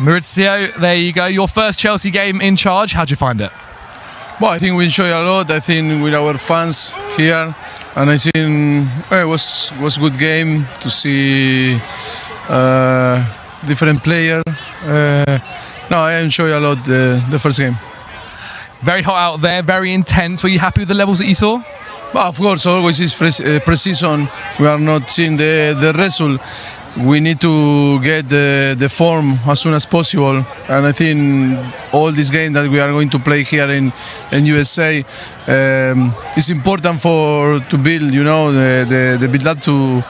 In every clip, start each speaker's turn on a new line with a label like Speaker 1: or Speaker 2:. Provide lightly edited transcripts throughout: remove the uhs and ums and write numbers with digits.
Speaker 1: Mauricio, there you go. Your first Chelsea game in charge. How'd you find it?
Speaker 2: Well, I think we enjoy a lot. I think with our fans here, and I think it was good game to see different player. No, I enjoy a lot the first game.
Speaker 1: Very hot out there, very intense. Were you happy with the levels that you saw?
Speaker 2: But of course, always is pre-season. We are not seeing the result. We need to get the form as soon as possible, and I think all these games that we are going to play here in USA is important to build, the build up to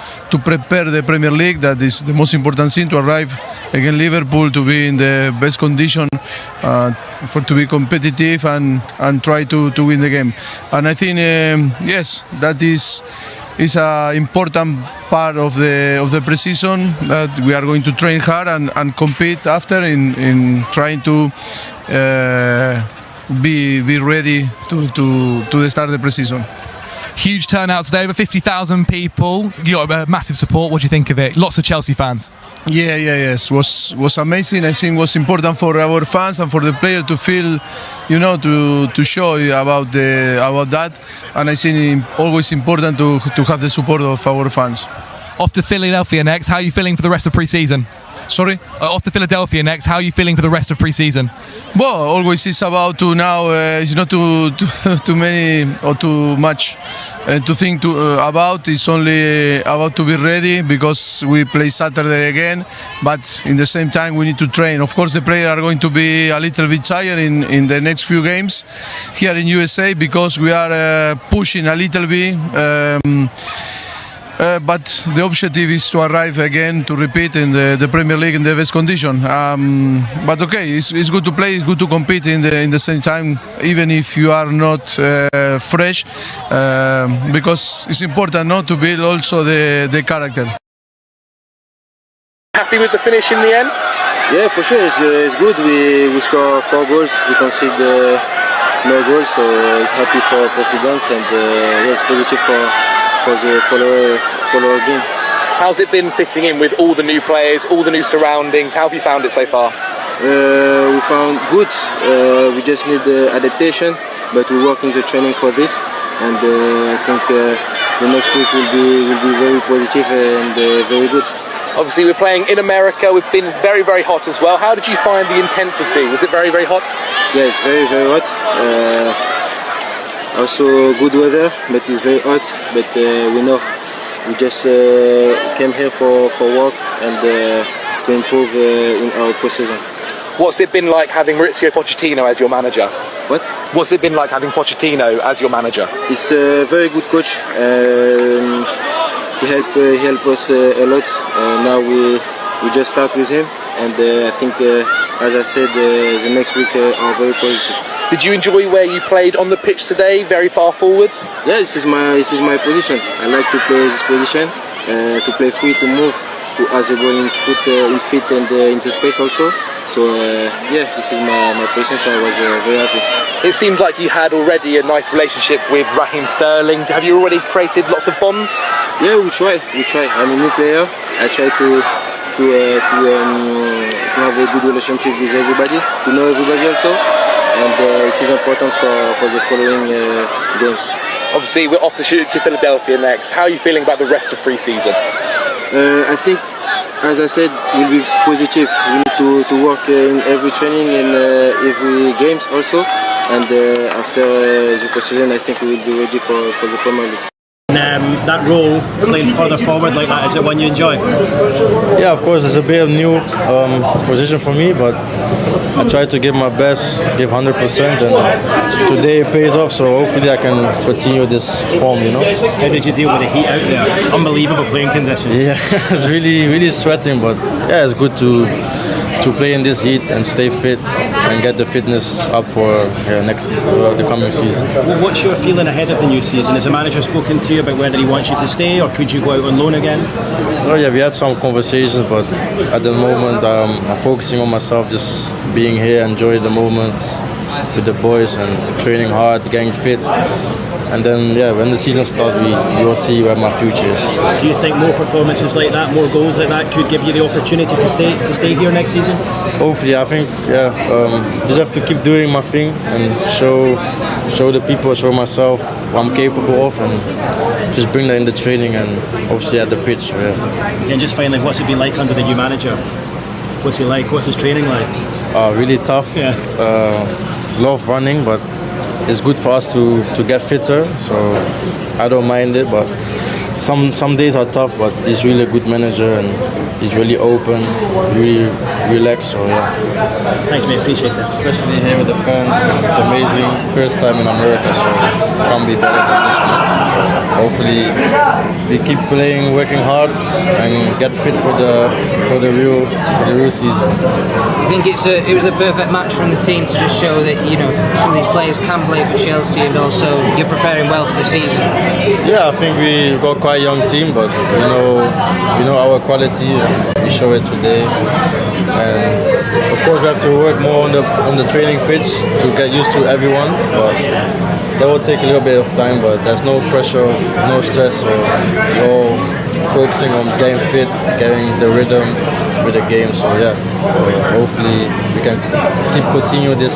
Speaker 2: prepare the Premier League. That is the most important thing, to arrive against Liverpool, to be in the best condition, to be competitive and try to win the game. And I think yes, that is an important part of the pre-season, that we are going to train hard and compete after in trying to be ready to start the pre-season.
Speaker 1: Huge turnout today, over 50,000 people. You got massive support. What do you think of it? Lots of Chelsea fans.
Speaker 2: Yes, was amazing. I think it was important for our fans and for the player to feel, to show about that. And I think always important to have the support of our fans.
Speaker 1: Off to Philadelphia next. How are you feeling for the rest of pre-season?
Speaker 2: Sorry?
Speaker 1: Off to Philadelphia next. How are you feeling for the rest of pre-season?
Speaker 2: Well, always it's about to now. It's not too many or too much to think about. It's only about to be ready because we play Saturday again. But in the same time, we need to train. Of course, the players are going to be a little bit tired in the next few games here in USA because we are pushing a little bit. But the objective is to arrive again to repeat in the Premier League in the best condition. But okay, it's good to play, it's good to compete in the same time, even if you are not fresh, because it's important not to build also the character.
Speaker 3: Happy with the finish in the end?
Speaker 4: Yeah, for sure. It's good. We score 4 goals. We concede no goals, so it's happy for confidence and yeah, it's positive for the follower game.
Speaker 3: How's it been fitting in with all the new players, all the new surroundings? How have you found it so far?
Speaker 4: We found good. We just need adaptation, but we work in the training for this, and I think the next week will be very positive and very good.
Speaker 3: Obviously, we're playing in America. We've been very, very hot as well. How did you find the intensity? Was it very, very hot?
Speaker 4: Yeah, it's very, very hot. Also good weather, but it's very hot. But we know we just came here for work and to improve in our pre-season.
Speaker 3: What's it been like having Mauricio Pochettino as your manager?
Speaker 4: What?
Speaker 3: What's it been like having Pochettino as your manager?
Speaker 4: He's a very good coach. He helped us a lot. Now we just start with him, and I think, as I said, the next week are very positive.
Speaker 3: Did you enjoy where you played on the pitch today, very far forward?
Speaker 4: Yeah, this is my position. I like to play this position, to play free, to move, to have the ball in feet and into space also. So yeah, this is my position, so I was very happy.
Speaker 3: It seemed like you had already a nice relationship with Raheem Sterling. Have you already created lots of bonds?
Speaker 4: Yeah, we try. I'm a new player. I try to have a good relationship with everybody, to know everybody also, and this is important for the following games.
Speaker 3: Obviously, we're off to Philadelphia next. How are you feeling about the rest of pre-season?
Speaker 4: I think, as I said, we'll be positive. We need to work in every training and every games also, and after the pre-season, I think we will be ready for the Premier League.
Speaker 5: That role, playing further forward like that, is it one you enjoy?
Speaker 6: Yeah, of course, it's a bit of new position for me, but I try to give my best, give 100%, and today it pays off, so hopefully I can continue this form, you know.
Speaker 5: How did you deal with the heat out there? Unbelievable playing conditions.
Speaker 6: Yeah, it's really sweating, but yeah, it's good to play in this heat and stay fit and get the fitness up for the coming season.
Speaker 5: What's your feeling ahead of the new season? Has the manager spoken to you about whether he wants you to stay or could you go out on loan again?
Speaker 6: Oh yeah, we had some conversations, but at the moment I'm focusing on myself, just being here, enjoy the moment with the boys and training hard, getting fit. And then, yeah, when the season starts, we will see where my future is.
Speaker 5: Do you think more performances like that, more goals like that, could give you the opportunity to stay here next season?
Speaker 6: Hopefully, I think, yeah. Just have to keep doing my thing and show the people, show myself what I'm capable of, and just bring that in the training and obviously at the pitch. Yeah.
Speaker 5: And just finally, what's it been like under the new manager? What's he like? What's his training like?
Speaker 6: Really tough.
Speaker 5: Yeah.
Speaker 6: Love running, but it's good for us to get fitter, so I don't mind it, but some days are tough, but he's really a good manager and he's really open, really relaxed, so yeah.
Speaker 5: Thanks mate, appreciate it.
Speaker 6: Especially here with the fans, it's amazing. First time in America, so it can't be better than this. So hopefully we keep playing, working hard and get fit for the real season.
Speaker 7: I think it was a perfect match from the team to just show that, you know, some of these players can play for Chelsea and also you're preparing well for the season.
Speaker 6: Yeah, I think we got quite a young team, but we know our quality and we show it today. And of course we have to work more on the training pitch to get used to everyone, but that will take a little bit of time, but there's no pressure, no stress, so we're all focusing on getting fit, getting the rhythm with the game, so yeah, hopefully we can continue this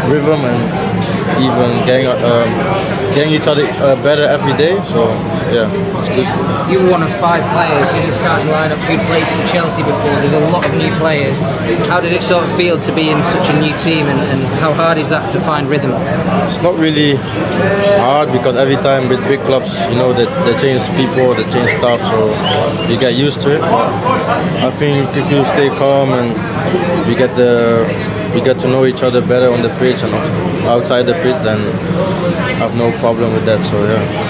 Speaker 6: rhythm and even getting each other better every day. So yeah, it's good.
Speaker 7: You were one of 5 players in the starting lineup who'd played for Chelsea before. There's a lot of new players. How did it sort of feel to be in such a new team, and how hard is that to find rhythm?
Speaker 6: It's not really hard because every time with big clubs, you know, that they change people, they change stuff, so you get used to it. I think if you stay calm and we get to know each other better on the pitch and outside the pitch, then I have no problem with that. So yeah.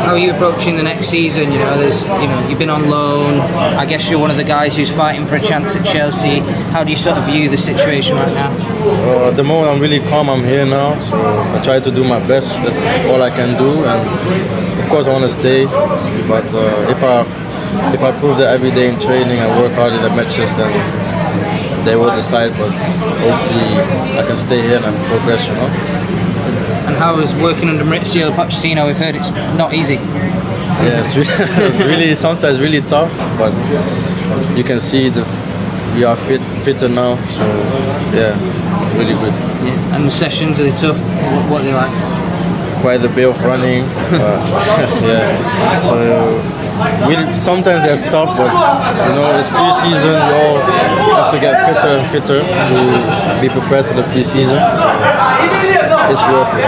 Speaker 7: How are you approaching the next season? You've been on loan. I guess you're one of the guys who's fighting for a chance at Chelsea. How do you sort of view the situation right now?
Speaker 6: At the moment, I'm really calm. I'm here now, so I try to do my best. That's all I can do, and of course, I want to stay. But if I prove that every day in training and work hard in the matches, then they will decide. But hopefully, I can stay here and progress.
Speaker 7: And how is working under Mauricio, Pochettino? We've heard it's not easy.
Speaker 6: Yeah, it's really sometimes really tough, but you can see we are fitter now, so yeah, really good.
Speaker 7: Yeah. And the sessions, are they tough? What are they like?
Speaker 6: Quite a bit of running, yeah. So sometimes they're tough, but it's pre-season. We all have to get fitter and fitter to be prepared for the pre-season. So it's worth it.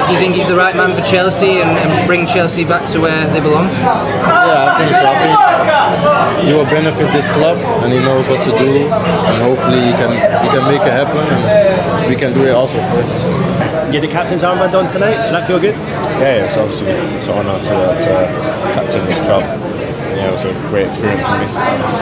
Speaker 7: Do you think he's the right man for Chelsea and bring Chelsea back to where they belong?
Speaker 6: Yeah, I think so. I think he will benefit this club, and he knows what to do, and hopefully he can make it happen, and we can do it also for him.
Speaker 5: You had the captain's armband on tonight. Did that feel good?
Speaker 8: Yeah, it's obviously an honour to captain this club. Yeah, it was a great experience for me.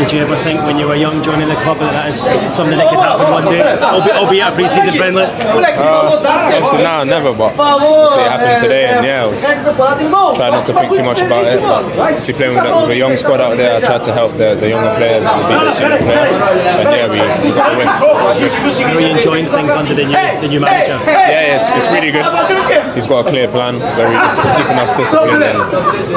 Speaker 5: Did you ever think when you were young joining the club that is something that could happen one day, albeit a pre-season friendly?
Speaker 8: Obviously now, never, but obviously it happened today, and yeah, I was trying not to think too much about it, but obviously playing with a young squad out there, I tried to help the younger players and beat the senior player, and yeah, we got the win.
Speaker 5: How are you enjoying things under the new manager?
Speaker 8: Yeah, it's really good. He's got a clear plan, keeping us disciplined, and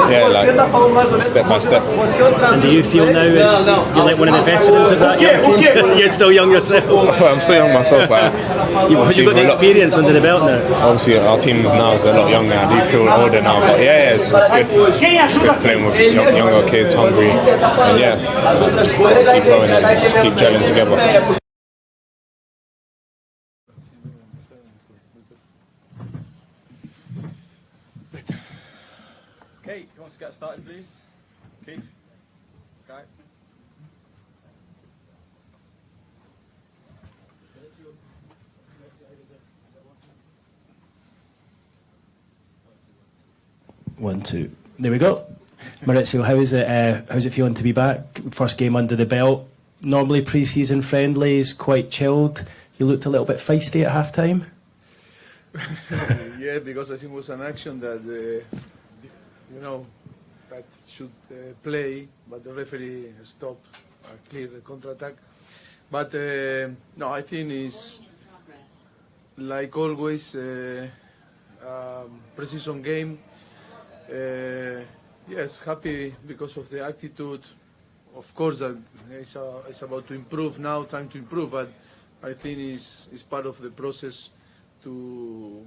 Speaker 8: yeah, like step by step.
Speaker 5: And do you feel now as you're like one of the veterans of that young team? You're still young yourself.
Speaker 8: Well, I'm still young myself, but
Speaker 5: you've got the experience under the belt now.
Speaker 8: Obviously, our team now is a lot younger. I do feel older now, but yeah, it's good. It's good playing with younger kids, hungry, and yeah, just keep going and keep gelling together.
Speaker 2: Okay, who wants to get started, please? Keith, Sky.
Speaker 5: One, two. There we go. Mauricio, how's it feeling to be back? First game under the belt. Normally pre-season friendlies, quite chilled. You looked a little bit feisty at half-time.
Speaker 2: Yeah, because I think it was an action that that should play, but the referee stopped a clear counter-attack. But no, I think it's like always pre-season game. Yes, happy because of the attitude. Of course, that it's about to improve now, time to improve, but I think it's part of the process to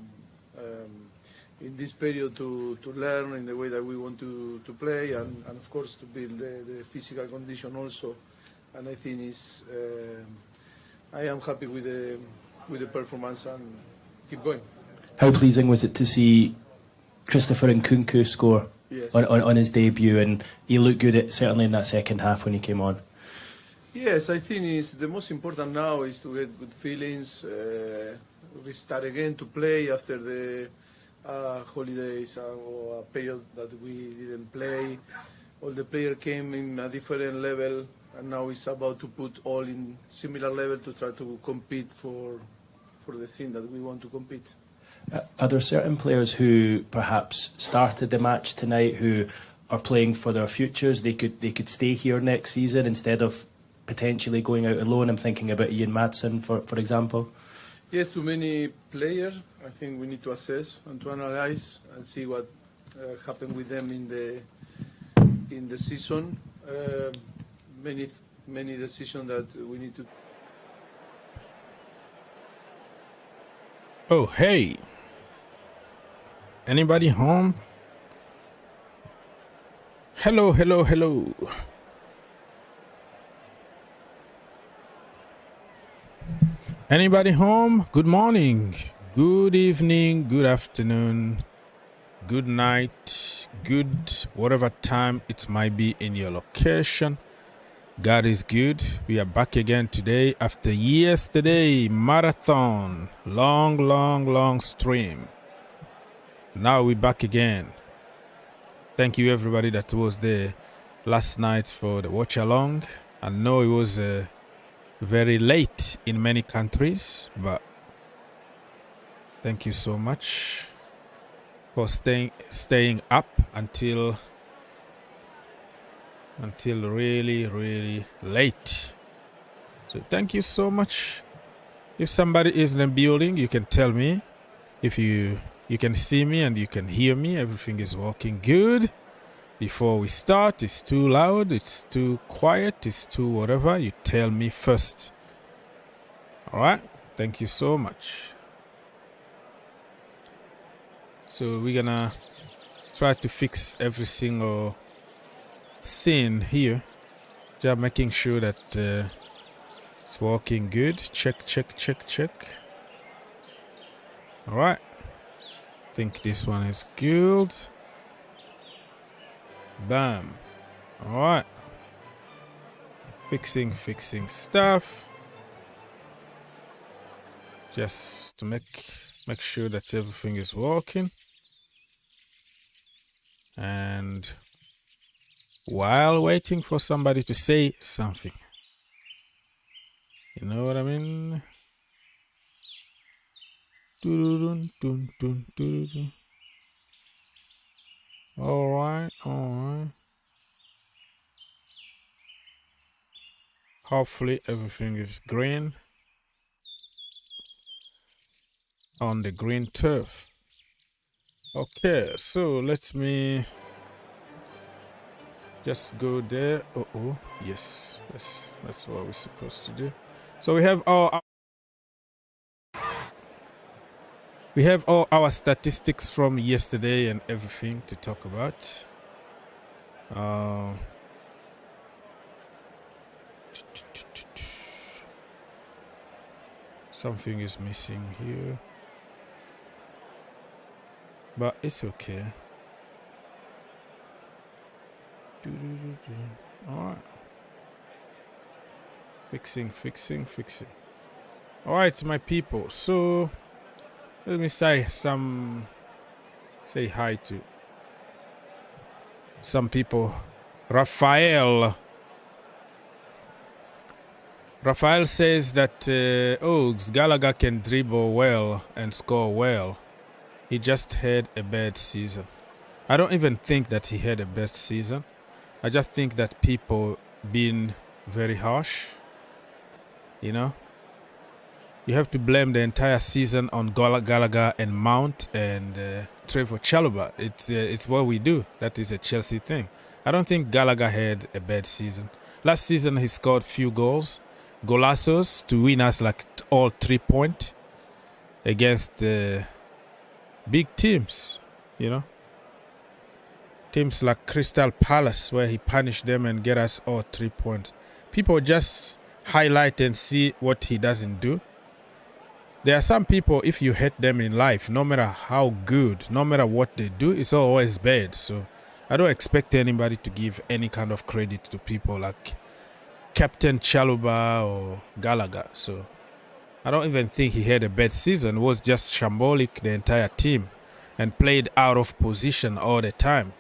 Speaker 2: in this period to learn in the way that we want to play, and of course to build the physical condition also. And I think I am happy with the performance and keep going.
Speaker 5: How pleasing was it to see Christopher Nkunku score?
Speaker 2: Yes.
Speaker 5: on his debut, and he looked good certainly in that second half when he came on.
Speaker 2: Yes, I think the most important now is to get good feelings, restart again to play after the holidays or a period that we didn't play. All the players came in a different level, and now it's about to put all in similar level to try to compete for the thing that we want to compete.
Speaker 5: Are there certain players who perhaps started the match tonight who are playing for their futures? They could stay here next season instead of potentially going out alone. I'm thinking about Ian Madsen, for example.
Speaker 2: Yes, too many players. I think we need to assess and to analyze and see what happened with them in the season. Many decisions that we need to.
Speaker 9: Oh, hey. Anybody home? Hello, hello, hello. Anybody home? Good morning, good evening, good afternoon, good night, good whatever time it might be in your location. God is good. We are back again today after yesterday marathon, long stream. Now we're back again. Thank you everybody that was there last night for the watch along. I know it was very late in many countries, but thank you so much for staying up until really late. So thank you so much. If somebody is in the building, you can tell me. If you can see me and you can hear me, everything is working good. Before we start, it's too loud, it's too quiet, it's too whatever, you tell me first. Alright, thank you so much. So we're gonna try to fix every single scene here, just making sure that it's working good. Check. Alright, I think this one is good. Bam. Alright, fixing stuff just to make sure that everything is working. And while waiting for somebody to say something, you know what I mean? All right. Hopefully everything is green on the green turf. Okay, so let me just go there. Oh, yes, that's what we're supposed to do. So we have all our statistics from yesterday and everything to talk about. Something is missing here, but it's okay. Alright. Fixing. Alright, my people. So let me say hi to some people. Rafael says that Gallagher can dribble well and score well. He just had a bad season. I don't even think that he had a bad season. I just think that people been very harsh. You know, you have to blame the entire season on Gallagher and Mount and Trevor Chalobah. It's what we do. That is a Chelsea thing. I don't think Gallagher had a bad season. Last season he scored few goals, golazos to win us like all 3 points against big teams. You know. Teams like Crystal Palace, where he punished them and get us all 3 points. People just highlight and see what he doesn't do. There are some people, if you hate them in life, no matter how good, no matter what they do, it's always bad. So I don't expect anybody to give any kind of credit to people like Captain Chalobah or Gallagher. So I don't even think he had a bad season. It was just shambolic, the entire team, and played out of position all the time.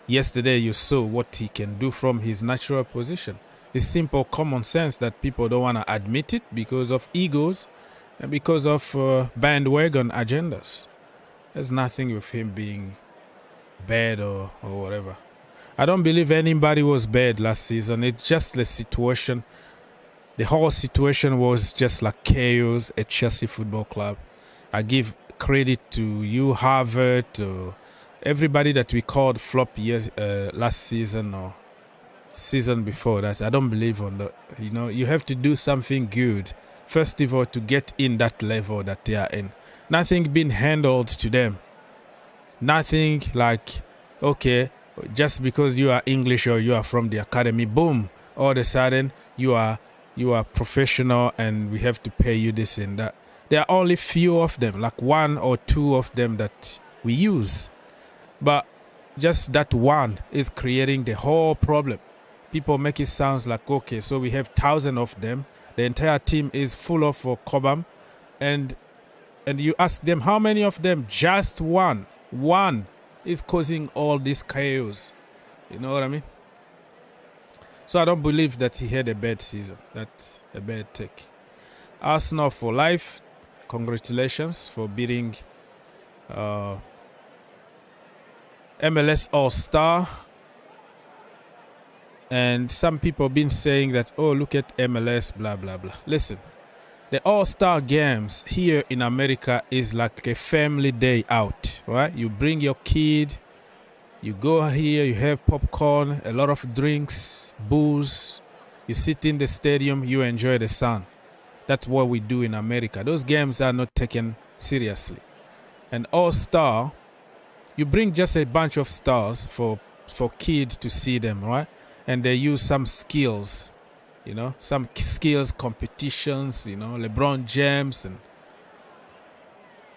Speaker 9: Yesterday you saw what he can do from his natural position. It's simple common sense that people don't want to admit it because of egos and because of bandwagon agendas. There's nothing with him being bad or whatever. I don't believe anybody was bad last season. It's just the situation. The whole situation was just like chaos at Chelsea Football Club. I give credit to you, Havertz, or everybody that we called flop last season or season before that. I don't believe on that. You have to do something good first of all to get in that level that they are in. Nothing been handled to them. Nothing like, okay, just because you are English or you are from the academy, boom, all of a sudden you are professional and we have to pay you this and that. There are only few of them, like 1 or 2 of them that we use. But just that one is creating the whole problem. People make it sound like, okay, so we have 1,000 of them. The entire team is full of Cobham. And you ask them, how many of them? Just one. One is causing all this chaos. You know what I mean? So I don't believe that he had a bad season. That's a bad take. Arsenal for life. Congratulations for beating MLS All-Star. And some people have been saying that, oh, look at MLS, blah, blah, blah. Listen, the All-Star games here in America is like a family day out, right? You bring your kid, you go here, you have popcorn, a lot of drinks, booze. You sit in the stadium, you enjoy the sun. That's what we do in America. Those games are not taken seriously. And All-Star, you bring just a bunch of stars for kids to see them, right? And they use some skills, some skills competitions, LeBron James,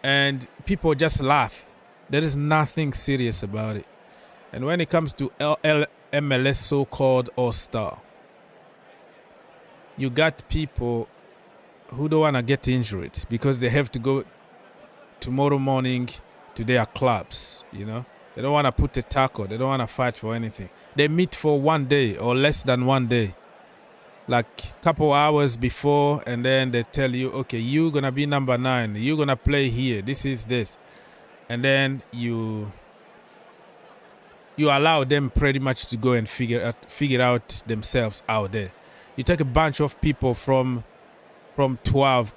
Speaker 9: and people just laugh. There is nothing serious about it. And when it comes to MLS so-called All-Star, you got people who don't want to get injured because they have to go tomorrow morning to their clubs, They don't want to put a tackle. They don't want to fight for anything. They meet for 1 day or less than 1 day, like a couple hours before, and then they tell you, okay, you're going to be number 9. You're going to play here. This is this. And then you allow them pretty much to go and figure out themselves out there. You take a bunch of people from 12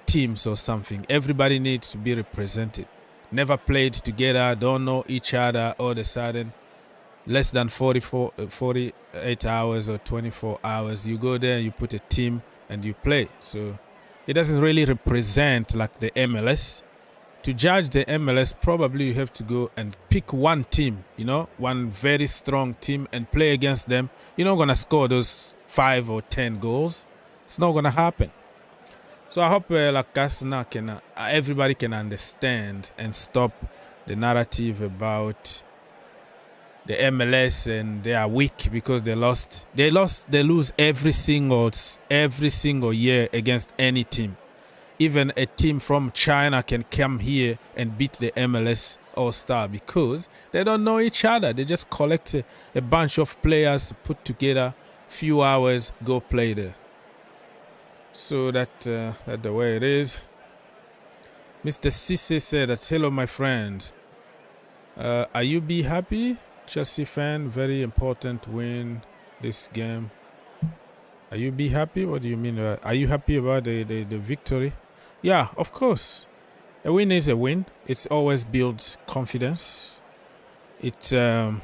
Speaker 9: teams or something. Everybody needs to be represented. Never played together, don't know each other. All of a sudden, less than 48 hours or 24 hours, you go there, you put a team and you play. So it doesn't really represent like the MLS. To judge the MLS, probably you have to go and pick one team, one very strong team and play against them. You're not going to score those 5 or 10 goals. It's not going to happen. So I hope everybody can understand and stop the narrative about the MLS and they are weak because they lose every single year against any team. Even a team from China can come here and beat the MLS All-Star because they don't know each other. They just collect a bunch of players, put together, few hours, go play there. So that's the way it is. Mr. Cisse said that, hello, my friend. Are you be happy? Chelsea fan, very important win this game. Are you be happy? What do you mean? Are you happy about the victory? Yeah, of course. A win is a win. It's always builds confidence. It's a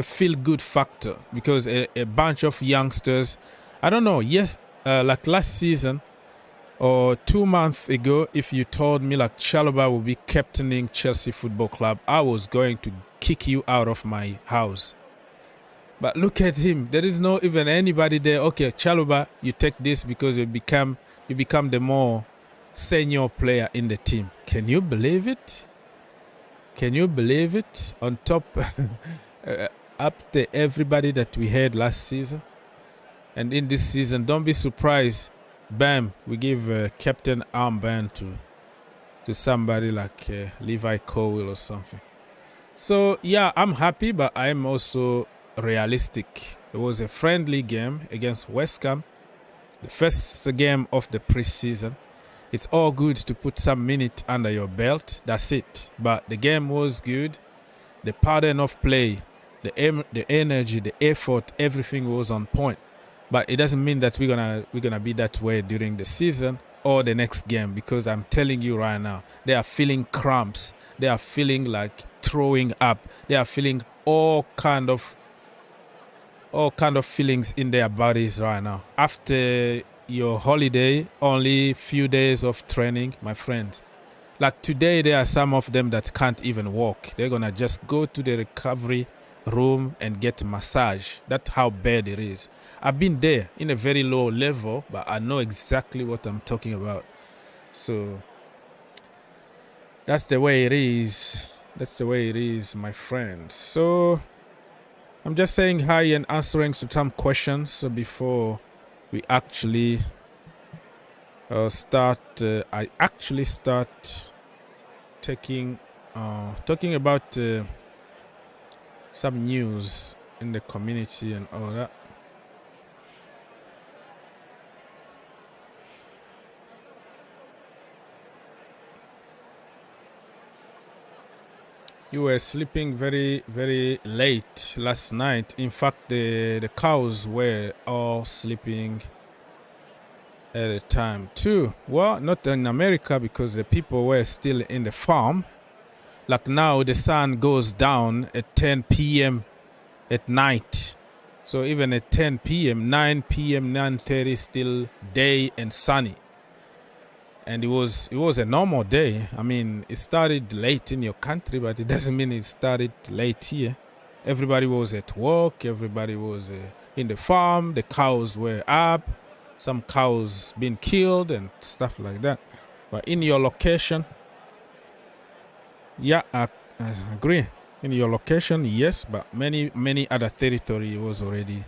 Speaker 9: feel-good factor because a bunch of youngsters, I don't know, yes, like last season or 2 months ago, if you told me like Chalobah will be captaining Chelsea Football Club, I was going to kick you out of my house. But look at him. There is no even anybody there. Okay, Chalobah, you take this because you become the more senior player in the team. Can you believe it? Can you believe it? On top, up to everybody that we had last season. And in this season, don't be surprised. Bam, we give captain armband to somebody like Levi Colwill or something. So, yeah, I'm happy, but I'm also realistic. It was a friendly game against West Ham. The first game of the preseason. It's all good to put some minute under your belt. That's it. But the game was good. The pattern of play, the energy, the effort, everything was on point. But it doesn't mean that we're gonna be that way during the season or the next game, because I'm telling you right now, they are feeling cramps. They are feeling like throwing up. They are feeling all kind of feelings in their bodies right now. After your holiday, only few days of training, my friend. Like today, there are some of them that can't even walk. They're going to just go to the recovery room and get a massage. That's how bad it is. I've been there in a very low level, but I know exactly what I'm talking about. So that's the way it is. That's the way it is, my friend. So I'm just saying hi and answering some questions before we actually start. I actually start talking about some news in the community and all that. You were sleeping very, very late last night. In fact, the cows were all sleeping at a time too. Well, not in America because the people were still in the farm. Like now, the sun goes down at 10 p.m. at night. So even at 10 p.m., 9 p.m., 9:30, still day and sunny. And it was a normal day. I mean, it started late in your country, but it doesn't mean it started late here. Everybody was at work. Everybody was in the farm. The cows were up. Some cows been killed and stuff like that. But in your location, yeah, I agree. In your location, yes, but many other territory was already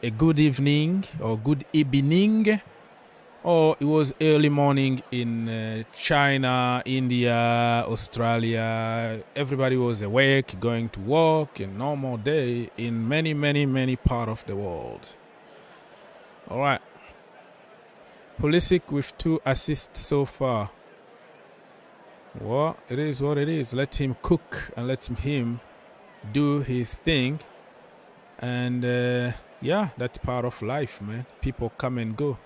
Speaker 9: a good evening or good evening. Or it was early morning in China, India, Australia. Everybody was awake, going to work, a normal day in many parts of the world. All right. Pulisic with 2 assists so far. Well, it is what it is. Let him cook and let him do his thing. And yeah, that's part of life, man. People come and go.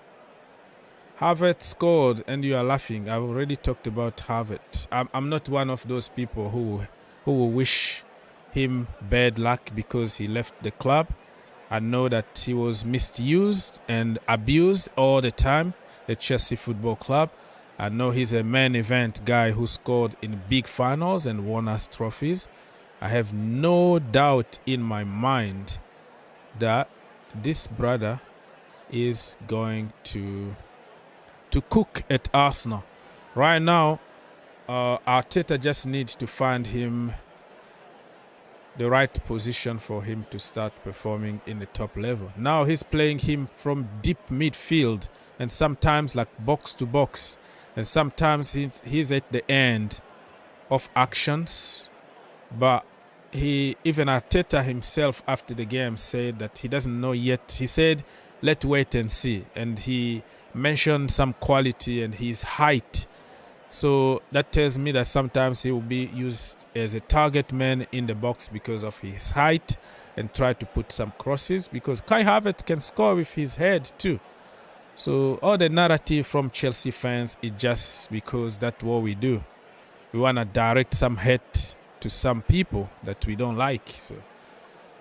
Speaker 9: Havertz scored and you are laughing. I've already talked about Havertz. I'm not one of those people who will wish him bad luck because he left the club. I know that he was misused and abused all the time at Chelsea Football Club. I know he's a main event guy who scored in big finals and won us trophies. I have no doubt in my mind that this brother is going to cook at Arsenal. Right now, Arteta just needs to find him the right position for him to start performing in the top level. Now he's playing him from deep midfield and sometimes like box to box, and sometimes he's at the end of actions. But even Arteta himself after the game said that he doesn't know yet. He said, let's wait and see. And he mentioned some quality and his height. So that tells me that sometimes he will be used as a target man in the box because of his height and try to put some crosses, because Kai Havertz can score with his head too. So all the narrative from Chelsea fans is just because that's what we do. We want to direct some hate to some people that we don't like. So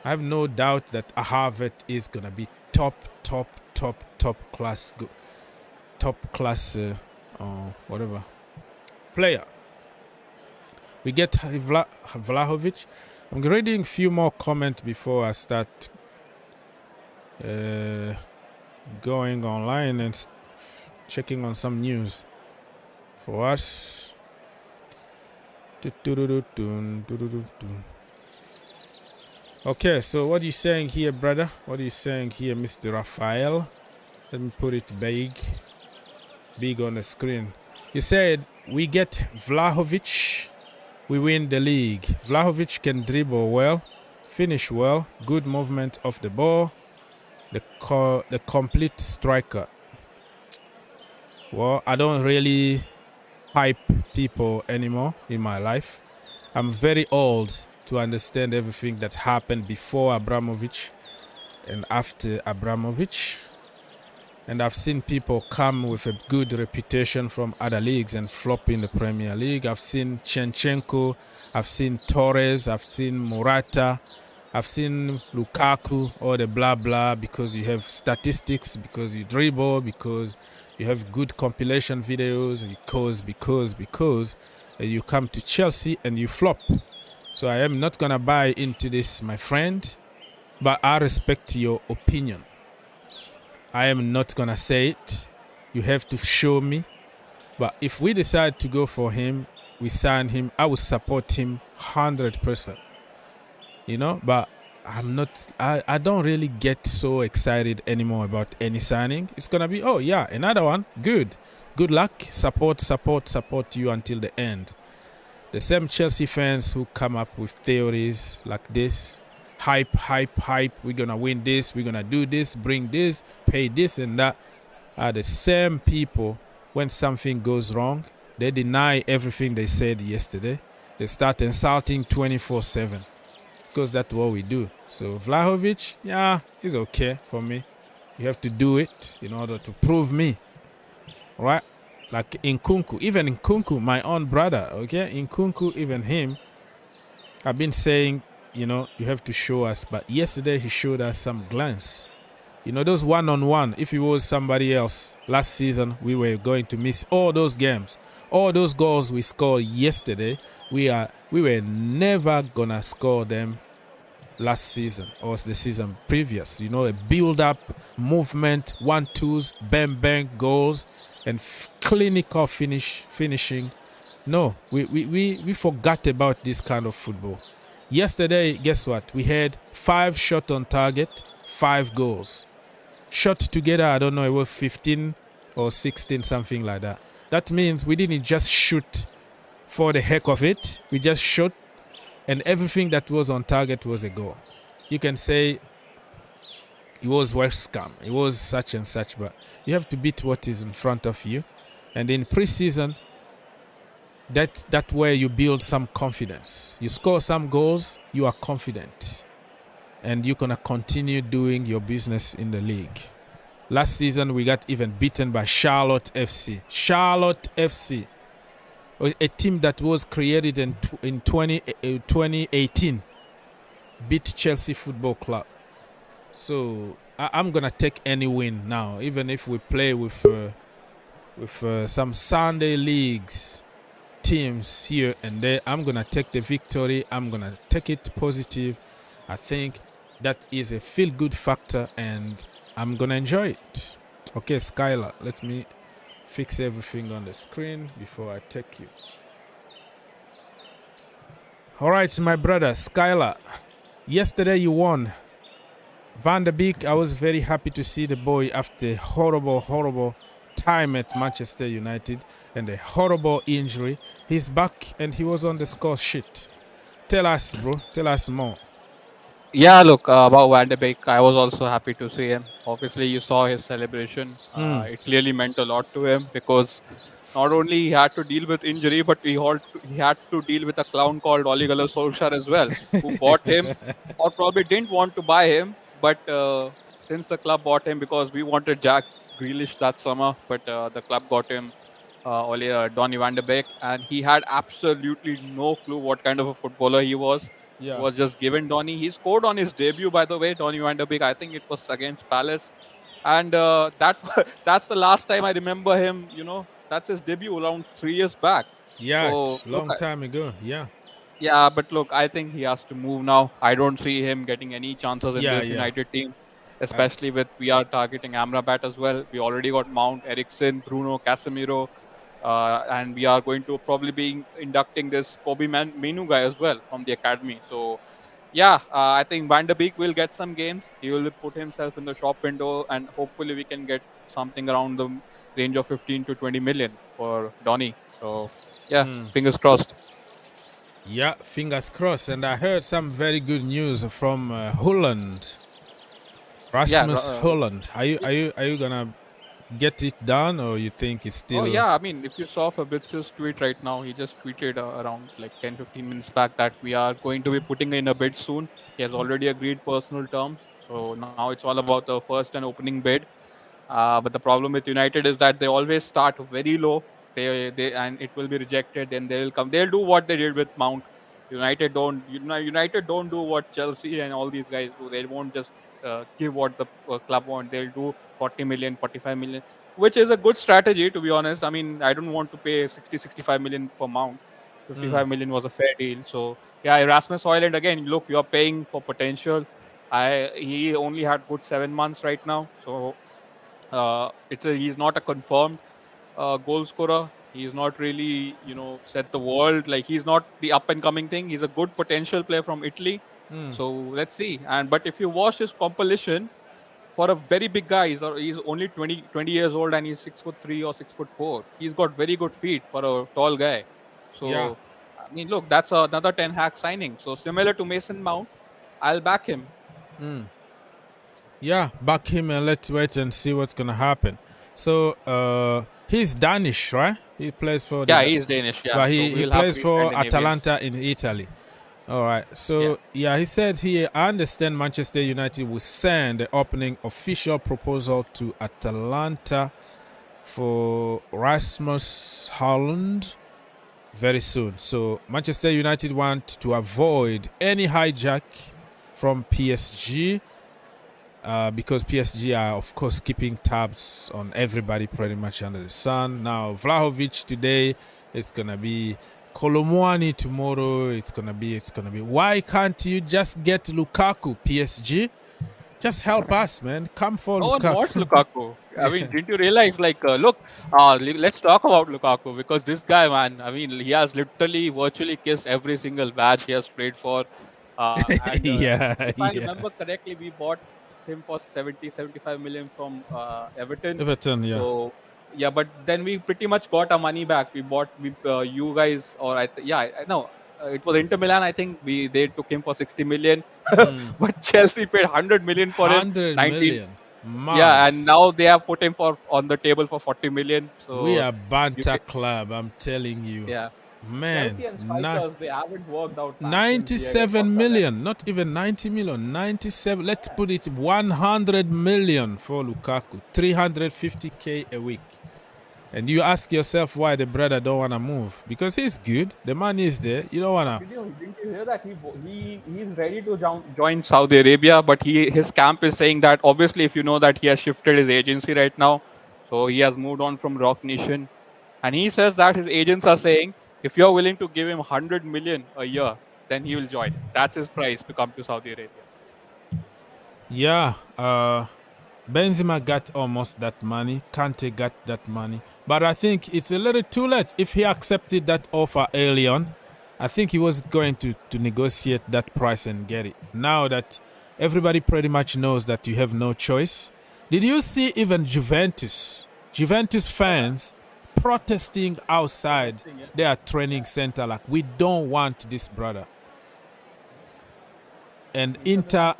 Speaker 9: I have no doubt that Havertz is going to be top class whatever player. We get Vlahovic. I'm reading a few more comments before I start going online and checking on some news for us. Okay, so what are you saying here, brother? What are you saying here, Mr. Raphael? Let me put it big on the screen. You said we get Vlahovic, we win the league. Vlahovic can dribble well, finish well, good movement of the ball, the complete striker. Well, I don't really hype people anymore in my life. I'm very old to understand everything that happened before Abramovich and after Abramovich. And I've seen people come with a good reputation from other leagues and flop in the Premier League. I've seen Chenchenko, I've seen Torres, I've seen Morata, I've seen Lukaku, all the blah blah, because you have statistics, because you dribble, because you have good compilation videos, because, and you come to Chelsea and you flop. So I am not going to buy into this, my friend, but I respect your opinion. I am not going to say it. You have to show me. But if we decide to go for him, we sign him, I will support him 100%. You know, but I don't really get so excited anymore about any signing. It's going to be, oh yeah, another one, good luck, support you until the end. The same Chelsea fans who come up with theories like this, hype, we're going to win this, we're going to do this, bring this, pay this and that, are the same people when something goes wrong, they deny everything they said yesterday. They start insulting 24/7 because that's what we do. So Vlahovic, yeah, he's okay for me. You have to do it in order to prove me, right? Like Nkunku, even Nkunku, my own brother, okay? Nkunku, even him, I've been saying, you know, you have to show us. But yesterday he showed us some glance. You know, those one-on-one, if it was somebody else last season, we were going to miss all those games. All those goals we scored yesterday, we were never going to score them last season or the season previous. You know, a build-up, movement, 1-2s, bang, goals, and clinical finishing. No, we forgot about this kind of football. Yesterday, guess what? We had 5 shots on target, 5 goals. Shot together, I don't know, it was 15 or 16, something like that. That means we didn't just shoot for the heck of it. We just shot, and everything that was on target was a goal. You can say it was Wrexham, it was such and such, but you have to beat what is in front of you. And in pre-season, that where you build some confidence. You score some goals, you are confident. And you're going to continue doing your business in the league. Last season, we got even beaten by Charlotte FC. Charlotte FC, a team that was created in 2018, beat Chelsea Football Club. So I'm going to take any win now, even if we play with some Sunday leagues teams here and there. I'm going to take the victory. I'm going to take it positive. I think that is a feel-good factor, and I'm going to enjoy it. Okay, Skylar, let me fix everything on the screen before I take you. All right, my brother, Skylar. Yesterday you won. Van der Beek, I was very happy to see the boy after horrible time at Manchester United and a horrible injury. He's back and he was on the score sheet. Tell us, bro. Tell us more.
Speaker 10: Yeah, look, about Van de Beek, I was also happy to see him. Obviously, you saw his celebration. It clearly meant a lot to him because not only he had to deal with injury, but he had to deal with a clown called Ole Gunnar Solskjaer as well, who bought him or probably didn't want to buy him. But since the club bought him, because we wanted Jack Grealish that summer, but the club got him Donny van de Beek, and he had absolutely no clue what kind of a footballer he was.
Speaker 9: Yeah.
Speaker 10: He was just given Donny. He scored on his debut, by the way, Donny van de Beek. I think it was against Palace. And that's the last time I remember him, you know. That's his debut around 3 years back.
Speaker 9: Yeah,
Speaker 10: So,
Speaker 9: long
Speaker 10: look,
Speaker 9: time ago. Yeah.
Speaker 10: Yeah, but look, I think he has to move now. I don't see him getting any chances in this United team, especially with we are targeting Amrabat as well. We already got Mount, Eriksen, Bruno, Casemiro, and we are going to probably be inducting this Kobe Menu guy as well from the academy. So, yeah, I think Van der Beek will get some games. He will put himself in the shop window, and hopefully we can get something around the range of 15 to 20 million for Donny. So, yeah, fingers crossed.
Speaker 9: Yeah, fingers crossed. And I heard some very good news from Hojlund. Rasmus Hojlund. Are you gonna get it done, or you think it's still?
Speaker 10: Oh yeah, I mean, if you saw Fabricius tweet right now, he just tweeted around like 10-15 minutes back that we are going to be putting in a bid soon. He has already agreed personal terms, so now it's all about the first and opening bid. But the problem with United is that they always start very low. They and it will be rejected. Then they will come. They'll do what they did with Mount. United don't do what Chelsea and all these guys do. They won't just give what the club want. They'll do 40 million, 45 million, which is a good strategy, to be honest. I mean, I don't want to pay 60, 65 million for Mount. 55 million was a fair deal. So yeah, Erasmus Hojlund, again, look, you're paying for potential. He only had good 7 months right now, so he's not a confirmed goal scorer. He's not really, set the world. Like, he's not the up and coming thing. He's a good potential player from Italy. So let's see. But if you watch his compilation, for a very big guy, he's only 20 years old and he's 6'3" or 6'4". He's got very good feet for a tall guy. So I mean, look, that's another Ten Hag signing. So similar to Mason Mount, I'll back him.
Speaker 9: Yeah, back him and let's wait and see what's gonna happen. So he's Danish, right? He plays for.
Speaker 10: He's Danish. Yeah,
Speaker 9: but he plays for Atalanta in Italy. All right. So he said here, I understand Manchester United will send the opening official proposal to Atalanta for Rasmus Hojlund very soon. So Manchester United want to avoid any hijack from PSG because PSG are, of course, keeping tabs on everybody pretty much under the sun. Now, Vlahovic today, it's going to be Kolomwani tomorrow. It's gonna be. Why can't you just get Lukaku, PSG? Just help us, man. Come for Lukaku.
Speaker 10: No one wants Lukaku. I mean, didn't you realize? Like, look, let's talk about Lukaku because this guy, man. I mean, he has literally, virtually kissed every single badge he has played for. If I remember correctly, we bought him for 75 million from Everton.
Speaker 9: Yeah.
Speaker 10: So, yeah, but then we pretty much got our money back. We bought you guys, or I know it was Inter Milan. I think they took him for 60 million, but Chelsea paid 100 million for him.
Speaker 9: 100 million.
Speaker 10: Yeah, and now they have put him on the table for 40 million. So
Speaker 9: we are Banta club. I'm telling you.
Speaker 10: Yeah.
Speaker 9: Man,
Speaker 10: Chelsea and strikers, they haven't worked out.
Speaker 9: 97 million, not even 90 million, 97. Let's put it 100 million for Lukaku, 350k a week. And you ask yourself why the brother don't want to move. Because he's good, the money is there, you don't want to.
Speaker 10: Didn't you hear that? He's ready to join Saudi Arabia, but his camp is saying that, obviously, if you know that he has shifted his agency right now, so he has moved on from Rock Nation. And he says that his agents are saying, if you're willing to give him 100 million a year, then he will join. That's his price to come to Saudi Arabia.
Speaker 9: Yeah, Benzema got almost that money. Kante got that money. But I think it's a little too late. If he accepted that offer early on, I think he was going to negotiate that price and get it. Now that everybody pretty much knows that you have no choice. Did you see even Juventus fans protesting outside their training center like, we don't want this brother? And Inter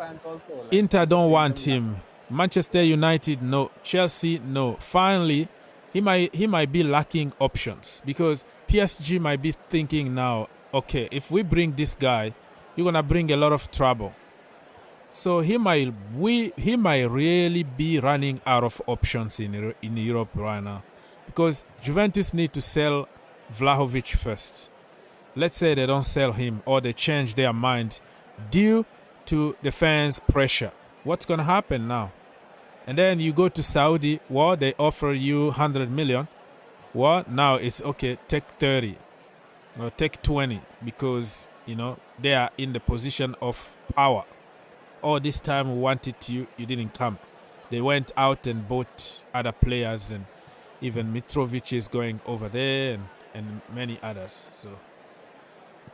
Speaker 9: don't want him. Manchester United, no. Chelsea, no. Finally, he might be lacking options because PSG might be thinking now, okay, if we bring this guy, you're gonna bring a lot of trouble. So he might really be running out of options in Europe right now. Because Juventus need to sell Vlahovic first. Let's say they don't sell him or they change their mind due to the fans' pressure. What's going to happen now? And then you go to Saudi, they offer you 100 million. Now it's okay, take 30 or take 20 because, they are in the position of power. All this time we wanted you didn't come. They went out and bought other players, and even Mitrovic is going over there and many others. So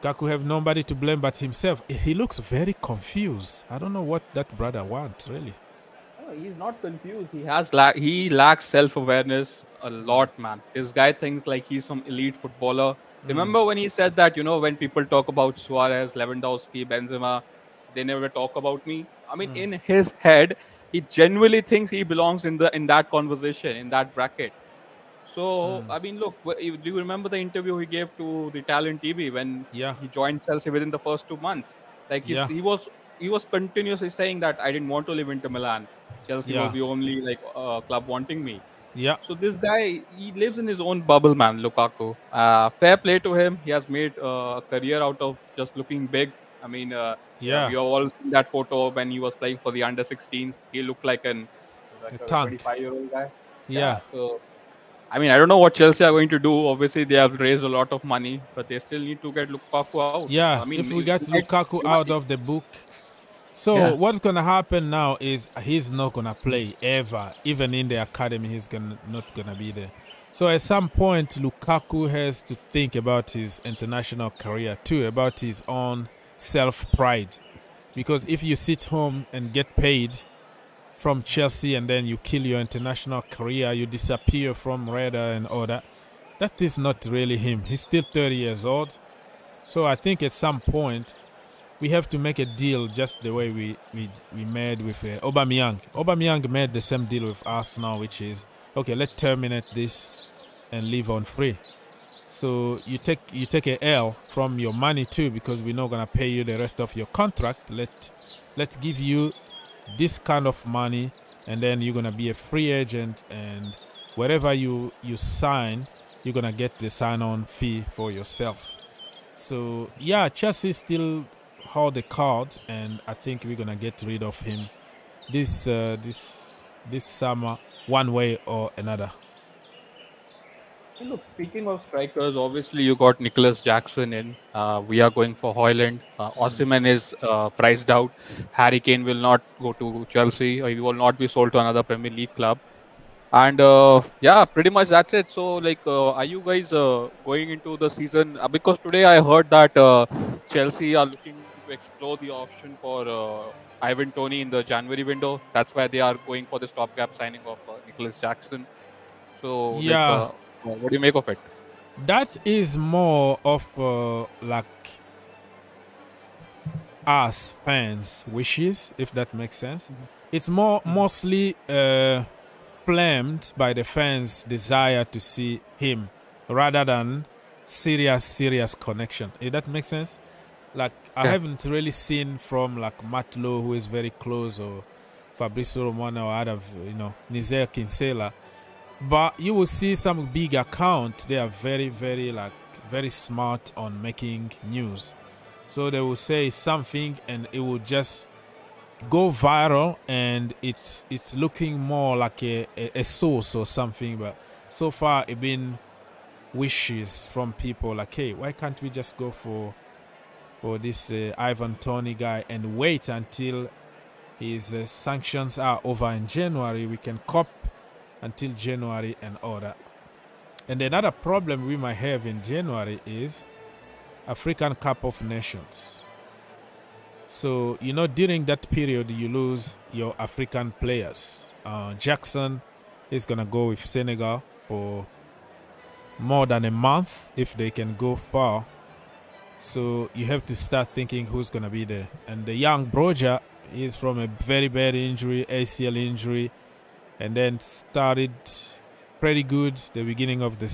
Speaker 9: Lukaku have nobody to blame but himself. He looks very confused. I don't know what that brother wants, really.
Speaker 10: No, he's not confused. He lacks self-awareness a lot, man. This guy thinks like he's some elite footballer. Remember when he said that, when people talk about Suarez, Lewandowski, Benzema, they never talk about me? I mean, in his head, he genuinely thinks he belongs in that conversation, in that bracket. So, I mean, look, do you remember the interview he gave to the Italian TV when he joined Chelsea within the first 2 months? Like, he was continuously saying that I didn't want to live in Inter Milan. Chelsea was the only club wanting me.
Speaker 9: Yeah.
Speaker 10: So this guy, he lives in his own bubble, man. Lukaku. Fair play to him. He has made a career out of just looking big. I mean, yeah, we
Speaker 9: Yeah.
Speaker 10: have all seen that photo when he was playing for the under 16s. He looked like
Speaker 9: A
Speaker 10: a
Speaker 9: tank.
Speaker 10: 25-year-old guy.
Speaker 9: Yeah.
Speaker 10: So I mean, I don't know what Chelsea are going to do. Obviously, they have raised a lot of money, but they still need to get Lukaku out.
Speaker 9: Yeah.
Speaker 10: I mean,
Speaker 9: If we get Lukaku out of the books. So what's gonna happen now is he's not gonna play ever. Even in the academy, not gonna be there. So at some point, Lukaku has to think about his international career too, about his own self-pride. Because if you sit home and get paid from Chelsea and then you kill your international career, you disappear from radar and all that, that is not really him. He's still 30 years old. So I think at some point, we have to make a deal just the way we made with Aubameyang. Aubameyang made the same deal with Arsenal, which is, okay, let's terminate this and leave on free. So you take a L from your money too, because we're not gonna pay you the rest of your contract. Let's give you this kind of money, and then you're gonna be a free agent, and wherever you sign, you're gonna get the sign-on fee for yourself. So yeah, Chelsea still hold the cards, and I think we're gonna get rid of him this summer, one way or another.
Speaker 10: Look, speaking of strikers, obviously you got Nicholas Jackson in. We are going for Hojlund. Osimhen is priced out. Harry Kane will not go to Chelsea, or he will not be sold to another Premier League club. And yeah, pretty much that's it. So, like, are you guys going into the season? Because today I heard that Chelsea are looking to explore the option for Ivan Toney in the January window. That's why they are going for the stopgap signing of Nicholas Jackson. So,
Speaker 9: yeah,
Speaker 10: what do you make of it?
Speaker 9: That is more of like us fans' wishes, if that makes sense. Mm-hmm. It's mostly flamed by the fans' desire to see him rather than serious connection. If that makes sense? Like, I haven't really seen from like Matt Lowe, who is very close, or Fabrizio Romano, or other, Nizer Kinsella. But you will see some big account. They are very smart on making news. So they will say something and it will just go viral, and it's looking more like a source or something. But so far it's been wishes from people like, hey, why can't we just go for this Ivan Toney guy and wait until his sanctions are over in January? We can cop until January and all that. And another problem we might have in January is African Cup of Nations. So, during that period, you lose your African players. Jackson is going to go with Senegal for more than a month if they can go far. So you have to start thinking who's going to be there. And the young Broja is from a very bad injury, ACL injury, and then started pretty good the beginning of the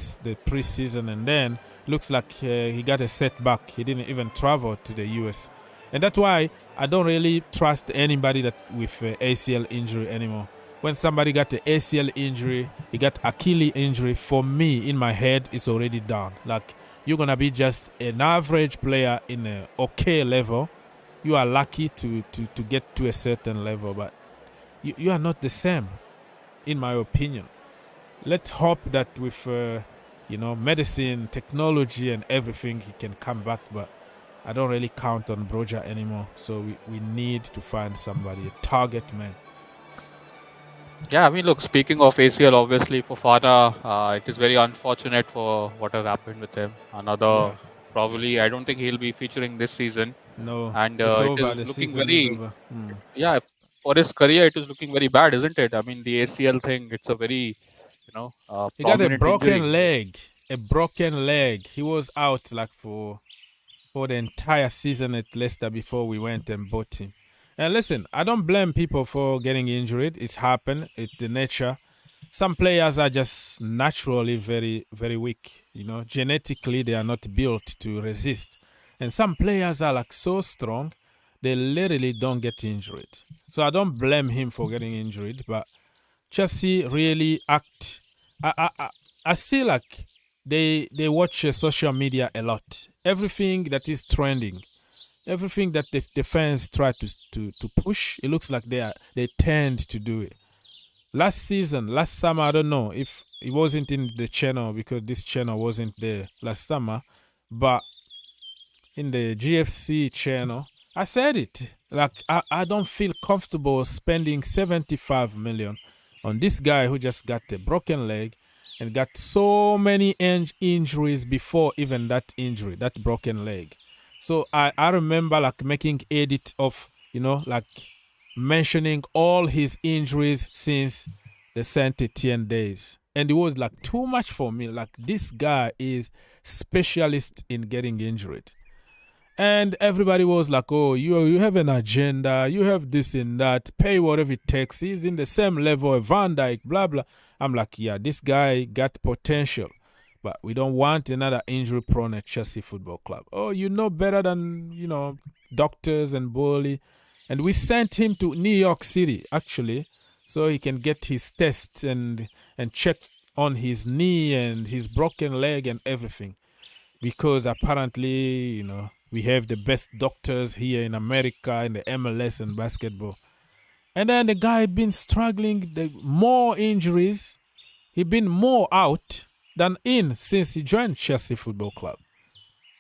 Speaker 9: preseason, and then looks like he got a setback. He didn't even travel to the US. And that's why I don't really trust anybody that with ACL injury anymore. When somebody got the ACL injury, he got Achilles injury, for me, in my head, it's already done. Like, you're going to be just an average player in an okay level. You are lucky to get to a certain level, but you are not the same, in my opinion. Let's hope that with medicine, technology, and everything, he can come back. But I don't really count on Broja anymore. So we need to find somebody, a target man.
Speaker 10: Yeah, I mean, look, speaking of ACL, obviously, Fofana, it is very unfortunate for what has happened with him. Probably, I don't think he'll be featuring this season.
Speaker 9: No,
Speaker 10: and
Speaker 9: it
Speaker 10: is looking very, yeah, for his career, it is looking very bad, isn't it? I mean, the ACL thing, it's a very,
Speaker 9: he got a broken
Speaker 10: injury.
Speaker 9: leg. He was out like for the entire season at Leicester before we went and bought him. And listen, I don't blame people for getting injured. It's happened. It's the nature. Some players are just naturally very, very weak. Genetically, they are not built to resist. And some players are like so strong, they literally don't get injured. So I don't blame him for getting injured, but Chelsea really act I see like they watch social media a lot. Everything that is trending, everything that the fans try to push, it looks like they tend to do it. Last summer, I don't know if it wasn't in the channel because this channel wasn't there last summer, but in the GFC channel, I said it. Like, I don't feel comfortable spending 75 million on this guy who just got a broken leg and got so many injuries before even that injury, that broken leg. So I remember like making edit of, like mentioning all his injuries since the Saint Etienne days. And it was like too much for me. Like, this guy is specialist in getting injured. And everybody was like, oh, you have an agenda, you have this and that, pay whatever it takes. He's in the same level of Van Dijk, blah, blah. I'm like, yeah, this guy got potential. But we don't want another injury-prone at Chelsea Football Club. Oh, you know better than, doctors and Bowley. And we sent him to New York City, actually, so he can get his tests and check on his knee and his broken leg and everything. Because apparently, we have the best doctors here in America, in the MLS and basketball. And then the guy been struggling, more injuries. He been more out than in since he joined Chelsea Football Club.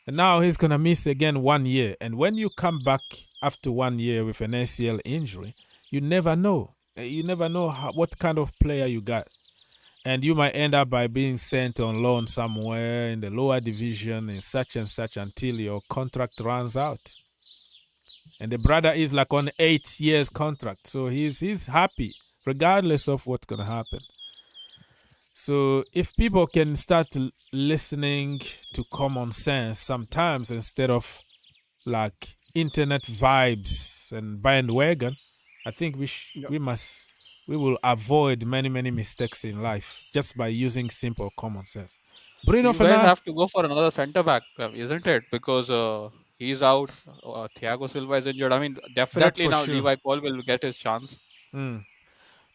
Speaker 9: And now he's going to miss again 1 year. And when you come back after 1 year with an ACL injury, you never know. You never know what kind of player you got. And you might end up by being sent on loan somewhere in the lower division and such until your contract runs out. And the brother is like on 8 years contract. So he's happy regardless of what's going to happen. So if people can start listening to common sense sometimes instead of like internet vibes and bandwagon, I think we will avoid many mistakes in life just by using simple common sense. Bruno
Speaker 10: you guys have to go for another centre back, isn't it? Because he's out. Thiago Silva is injured. I mean, definitely now sure. Levi Cole will get his chance.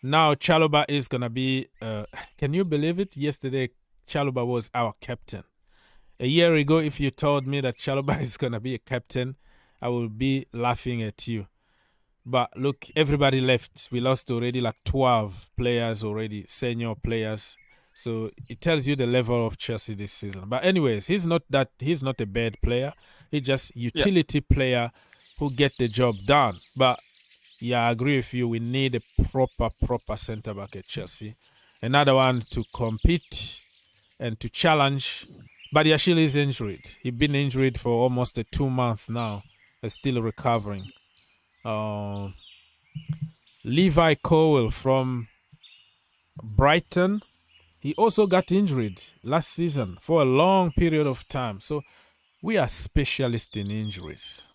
Speaker 9: Now Chalobah is gonna be. Can you believe it? Yesterday, Chalobah was our captain. A year ago, if you told me that Chalobah is gonna be a captain, I would be laughing at you. But look, everybody left. We lost already like 12 players already, senior players. So it tells you the level of Chelsea this season. But anyways, he's not a bad player. He's just utility player who get the job done. But yeah, I agree with you. We need a proper centre back at Chelsea. Another one to compete and to challenge. But Yashil is injured. He's been injured for almost 2 months now. He's still recovering. Levi Cole from Brighton, he also got injured last season for a long period of time. So we are specialists in injuries.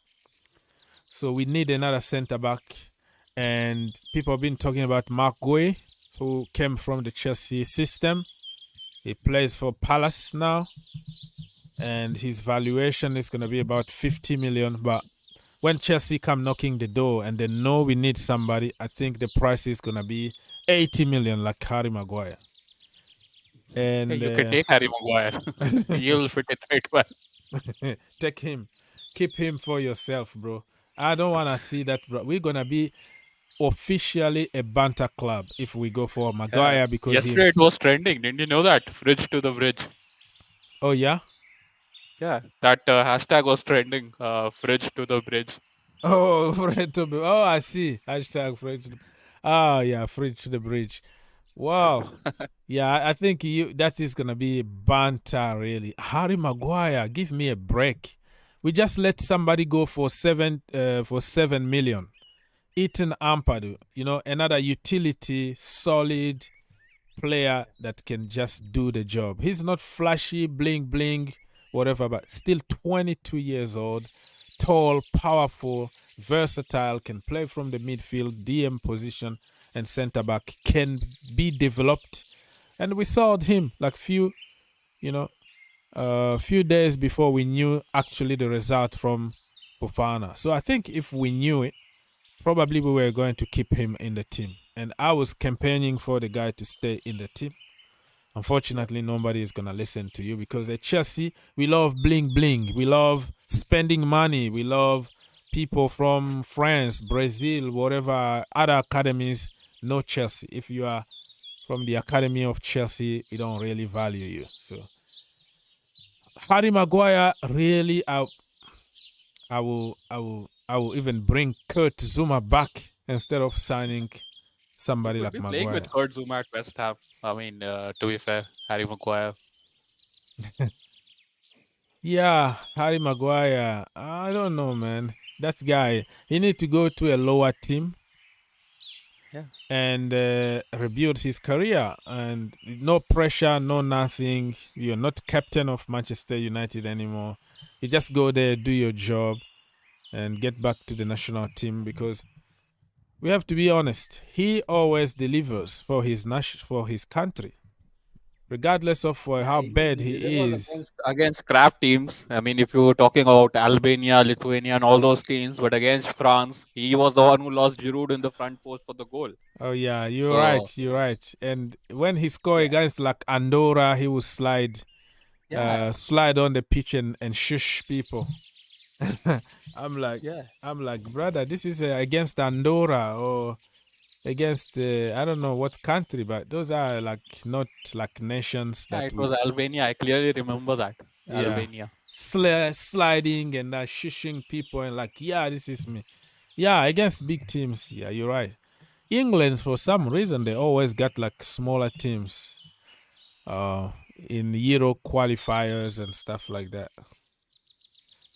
Speaker 9: So we need another centre back. And people have been talking about Mark Guay, who came from the Chelsea system. He plays for Palace now. And his valuation is going to be about 50 million. But when Chelsea come knocking the door and they know we need somebody, I think the price is going to be 80 million like Harry Maguire. And
Speaker 10: you can take Harry Maguire. You'll fit it right well.
Speaker 9: Take him. Keep him for yourself, bro. I don't want to see that, bro. We're going to be officially a banter club if we go for Maguire because
Speaker 10: yesterday it was trending. Didn't you know that? Fridge to the bridge.
Speaker 9: Oh, yeah?
Speaker 10: Yeah, that hashtag was trending. Fridge to the bridge.
Speaker 9: Oh, I see. Hashtag fridge to the... Oh, yeah, fridge to the bridge. Wow. Yeah, I think that is going to be banter, really. Harry Maguire, give me a break. We just let somebody go for 7 million. Ethan Ampadu, another utility, solid player that can just do the job. He's not flashy, bling, whatever, but still 22 years old, tall, powerful, versatile, can play from the midfield, DM position, and centre back, can be developed. And we saw him like few days before we knew actually the result from Fofana. So I think if we knew it, probably we were going to keep him in the team. And I was campaigning for the guy to stay in the team. Unfortunately, nobody is going to listen to you because at Chelsea, we love bling bling. We love spending money. We love people from France, Brazil, whatever other academies know Chelsea. If you are from the academy of Chelsea, we don't really value you. So, Harry Maguire, really, I will even bring Kurt Zuma back instead of signing somebody like Maguire.
Speaker 10: Playing with Kurt Zuma at West Ham. I mean, to be fair, Harry Maguire.
Speaker 9: Yeah, Harry Maguire. I don't know, man. That guy, he need to go to a lower team.
Speaker 10: Yeah.
Speaker 9: And rebuild his career. And no pressure, no nothing. You're not captain of Manchester United anymore. You just go there, do your job, and get back to the national team because we have to be honest. He always delivers for his country, regardless of how bad he is.
Speaker 10: Against crap teams. I mean, if you were talking about Albania, Lithuania, and all those teams, but against France, he was the one who lost Giroud in the front post for the goal.
Speaker 9: Oh yeah, you're right. And when he scored against like Andorra, he would slide on the pitch and shush people. I'm like, brother, this is against Andorra or against I don't know what country, but those are like not like nations.
Speaker 10: It was Albania. I clearly remember that. Albania.
Speaker 9: Sliding and shushing people and like, yeah, this is me. Yeah, against big teams. Yeah, you're right. England, for some reason, they always got like smaller teams in Euro qualifiers and stuff like that.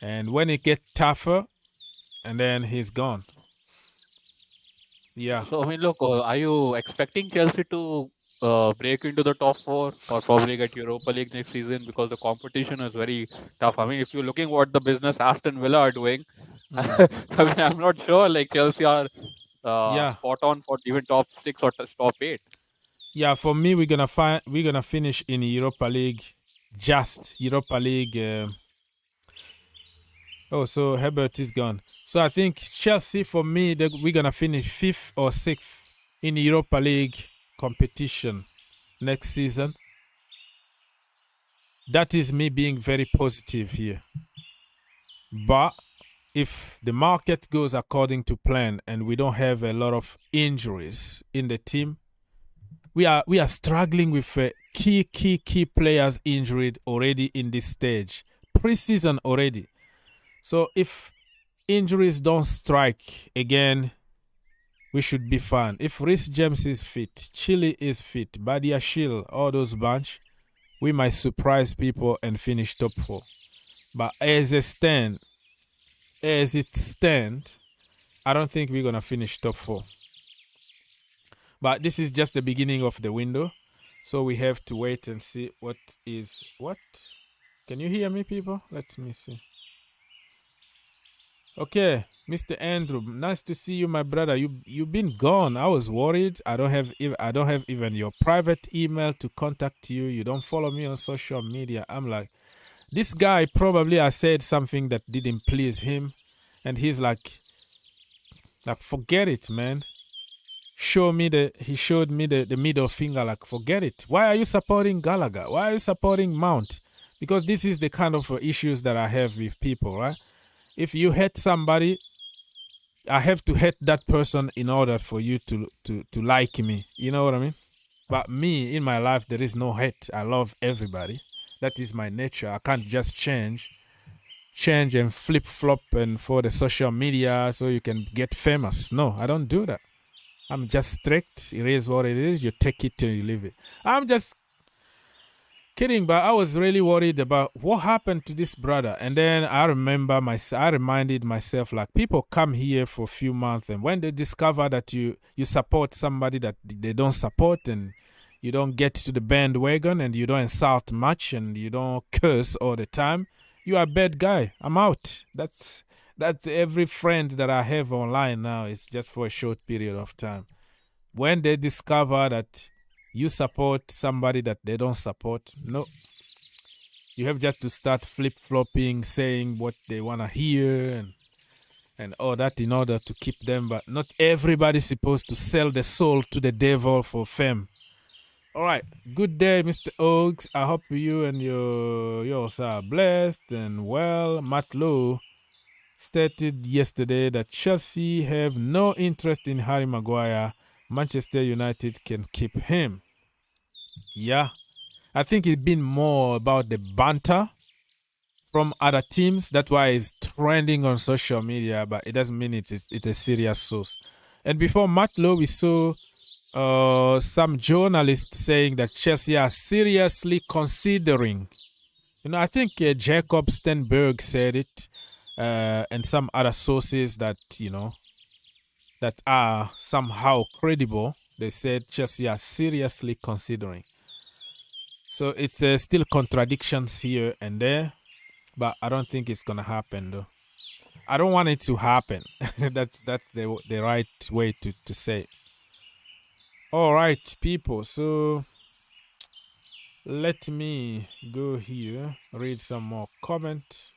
Speaker 9: And when it gets tougher, and then he's gone. Yeah.
Speaker 10: So, I mean, look, are you expecting Chelsea to break into the top 4 or probably get Europa League next season because the competition is very tough? I mean, if you're looking what the business Aston Villa are doing, I mean, I'm not sure like Chelsea are spot on for even top 6 or top 8.
Speaker 9: Yeah, for me, we're gonna finish in Europa League, just Europa League. So Havertz is gone. So I think Chelsea, for me, we're going to finish 5th or 6th in Europa League competition next season. That is me being very positive here. But if the market goes according to plan and we don't have a lot of injuries in the team, we are struggling with key players injured already in this stage. Pre-season already. So if injuries don't strike again, we should be fine. If Reece James is fit, Chile is fit, Badiashile, all those bunch, we might surprise people and finish top 4. But as it stands, I don't think we're going to finish top 4. But this is just the beginning of the window. So we have to wait and see what. Can you hear me, people? Let me see. Okay, Mr. Andrew, nice to see you, my brother. You've been gone. I was worried. I don't have even your private email to contact you. You don't follow me on social media. I'm like, this guy probably I said something that didn't please him, and he's like forget it, man. He showed me the middle finger, like forget it. Why are you supporting Gallagher? Why are you supporting Mount? Because this is the kind of issues that I have with people, right? If you hate somebody, I have to hate that person in order for you to like me. You know what I mean? But me, in my life, there is no hate. I love everybody. That is my nature. I can't just change and flip-flop and for the social media so you can get famous. No, I don't do that. I'm just strict. It is what it is. You take it till you leave it. I'm just kidding, but I was really worried about what happened to this brother. And then I reminded myself, like, people come here for a few months, and when they discover that you support somebody that they don't support, and you don't get to the bandwagon, and you don't insult much, and you don't curse all the time, you are a bad guy. I'm out. That's every friend that I have online now. It's just for a short period of time. When they discover that you support somebody that they don't support, no. You have just to start flip-flopping, saying what they want to hear and all that in order to keep them. But not everybody's supposed to sell the soul to the devil for fame. All right. Good day, Mr. Oaks. I hope you and yours are blessed and well. Matt Lowe stated yesterday that Chelsea have no interest in Harry Maguire. Manchester United can keep him. Yeah. I think it's been more about the banter from other teams. That's why it's trending on social media, but it doesn't mean it's a serious source. And before Matt Lowe, we saw some journalists saying that Chelsea are seriously considering. I think Jacob Stenberg said it, and some other sources that, that are somehow credible. They said Chelsea are seriously considering. So it's still contradictions here and there, but I don't think it's gonna happen though. I don't want it to happen. that's the right way to say it. All right, people. So let me go here, read some more comment.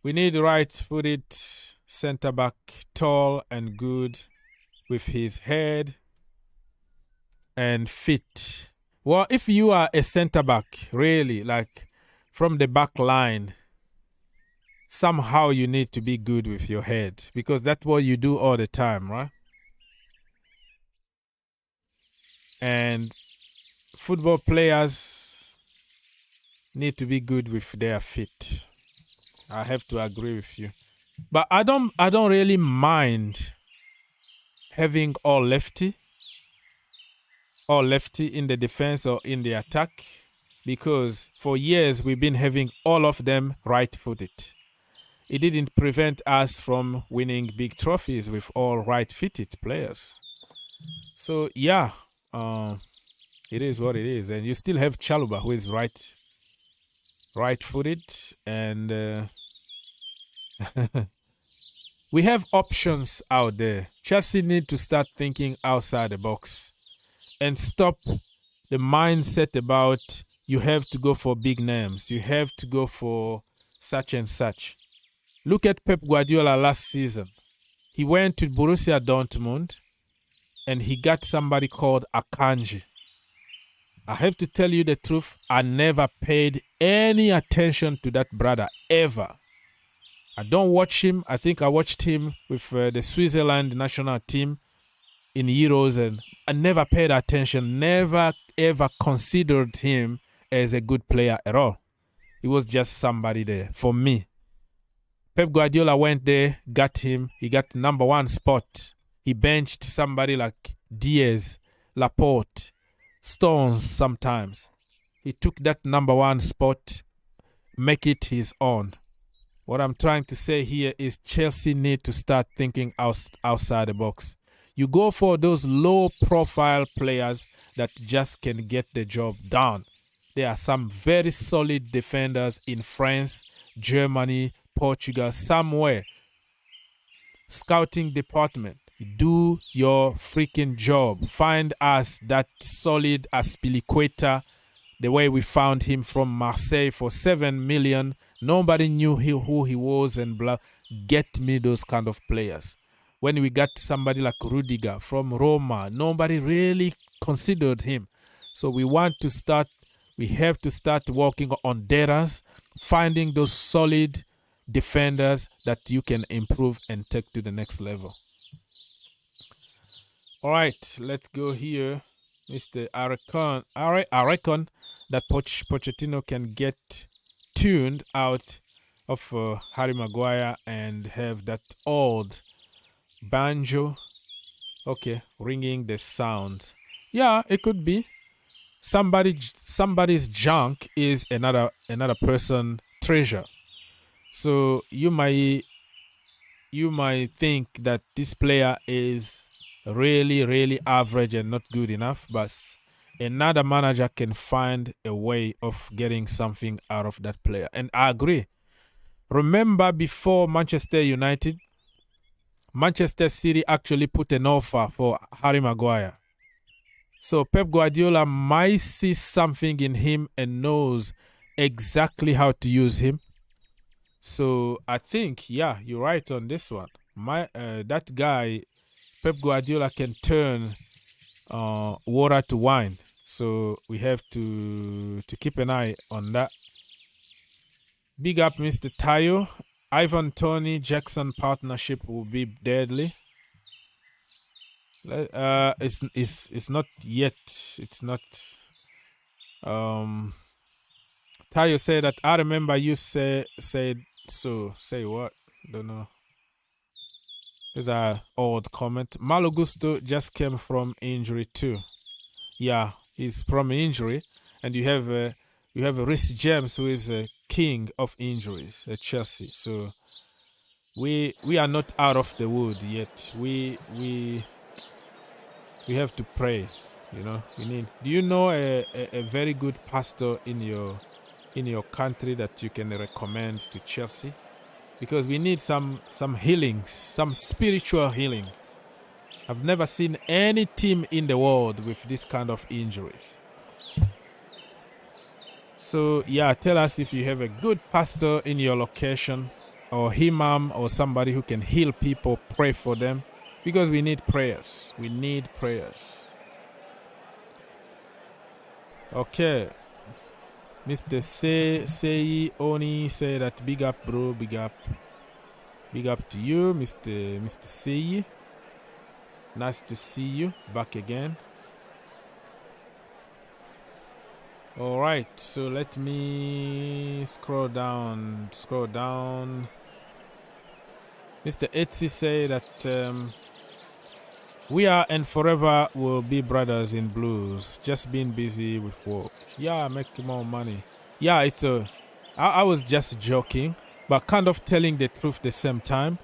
Speaker 9: We need right-footed centre-back, tall and good, with his head and fit. Well, if you are a centre-back, really, like from the back line, somehow you need to be good with your head, because that's what you do all the time, right? And football players need to be good with their feet. I have to agree with you. But I don't really mind having all lefty in the defense or in the attack, because for years we've been having all of them right-footed. It didn't prevent us from winning big trophies with all right-footed players. So yeah, it is what it is. And you still have Chaluba, who is right-footed, and we have options out there. Chelsea need to start thinking outside the box and stop the mindset about you have to go for big names, you have to go for such and such. Look at Pep Guardiola last season. He went to Borussia Dortmund and he got somebody called Akanji. I have to tell you the truth, I never paid any attention to that brother, ever. I don't watch him. I think I watched him with the Switzerland national team in Euros, and I never paid attention, never ever considered him as a good player at all. He was just somebody there for me. Pep Guardiola went there, got him. He got number one spot. He benched somebody like Diaz, Laporte, Stones sometimes. He took that number one spot, make it his own. What I'm trying to say here is Chelsea need to start thinking outside the box. You go for those low-profile players that just can get the job done. There are some very solid defenders in France, Germany, Portugal, somewhere. Scouting department, do your freaking job. Find us that solid Aspilicueta, the way we found him from Marseille for 7 million. Nobody knew who he was and blah. Get me those kind of players. When we got somebody like Rudiger from Roma, nobody really considered him. So we have to start working on data, finding those solid defenders that you can improve and take to the next level. All right, let's go here. Mr. I reckon that Pochettino can get tuned out of Harry Maguire and have that old banjo, ringing the sound. Yeah, it could be. Somebody's junk is another person's treasure. So you might think that this player is really average and not good enough, but another manager can find a way of getting something out of that player. And I agree. Remember, before Manchester United, Manchester City actually put an offer for Harry Maguire. So Pep Guardiola might see something in him and knows exactly how to use him. So I think, yeah, you're right on this one. That guy, Pep Guardiola, can turn water to wine. So we have to keep an eye on that. Big up Mr. Tayo. Ivan Tony Jackson partnership will be deadly. It's not yet. It's not. Tayo said that I remember you said so. Say what? Don't know. There's an odd comment. Malo Gusto just came from injury too. Yeah, he's from injury, and you have Reece James, who is a king of injuries at Chelsea. So we are not out of the wood yet. We have to pray. You know, we need. Do you know a very good pastor in your country that you can recommend to Chelsea? Because we need some healings, some spiritual healings. I've never seen any team in the world with this kind of injuries. So yeah, tell us if you have a good pastor in your location, or imam, or somebody who can heal people, pray for them, because we need prayers. We need prayers. Okay. Mr. Sei Oni say that big up, bro, big up. Big up to you, Mr. Sei. Nice to see you back again. All right, so let me scroll down. Mr. Etsy say that we are and forever will be brothers in blues. Just being busy with work. Yeah, make more money. Yeah, I was just joking, but kind of telling the truth at the same time.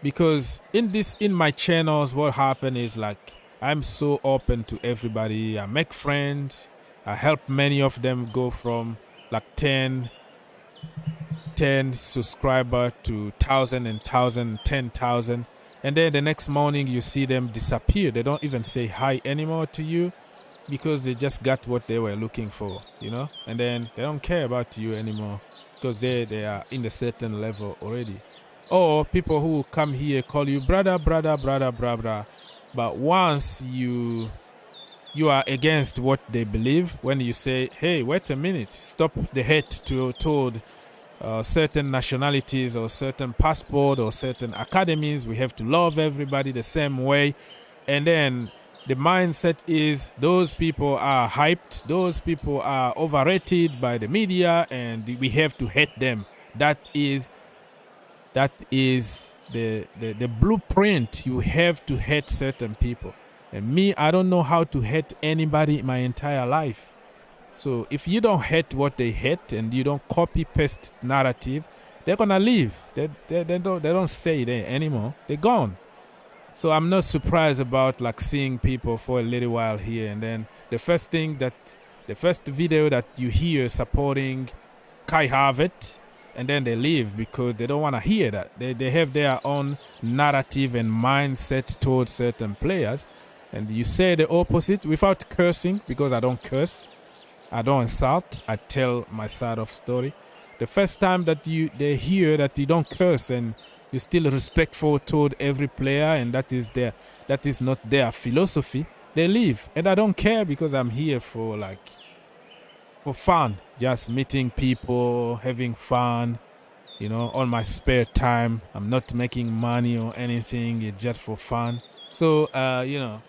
Speaker 9: Because in my channels, what happened is like I'm so open to everybody. I make friends. I help many of them go from like 10 subscriber to 1,000 and 1,000, 10,000. And then the next morning you see them disappear. They don't even say hi anymore to you because they just got what they were looking for, you know? And then they don't care about you anymore because they are in a certain level already. Or people who come here call you brother. But once you are against what they believe, when you say, hey, wait a minute, stop the hate toward certain nationalities or certain passport or certain academies. We have to love everybody the same way. And then the mindset is those people are hyped. Those people are overrated by the media and we have to hate them. That is the blueprint. You have to hate certain people. And me, I don't know how to hate anybody my entire life. So if you don't hate what they hate and you don't copy paste narrative, they're gonna leave. They don't stay there anymore. They're gone. So I'm not surprised about like seeing people for a little while here and then the first video that you hear supporting Kai Havertz, and then they leave because they don't want to hear that. They have their own narrative and mindset towards certain players, and you say the opposite without cursing, because I don't curse. I don't insult. I tell my side of story. The first time that they hear that you don't curse and you're still respectful toward every player, and that is not their philosophy, they leave. And I don't care because I'm here for fun, just meeting people, having fun, you know, on my spare time. I'm not making money or anything. It's just for fun. So you know.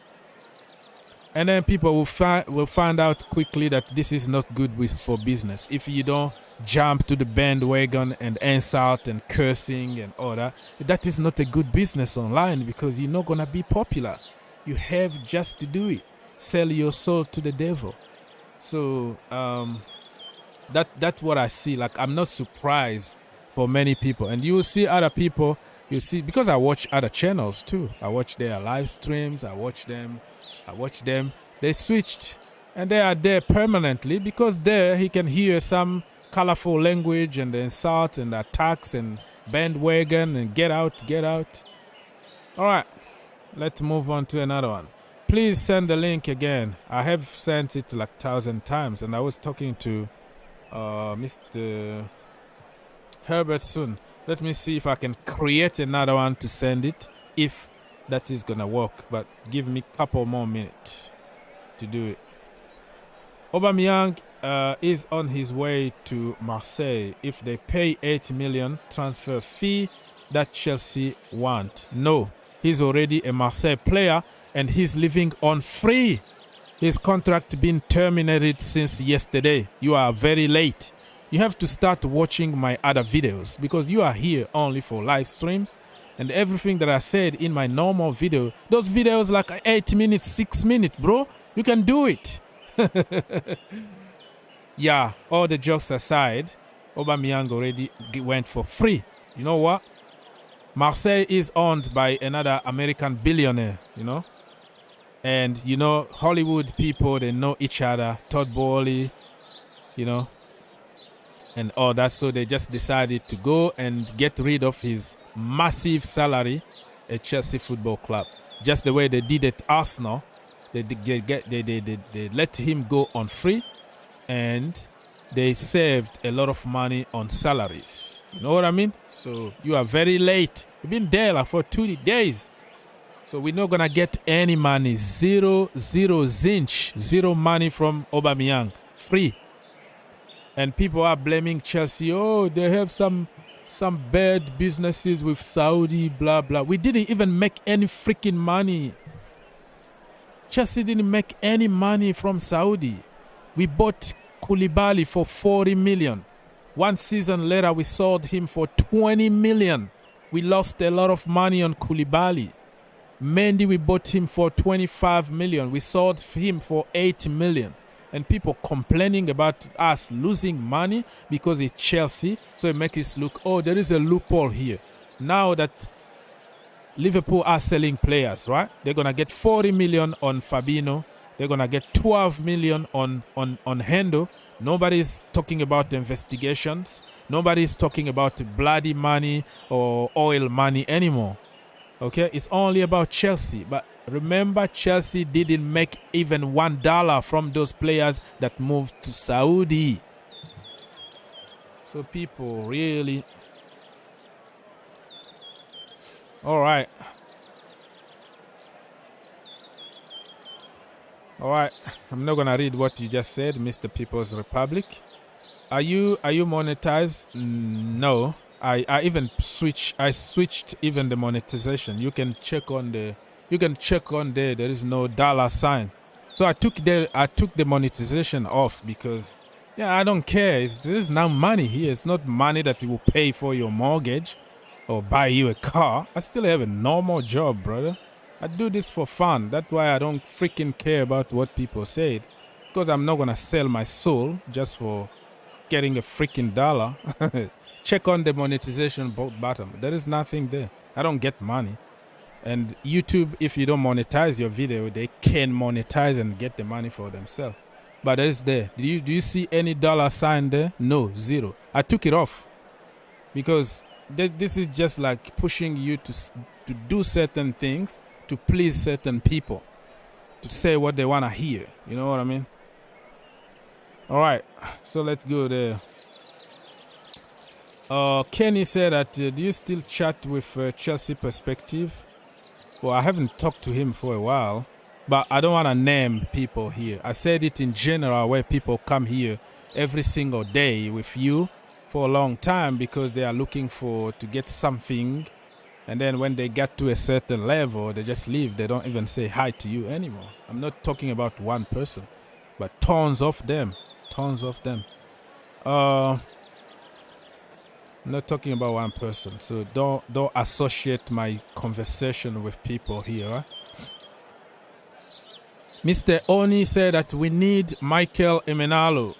Speaker 9: And then people will find out quickly that this is not good for business. If you don't jump to the bandwagon and insult and cursing and all that, that is not a good business online because you're not going to be popular. You have just to do it. Sell your soul to the devil. So that's what I see. Like, I'm not surprised for many people. And you will see other people, because I watch other channels too. I watch their live streams. I watch them. They switched and they are there permanently because there he can hear some colorful language and insult and attacks and bandwagon and get out. All right, let's move on to another one. Please send the link again. I have sent it like 1,000 times, and I was talking to Mr. Herbert soon. Let me see if I can create another one to send it, if that is gonna work, but give me a couple more minutes. to do it. Aubameyang is on his way to Marseille if they pay 8 million transfer fee that Chelsea want. No, he's already a Marseille player and he's living on free. His contract been terminated since yesterday. You are very late. You have to start watching my other videos because you are here only for live streams, and everything that I said in my normal video, those videos like 8 minutes, 6 minutes, bro, you can do it. Yeah, all the jokes aside, Aubameyang already went for free. You know what? Marseille is owned by another American billionaire, you know? And, you know, Hollywood people, they know each other. Todd Bowley, you know, and all that. So they just decided to go and get rid of his massive salary at Chelsea Football Club. Just the way they did at Arsenal. They let him go on free. And they saved a lot of money on salaries. You know what I mean? So you are very late. You've been there like for 2 days. So we're not going to get any money. Zero zinch. Zero money from Aubameyang. Free. And people are blaming Chelsea. Oh, they have some bad businesses with Saudi, blah, blah. We didn't even make any freaking money. Chelsea didn't make any money from Saudi. We bought Koulibaly for 40 million. 1 season later, we sold him for 20 million. We lost a lot of money on Koulibaly. Mendy, we bought him for 25 million. We sold him for 8 million. And people complaining about us losing money because it's Chelsea. So it makes it look, oh, there is a loophole here. Now that Liverpool are selling players, right? They're going to get 40 million on Fabinho. They're going to get 12 million on Hendo. Nobody's talking about the investigations. Nobody's talking about bloody money or oil money anymore. Okay? It's only about Chelsea. But remember, Chelsea didn't make even $1 from those players that moved to Saudi. So people really... All right. All right, I'm not gonna read what you just said, Mr. People's Republic. Are you monetized? No, I switched even the monetization. You can check on there. There is no $sign. So I took the monetization off because, yeah, I don't care. There's now money here. It's not money that will pay for your mortgage or buy you a car. I still have a normal job, brother. I do this for fun. That's why I don't freaking care about what people said. Because I'm not going to sell my soul just for getting a freaking dollar. Check on the monetization button. There is nothing there. I don't get money. And YouTube, if you don't monetize your video, they can monetize and get the money for themselves. But it's there. Do you see any $sign there? No, zero. I took it off. Because this is just like pushing you to do certain things to please certain people, to say what they want to hear. You know what I mean? All right, so let's go there. Kenny said that, do you still chat with Chelsea Perspective? Well, I haven't talked to him for a while, but I don't want to name people here. I said it in general where people come here every single day with you for a long time because they are looking to get something. And then when they get to a certain level, they just leave. They don't even say hi to you anymore. I'm not talking about one person, but tons of them. Tons of them. I'm not talking about one person. So don't associate my conversation with people here. Right? Mr. Oni said that we need Michael Emenalo.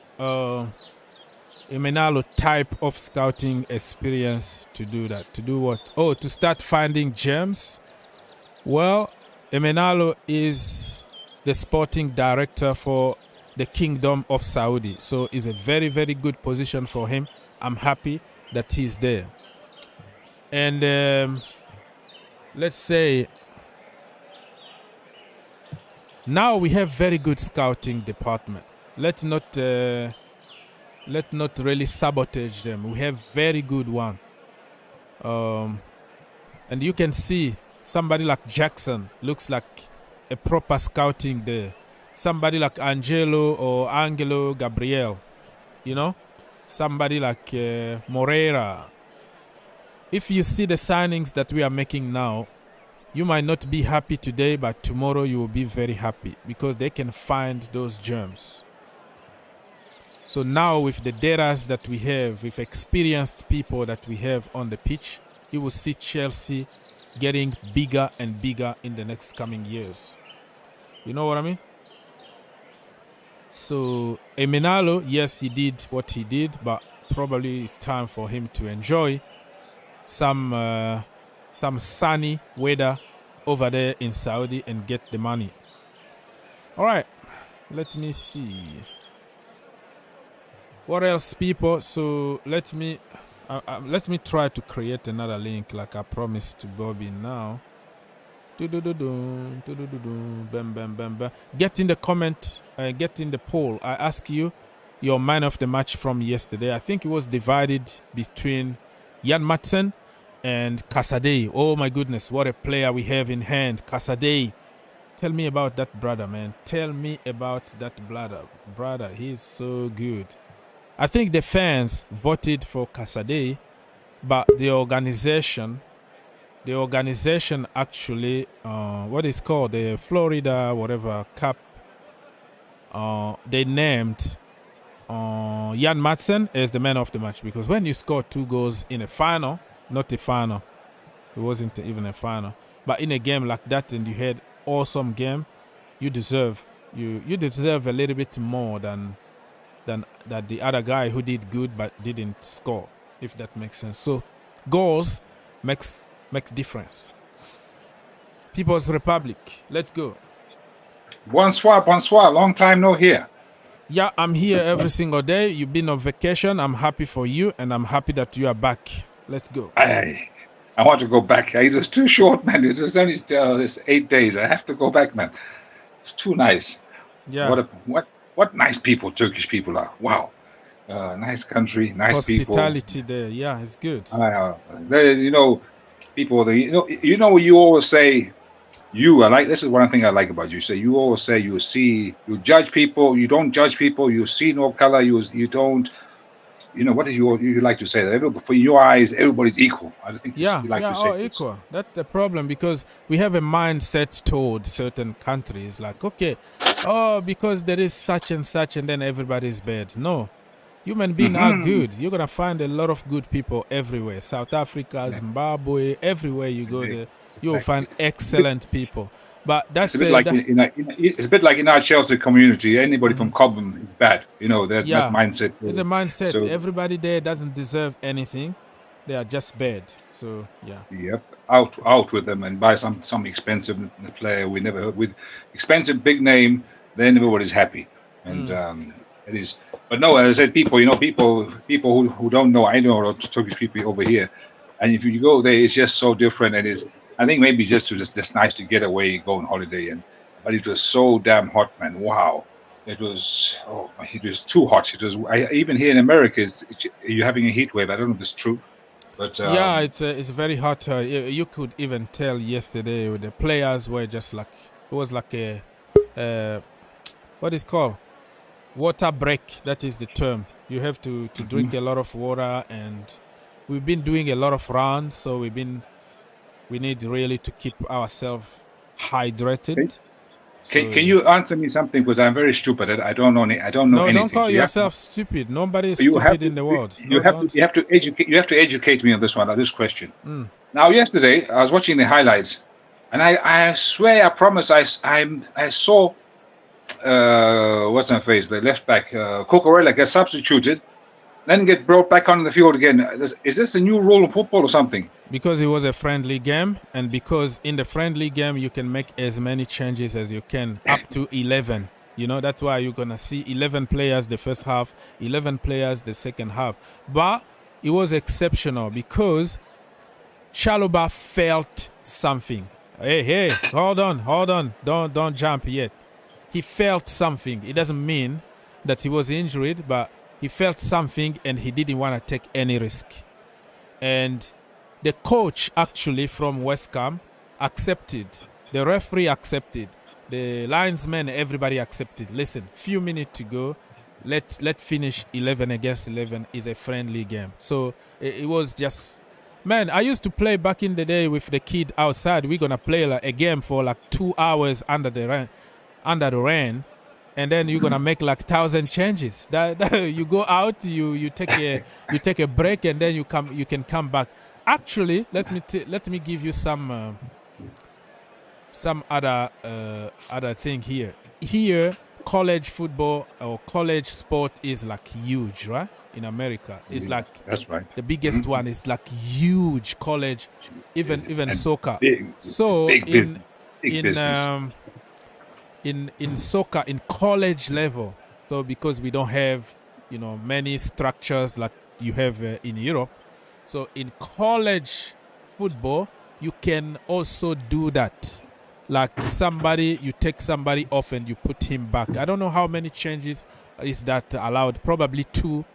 Speaker 9: Emenalo type of scouting experience to do that. To do what? Oh, to start finding gems. Well, Emenalo is the sporting director for the Kingdom of Saudi. So it's a very, very good position for him. I'm happy that he's there. And let's say now we have very good scouting department. Let's not really sabotage them. We have very good one. And you can see somebody like Jackson looks like a proper scouting there. somebody like Angelo or Angelo Gabriel, somebody like Moreira. If you see the signings that we are making now, you might not be happy today, but tomorrow you will be very happy because they can find those germs. So now with the data that we have, with experienced people that we have on the pitch, you will see Chelsea getting bigger and bigger in the next coming years. You know what I mean? So Emenalo, yes, he did what he did, but probably it's time for him to enjoy some sunny weather over there in Saudi and get the money. All right, let me see. What else, people? So let me try to create another link like I promised to Bobby now. Bam, bam, bam, bam. Get in the comment, get in the poll. I ask you your man of the match from yesterday. I think it was divided between Jan Madsen and Caicedo. Oh my goodness, what a player we have in hand. Caicedo. Tell me about that brother, man. Tell me about that brother. Brother, he's so good. I think the fans voted for Caicedo, but the organization actually, what is called the Florida whatever Cup, they named Jan Madsen as the man of the match, because when you score 2 goals in a final, not a final, it wasn't even a final, but in a game like that and you had awesome game, you deserve a little bit more than the other guy who did good but didn't score, if that makes sense. So goals makes difference. People's Republic, let's go.
Speaker 11: Bonsoir, long time no here.
Speaker 9: Yeah, I'm here every single day. You've been on vacation. I'm happy for you, and I'm happy that you are back. Let's go.
Speaker 11: I want to go back. It was too short, man. It was only this 8 days. I have to go back, man. It's too nice.
Speaker 9: Yeah.
Speaker 11: What nice people Turkish people are. Wow. Nice country, nice
Speaker 9: hospitality people. There. Yeah, it's good.
Speaker 11: People. You always say. This is one thing I like about you. You always say you judge people. You don't judge people. You see no color. You don't. What do you like to say? That for your eyes, everybody's equal. I think you like to say
Speaker 9: equal. That's the problem, because we have a mindset toward certain countries. Like, okay, because there is such and such, and then everybody's bad. No, human beings are good. You're gonna find a lot of good people everywhere. South Africa, Zimbabwe, everywhere you go there, you'll find excellent people. But that's
Speaker 11: it's a bit like in our Chelsea community. Anybody from Cobham is bad. That mindset.
Speaker 9: It's a mindset. So, everybody there doesn't deserve anything. They are just bad. So yeah.
Speaker 11: Yep. Out with them and buy some expensive player we never heard with expensive big name. Then everybody's happy. And it is. But no, as I said, people who don't know. I know a lot of Turkish people over here, and if you go there, it's just so different. And I think maybe just nice to get away, go on holiday, but it was so damn hot, man. Wow, it was too hot. It was even here in America. You're having a heat wave. I don't know if it's true, but
Speaker 9: yeah, it's very hot. You could even tell yesterday the players were just like, it was like a what is called water break. That is the term. You have to drink a lot of water, and we've been doing a lot of runs, so we need really to keep ourselves hydrated.
Speaker 11: Can you answer me something? Because I'm very stupid. I don't know anything.
Speaker 9: No, don't call yourself stupid. Nobody is stupid in the world.
Speaker 11: You have to educate me on this one, on this question. Now, yesterday I was watching the highlights, and I swear, I promise, I saw what's her face, the left back, Cucurella, get substituted, then get brought back on the field again. Is this a new rule of football or something?
Speaker 9: Because it was a friendly game, and because in the friendly game you can make as many changes as you can, up to 11. That's why you're going to see 11 players the first half, 11 players the second half. But it was exceptional because Chalobah felt something. Hey, hold on. Don't jump yet. He felt something. It doesn't mean that he was injured, but he felt something and he didn't want to take any risk. And the coach actually from West Ham accepted. The referee accepted. The linesmen, everybody accepted. Listen, few minutes to go. Let finish 11 against 11 is a friendly game. So it was just, man, I used to play back in the day with the kid outside. We're gonna play like a game for like 2 hours under the rain, and then you're gonna make like 1,000 changes. That you go out, you take a break, and then you can come back. Actually, let me give you some other thing here. Here, college football or college sport is like huge, right? In America, it's like
Speaker 11: that's right.
Speaker 9: The biggest one is like huge college, even soccer.
Speaker 11: Big business.
Speaker 9: In soccer, in college level, so because we don't have many structures like you have in Europe, so in college football you can also do that. Like you take somebody off and you put him back. I don't know how many changes is that allowed. Probably 2,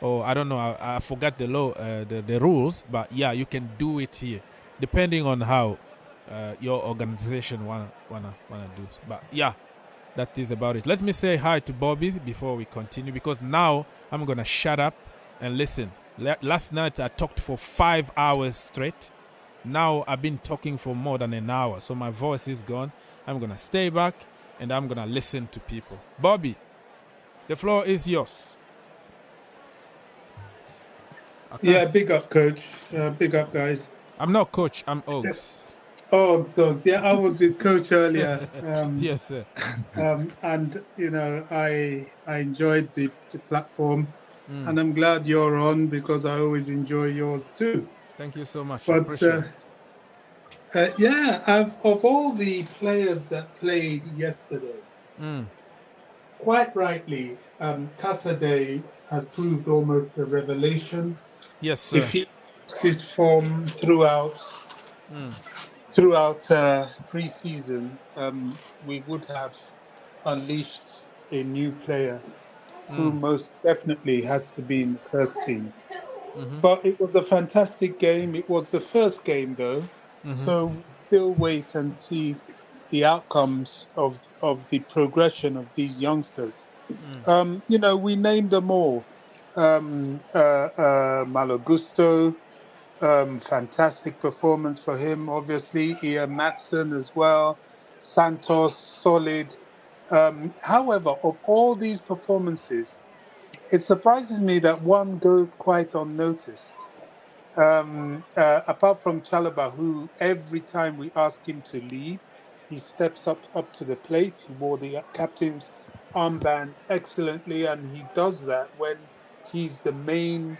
Speaker 9: or I don't know. I forgot the law, the rules. But yeah, you can do it here, depending on how your organization wanna do. But yeah, that is about it. Let me say hi to Bobby before we continue, because now I'm gonna shut up and listen. Last night I talked for 5 hours straight. Now I've been talking for more than an hour, so my voice is gone. I'm gonna stay back and I'm gonna listen to people. Bobby, the floor is yours.
Speaker 12: Yeah, big up, coach. Big up, guys.
Speaker 9: I'm not coach, I'm Oaks.
Speaker 12: Oaks. Yeah, I was with coach earlier.
Speaker 9: Yes, sir.
Speaker 12: And I enjoyed the platform, and I'm glad you're on, because I always enjoy yours too.
Speaker 9: Thank you so much.
Speaker 12: But of all the players that played yesterday, quite rightly, Caicedo has proved almost a revelation.
Speaker 9: Yes, sir.
Speaker 12: If he keeps his form throughout pre-season, we would have unleashed a new player who most definitely has to be in the first team. But it was a fantastic game. It was the first game, though, so we'll wait and see the outcomes of the progression of these youngsters. We named them all. Malo Gusto, fantastic performance for him, obviously. Ian Matson as well. Santos, solid. However, of all these performances, it surprises me that one goes quite unnoticed. Apart from Chalobah, who every time we ask him to lead, he steps up to the plate. He wore the captain's armband excellently, and he does that when he's the main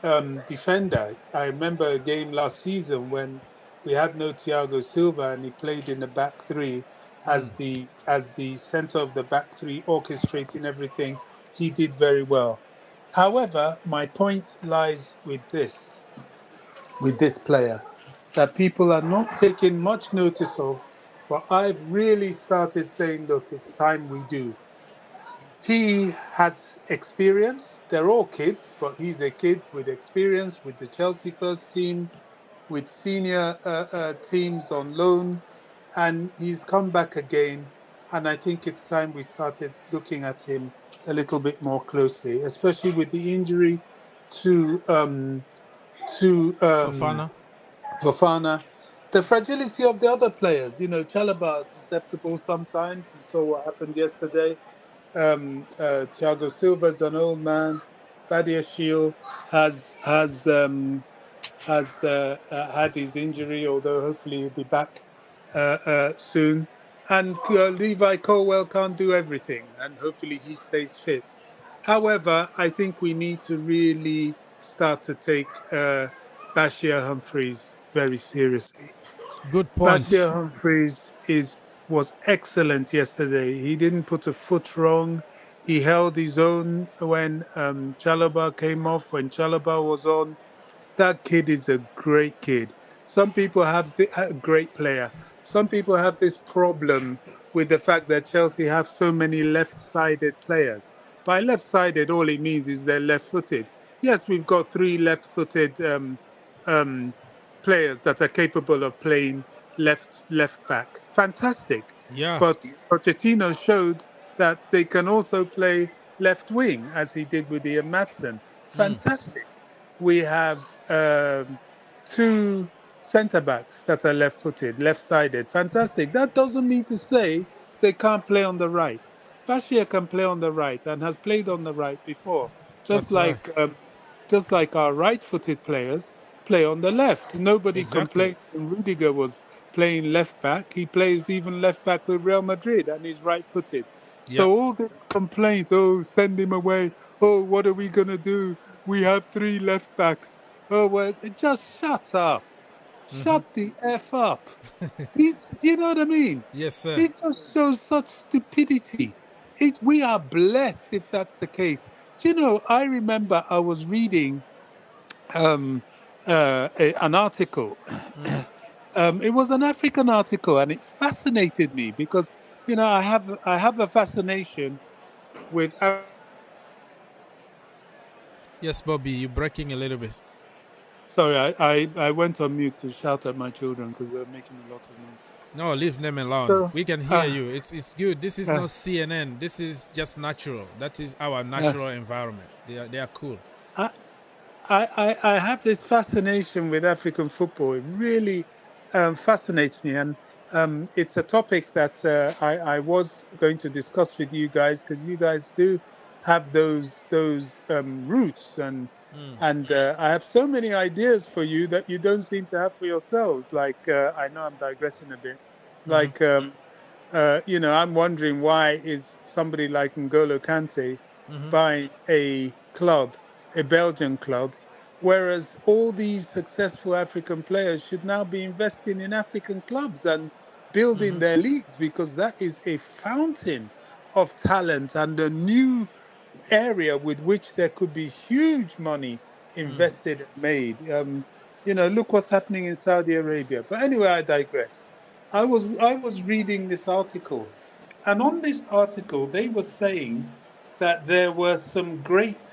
Speaker 12: defender. I remember a game last season when we had no Thiago Silva and he played in the back three as the center of the back three, orchestrating everything. He did very well. However, my point lies with this player that people are not taking much notice of, but I've really started saying, look, it's time we do. He has experience. They're all kids, but he's a kid with experience with the Chelsea first team, with senior teams on loan, and he's come back again. And I think it's time we started looking at him a little bit more closely, especially with the injury to Fofana. The fragility of the other players. Chalobah is susceptible sometimes. You saw what happened yesterday. Thiago Silva's an old man. Badiashile has had his injury, although hopefully he'll be back soon. And Levi Colwell can't do everything, and hopefully he stays fit. However, I think we need to really start to take Bashir Humphreys very seriously.
Speaker 9: Good point.
Speaker 12: Bashir Humphreys was excellent yesterday. He didn't put a foot wrong. He held his own when Chalobah came off, when Chalobah was on. That kid is a great kid. Some people have a great player. Some people have this problem with the fact that Chelsea have so many left-sided players. By left-sided, all it means is they're left-footed. Yes, we've got 3 left-footed players that are capable of playing left back. Fantastic.
Speaker 9: Yeah.
Speaker 12: But Pochettino showed that they can also play left wing, as he did with Ian Maatsen. Fantastic. We have 2 centre-backs that are left-footed, left-sided. Fantastic. That doesn't mean to say they can't play on the right. Bashir can play on the right and has played on the right before. Just like our right-footed players play on the left. Nobody complained when Rudiger was playing left-back. He plays even left-back with Real Madrid and he's right-footed. So all this complaint, oh, send him away. Oh, what are we going to do? We have 3 left-backs. Oh, well, just shut up. Shut the F up. You know what I mean?
Speaker 9: Yes, sir.
Speaker 12: It just shows such stupidity. We are blessed if that's the case. Do you know, I remember I was reading an article. It was an African article, and it fascinated me because, you know, I have a fascination with.
Speaker 9: Yes, Bobby, you're breaking a little bit.
Speaker 12: Sorry, I went on mute to shout at my children because they're making a lot of noise.
Speaker 9: No, leave them alone.
Speaker 12: So,
Speaker 9: we can hear you. It's good. This is not CNN. This is just natural. That is our natural environment. They are cool.
Speaker 12: I have this fascination with African football. It really fascinates me, and it's a topic that I was going to discuss with you guys because you guys do have those roots, and I have so many ideas for you that you don't seem to have for yourselves. Like I know I'm digressing a bit. Like you know, I'm wondering why is somebody like N'Golo Kante buying a club, a Belgian club, whereas all these successful African players should now be investing in African clubs and building their leagues, because that is a fountain of talent and a new area with which there could be huge money invested and made. You know, look what's happening in Saudi Arabia. But anyway, I digress. I was reading this article, and on this article they were saying that there were some great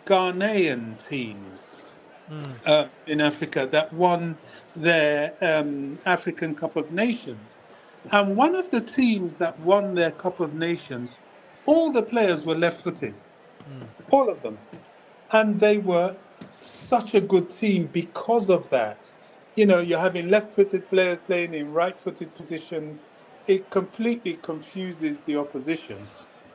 Speaker 12: Ghanaian teams in Africa that won their African Cup of Nations. And one of the teams that won their Cup of Nations, all the players were left-footed. All of them. And they were such a good team because of that. You know, you're having left-footed players playing in right-footed positions. It completely confuses the opposition.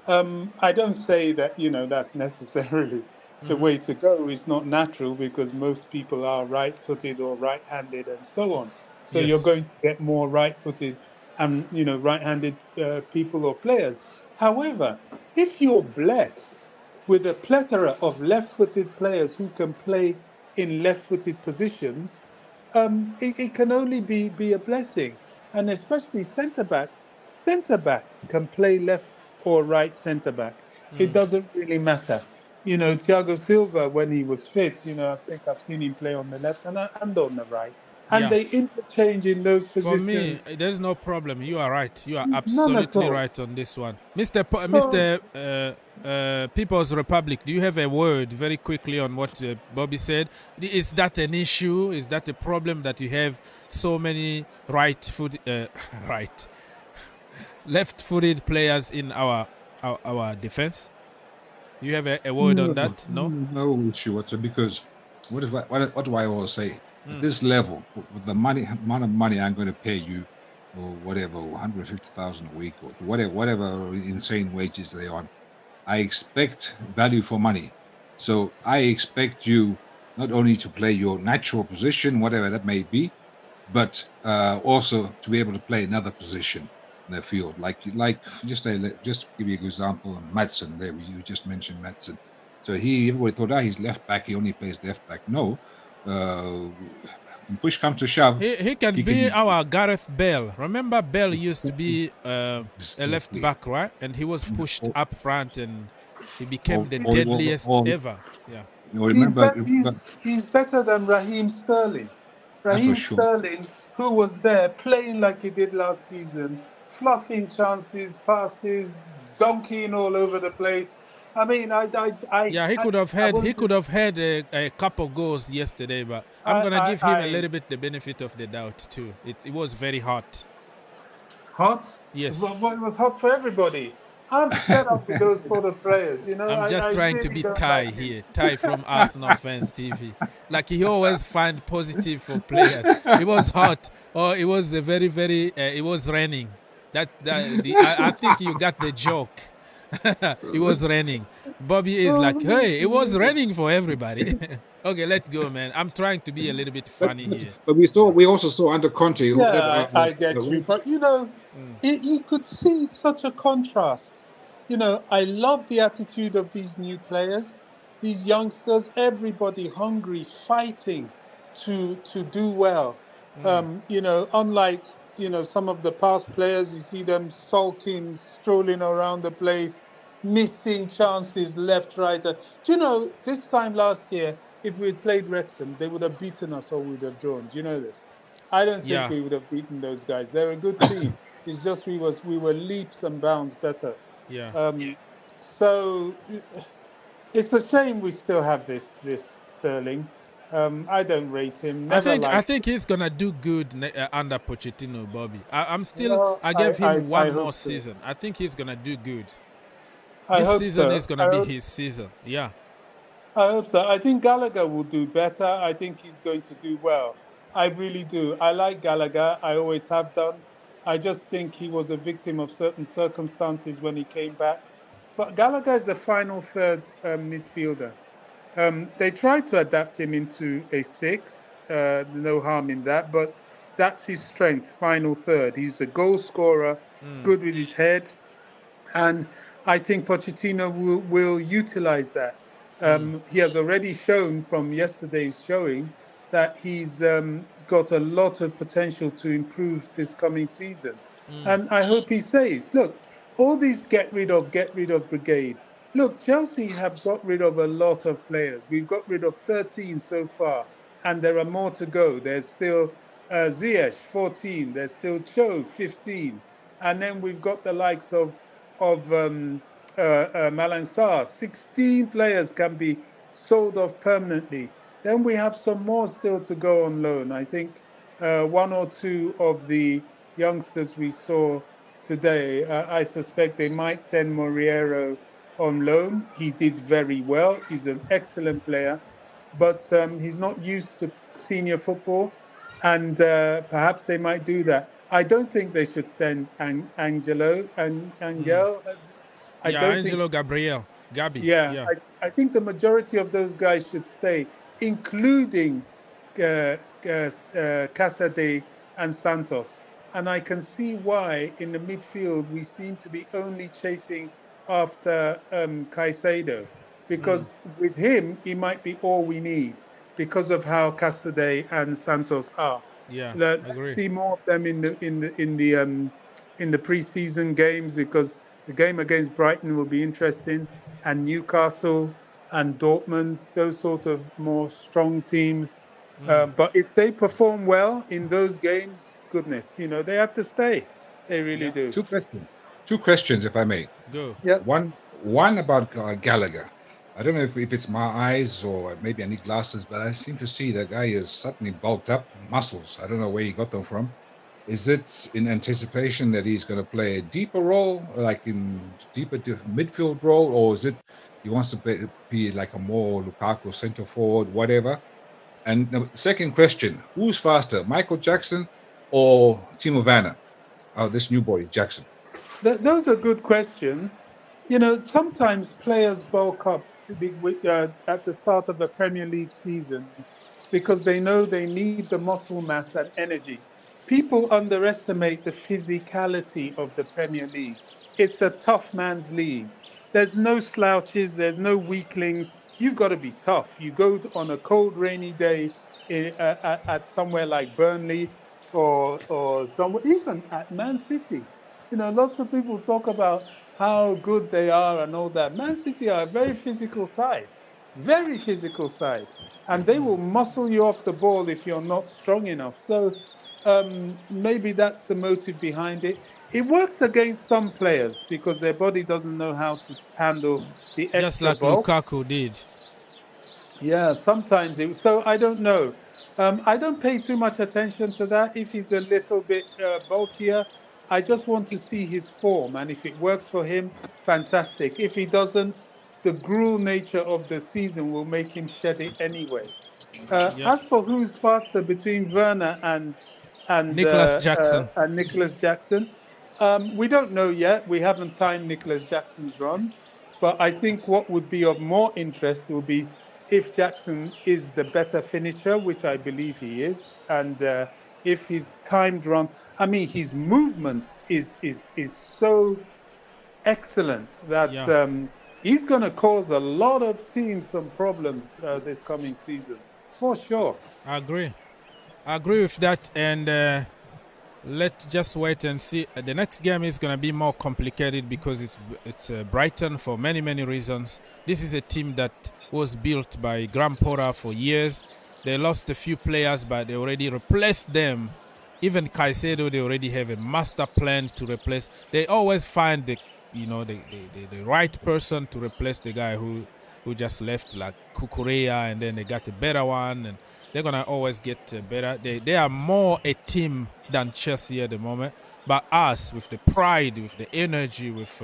Speaker 12: I don't say that, you know, that's necessarily the way to go. It's not natural because most people are right-footed or right-handed and so on. So you're going to get more right-footed and, you know, right-handed people or players. However, if you're blessed with a plethora of left-footed players who can play in left-footed positions, it can only be a blessing. And especially centre-backs. Centre-backs can play left or right centre-back. It doesn't really matter. You know, Thiago Silva, when he was fit, you know, I think I've seen him play on the left and on the right. And they interchange in those positions.
Speaker 9: For me, there's no problem. You are right. You are absolutely right on this one. Mr. People's Republic, do you have a word very quickly on what Bobby said? Is that an issue? Is that a problem that you have so many left-footed players in our defense? Do you have a word on that? No?
Speaker 11: No issue whatsoever, because what do I always say? At this level, with the amount of money I'm going to pay you, or whatever, 150,000 a week, or whatever insane wages they're on, I expect value for money. So I expect you not only to play your natural position, whatever that may be, but also to be able to play another position in the field. Like just give you an example, Maatsen there. You just mentioned Maatsen. So everybody thought, he's left back. He only plays left back. No. When push comes to shove,
Speaker 9: he can be our Gareth Bale. Remember, Bale used to be a left back, right? And he was pushed up front, and he became the deadliest ever. Yeah.
Speaker 12: He's better than Raheem Sterling. Raheem Sterling, who was there playing like he did last season, fluffing chances, passes, donkeying all over the place. I mean,
Speaker 9: he could have had a couple goals yesterday, but I'm gonna give him a little bit the benefit of the doubt too. It was very hot.
Speaker 12: Hot?
Speaker 9: Yes.
Speaker 12: Well, it was hot for everybody. I'm fed up with those sort of players. You know,
Speaker 9: I'm just
Speaker 12: I
Speaker 9: trying to
Speaker 12: really
Speaker 9: be
Speaker 12: don't
Speaker 9: Ty
Speaker 12: like
Speaker 9: here. Ty from Arsenal Fans TV. Like he always find positive for players. It was hot, or it was a very, very. It was raining. I think you got the joke. It was raining. Bobby is like, hey, it was raining for everybody. Okay, let's go, man. I'm trying to be a little bit funny here.
Speaker 11: But we also saw under Conte.
Speaker 12: Yeah, I get you. But, you know, you could see such a contrast. You know, I love the attitude of these new players, these youngsters, everybody hungry, fighting to do well. You know, unlike, you know, some of the past players, you see them sulking, strolling around the place, missing chances left, right. Do you know, this time last year, if we had played Wrexham, they would have beaten us or we would have drawn. Do you know this? I don't think we would have beaten those guys. They're a good team. It's just we were leaps and bounds better.
Speaker 9: Yeah.
Speaker 12: So it's a shame we still have this Sterling. I don't rate him.
Speaker 9: I think he's gonna do good under Pochettino, Bobby. I gave him one more season. I think he's gonna do good. This season is gonna be his season. Yeah.
Speaker 12: I hope so. I think Gallagher will do better. I think he's going to do well. I really do. I like Gallagher. I always have done. I just think he was a victim of certain circumstances when he came back. But Gallagher is a final third midfielder. They tried to adapt him into a 6. No harm in that. But that's his strength, final third. He's a goal scorer, good with his head. And I think Pochettino will utilize that. He has already shown from yesterday's showing that he's got a lot of potential to improve this coming season. And I hope he says, look, all these get rid of brigade. Look, Chelsea have got rid of a lot of players. We've got rid of 13 so far, and there are more to go. There's still Ziyech, 14. There's still Cho, 15. And then we've got the likes of Malang Sarr. 16 players can be sold off permanently. Then we have some more still to go on loan. I think 1 or 2 of the youngsters we saw today, I suspect they might send Mouricio on loan. He did very well. He's an excellent player, but he's not used to senior football, and perhaps they might do that. I don't think they should send Angelo and Angel.
Speaker 9: Angelo Gabriel. Gabi.
Speaker 12: Yeah. I think the majority of those guys should stay, including Caicedo and Santos. And I can see why in the midfield we seem to be only chasing after Caicedo, because with him he might be all we need because of how Caicedo and Santos are.
Speaker 9: Yeah,
Speaker 12: let's see more of them in the preseason games, because the game against Brighton will be interesting, and Newcastle and Dortmund, those sort of more strong teams. But if they perform well in those games, goodness, you know, they have to stay. They really do.
Speaker 11: Two questions, if I may.
Speaker 9: Go.
Speaker 12: Yeah.
Speaker 11: One about Gallagher. I don't know if it's my eyes or maybe I need glasses, but I seem to see the guy is suddenly bulked up, muscles. I don't know where he got them from. Is it in anticipation that he's going to play a deeper role, like in deeper midfield role, or is it he wants to be like a more Lukaku centre forward, whatever? And the second question, who's faster, Michael Jackson or Timo Werner? Oh, this new boy, Jackson.
Speaker 12: Those are good questions. You know, sometimes players bulk up at the start of a Premier League season because they know they need the muscle mass and energy. People underestimate the physicality of the Premier League. It's a tough man's league. There's no slouches, there's no weaklings. You've got to be tough. You go on a cold, rainy day at somewhere like Burnley or somewhere, even at Man City. You know, lots of people talk about how good they are and all that. Man City are a very physical side, and they will muscle you off the ball if you're not strong enough. So maybe that's the motive behind it. It works against some players because their body doesn't know how to handle the extra
Speaker 9: just like
Speaker 12: bulk.
Speaker 9: Lukaku did.
Speaker 12: Yeah, sometimes so I don't know. I don't pay too much attention to that. If he's a little bit bulkier, I just want to see his form, and if it works for him, fantastic. If he doesn't, the gruel nature of the season will make him shed it anyway. As for who's faster between Werner and
Speaker 9: Nicholas Jackson.
Speaker 12: Nicholas Jackson, we don't know yet. We haven't timed Nicholas Jackson's runs, but I think what would be of more interest would be if Jackson is the better finisher, which I believe he is, and if his timed run, I mean, his movement is so excellent that he's going to cause a lot of teams some problems this coming season, for sure.
Speaker 9: I agree with that, and let's just wait and see. The next game is going to be more complicated because it's Brighton for many reasons. This is a team that was built by Graham Potter for years. They lost a few players, but they already replaced them. Even Caicedo, they already have a master plan to replace. They always find the right person to replace the guy who just left, like Kukurea, and then they got a better one, and they're gonna always get better. They are more a team than Chelsea at the moment. But us, with the pride, with the energy, with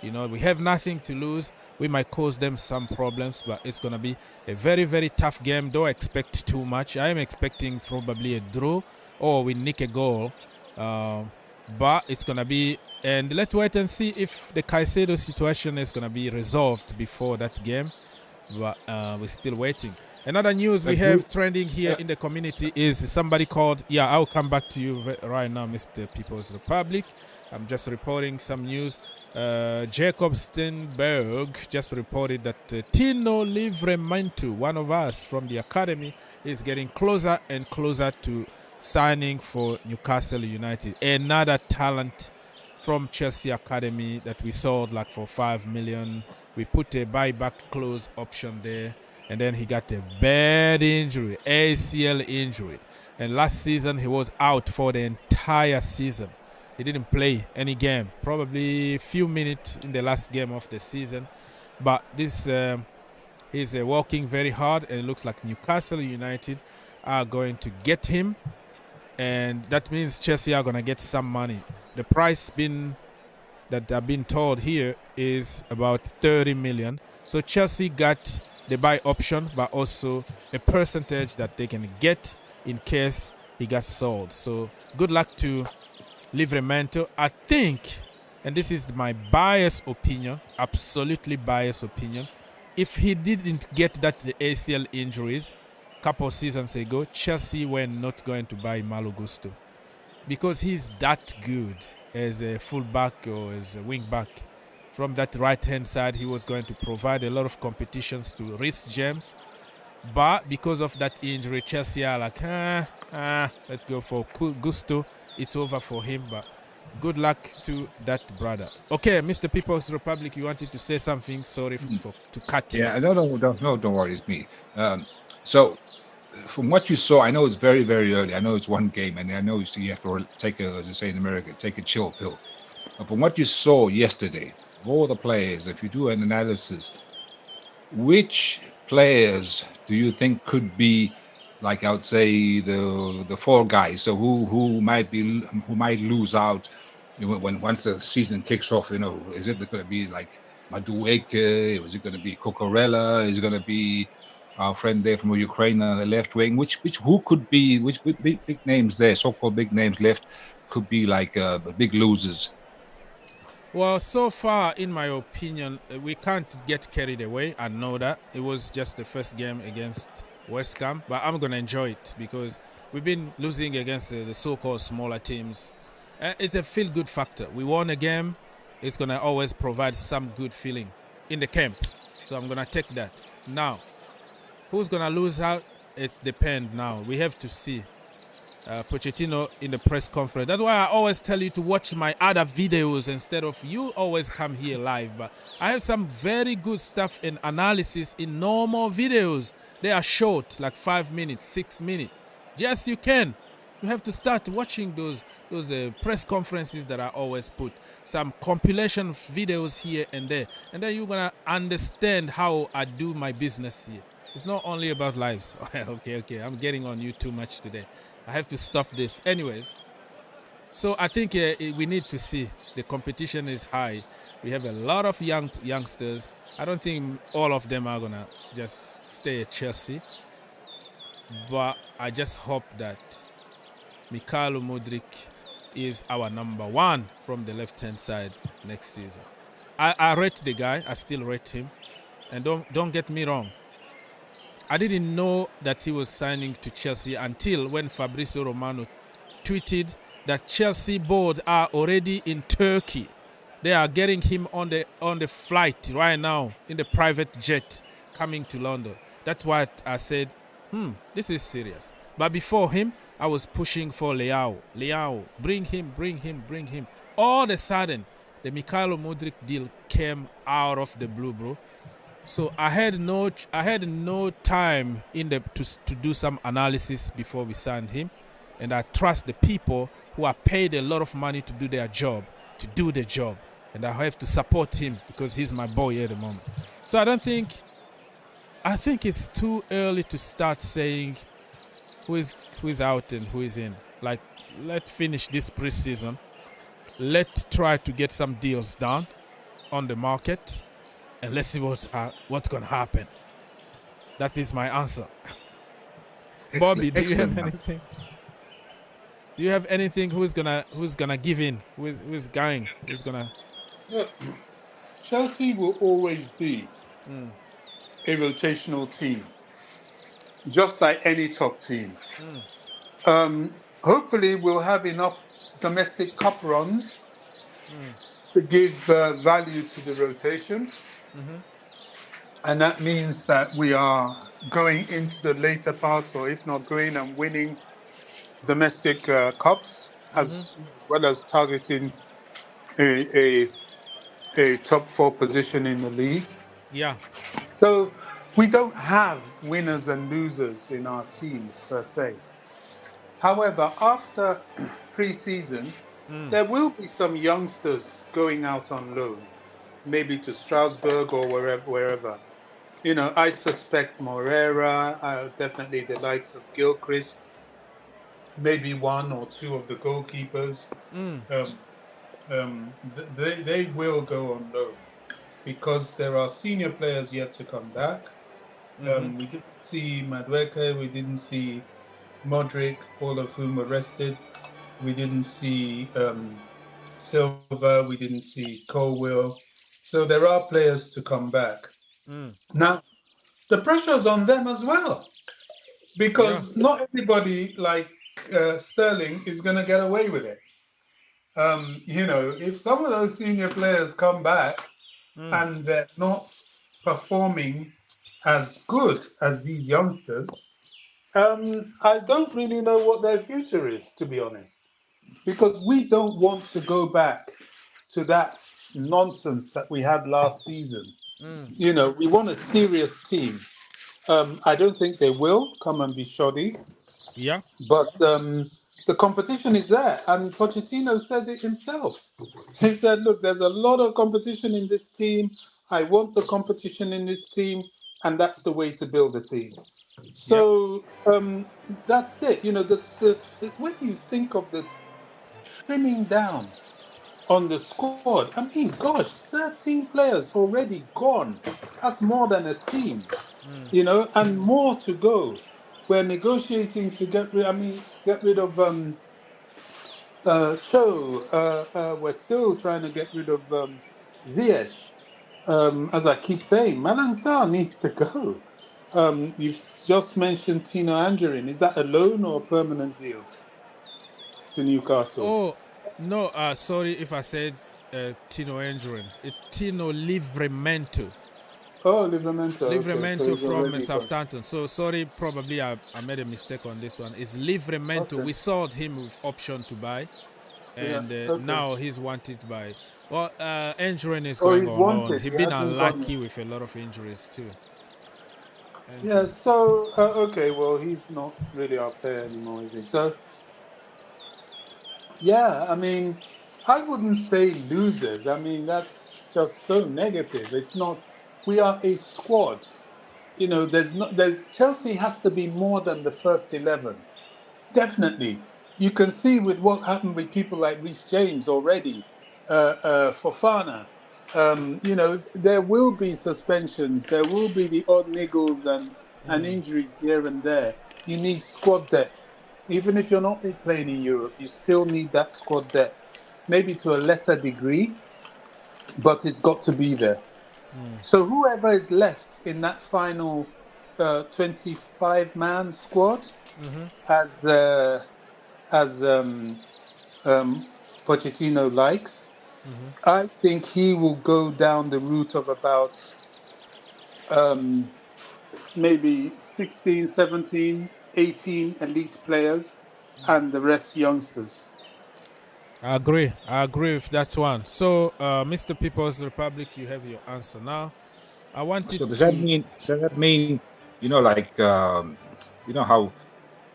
Speaker 9: we have nothing to lose. We might cause them some problems, but it's gonna be a very tough game. Don't expect too much. I am expecting probably a draw or we nick a goal, but it's gonna be. And let's wait and see if the Caicedo situation is gonna be resolved before that game. But we're still waiting. Another news we have trending here in the community is somebody called. I'll come back to you right now, Mr. People's Republic. I'm just reporting some news. Jacob Stenberg just reported that Tino Livramento, one of us from the academy, is getting closer and closer to signing for Newcastle United. Another talent from Chelsea Academy that we sold like for 5 million. We put a buyback clause option there, and then he got a bad injury, ACL injury. And last season he was out for the entire season. He didn't play any game, probably a few minutes in the last game of the season. But this he's working very hard, and it looks like Newcastle United are going to get him. And that means Chelsea are going to get some money. The price that I've been told here is about 30 million. So Chelsea got the buy option, but also a percentage that they can get in case he gets sold. So good luck to Livramento. I think, and this is my biased opinion, absolutely biased opinion, if he didn't get that ACL injuries a couple of seasons ago, Chelsea were not going to buy Malo Gusto because he's that good as a fullback or as a wing back. From that right-hand side, he was going to provide a lot of competitions to Reece James. But because of that injury, Chelsea are like, let's go for Gusto. It's over for him, but good luck to that brother. Okay, Mr. People's Republic, you wanted to say something. Sorry to cut you.
Speaker 11: Yeah, no, don't worry, it's me. So, from what you saw, I know it's very early. I know it's one game, and I know you have to take a, as you say in America, take a chill pill. But from what you saw yesterday, of all the players, if you do an analysis, which players do you think could be, like I would say, the fall guys? So who might lose out once the season kicks off? Is it going to be like Madueke? Is it going to be Cucurella? Is it going to be our friend there from Ukraine on the left wing? Which big names there, so-called big names left, could be like big losers?
Speaker 9: Well, so far, in my opinion, we can't get carried away. I know that. It was just the first game against West Ham, but I'm going to enjoy it because we've been losing against the so-called smaller teams. It's a feel-good factor. We won a game. It's going to always provide some good feeling in the camp. So I'm going to take that. Now, who's going to lose out? It depends now. We have to see. Pochettino in the press conference. That's why I always tell you to watch my other videos instead of you always come here live. But I have some very good stuff and analysis in normal videos. They are short, like 5 minutes, 6 minutes. Yes, you can. You have to start watching those press conferences that I always put. Some compilation videos here and there. And then you're going to understand how I do my business here. It's not only about lives. Okay. I'm getting on you too much today. I have to stop this. Anyways, So I think we need to see. The competition is high. We have a lot of youngsters. I don't think all of them are going to just stay at Chelsea. But I just hope that Mikhailo Mudryk is our number one from the left-hand side next season. I rate the guy. I still rate him. And don't get me wrong. I didn't know that he was signing to Chelsea until when Fabrizio Romano tweeted that Chelsea board are already in Turkey. They are getting him on the flight right now in the private jet coming to London. That's why I said, this is serious. But before him, I was pushing for Leao. Bring him. All of a sudden, the Mikhailo Mudryk deal came out of the blue, bro. So I had no time to do some analysis before we signed him, and I trust the people who are paid a lot of money to do their job, and I have to support him because he's my boy at the moment. So I think it's too early to start saying who is out and who is in. Like, let's finish this preseason. Let's try to get some deals done on the market, and let's see what's going to happen. That is my answer. Bobby, do you have anything? Do you have anything? Who's gonna give in? Who's going? Who's gonna?
Speaker 12: Yeah. Chelsea will always be a rotational team, just like any top team. Hopefully, we'll have enough domestic cup runs to give value to the rotation. And that means that we are going into the later parts, or if not going and winning domestic cups, as well as targeting a top 4 position in the league.
Speaker 9: Yeah.
Speaker 12: So we don't have winners and losers in our teams per se. However, after pre-season, there will be some youngsters going out on loan, maybe to Strasbourg or wherever. You know, I suspect Moreira, definitely the likes of Gilchrist, maybe 1 or 2 of the goalkeepers. They will go on loan because there are senior players yet to come back. We didn't see Madueke, we didn't see Modric, all of whom were rested. We didn't see Silva, we didn't see Colwill. So there are players to come back. Now, the pressure's on them as well, because not everybody like Sterling is going to get away with it. You know, if some of those senior players come back and they're not performing as good as these youngsters, I don't really know what their future is, to be honest, because we don't want to go back to that nonsense that we had last season. You know, we want a serious team. I don't think they will come and be shoddy.
Speaker 9: Yeah.
Speaker 12: But the competition is there. And Pochettino said it himself. He said, look, there's a lot of competition in this team. I want the competition in this team. And that's the way to build a team. So that's it. You know, when you think of the trimming down on the squad, I mean, gosh, 13 players already gone. That's more than a team, you know, and more to go. We're negotiating to get rid of Cho. We're still trying to get rid of Ziyech. As I keep saying, Malang Sarr needs to go. You've just mentioned Tino Angerin. Is that a loan or a permanent deal to Newcastle?
Speaker 9: Oh, no, sorry if I said Tino Angerin. It's Tino Livramento.
Speaker 12: Oh, Livramento.
Speaker 9: Livramento
Speaker 12: okay. So
Speaker 9: from Southampton. So sorry, probably I made a mistake on this one. It's Livramento.
Speaker 12: Okay.
Speaker 9: We sold him with option to buy, and now he's wanted by. Well, Angerin is going on loan. He's been unlucky with a lot of injuries too.
Speaker 12: Yeah, so, okay, well, he's not really our player anymore, is he? So, yeah, I mean, I wouldn't say losers. I mean, that's just so negative. It's not, we are a squad. You know, Chelsea has to be more than the first 11. Definitely. you can see with what happened with people like Reece James already, Fofana. There will be suspensions. There will be the odd niggles and injuries here and there. You need squad depth. Even if you're not playing in Europe, you still need that squad depth. Maybe to a lesser degree, but it's got to be there. So whoever is left in that final 25-man squad, as Pochettino likes, I think he will go down the route of about maybe 16, 17, 18 elite players and the rest youngsters.
Speaker 9: I agree with that one. So, Mr. People's Republic, you have your answer now. I wanted
Speaker 11: so does that mean, how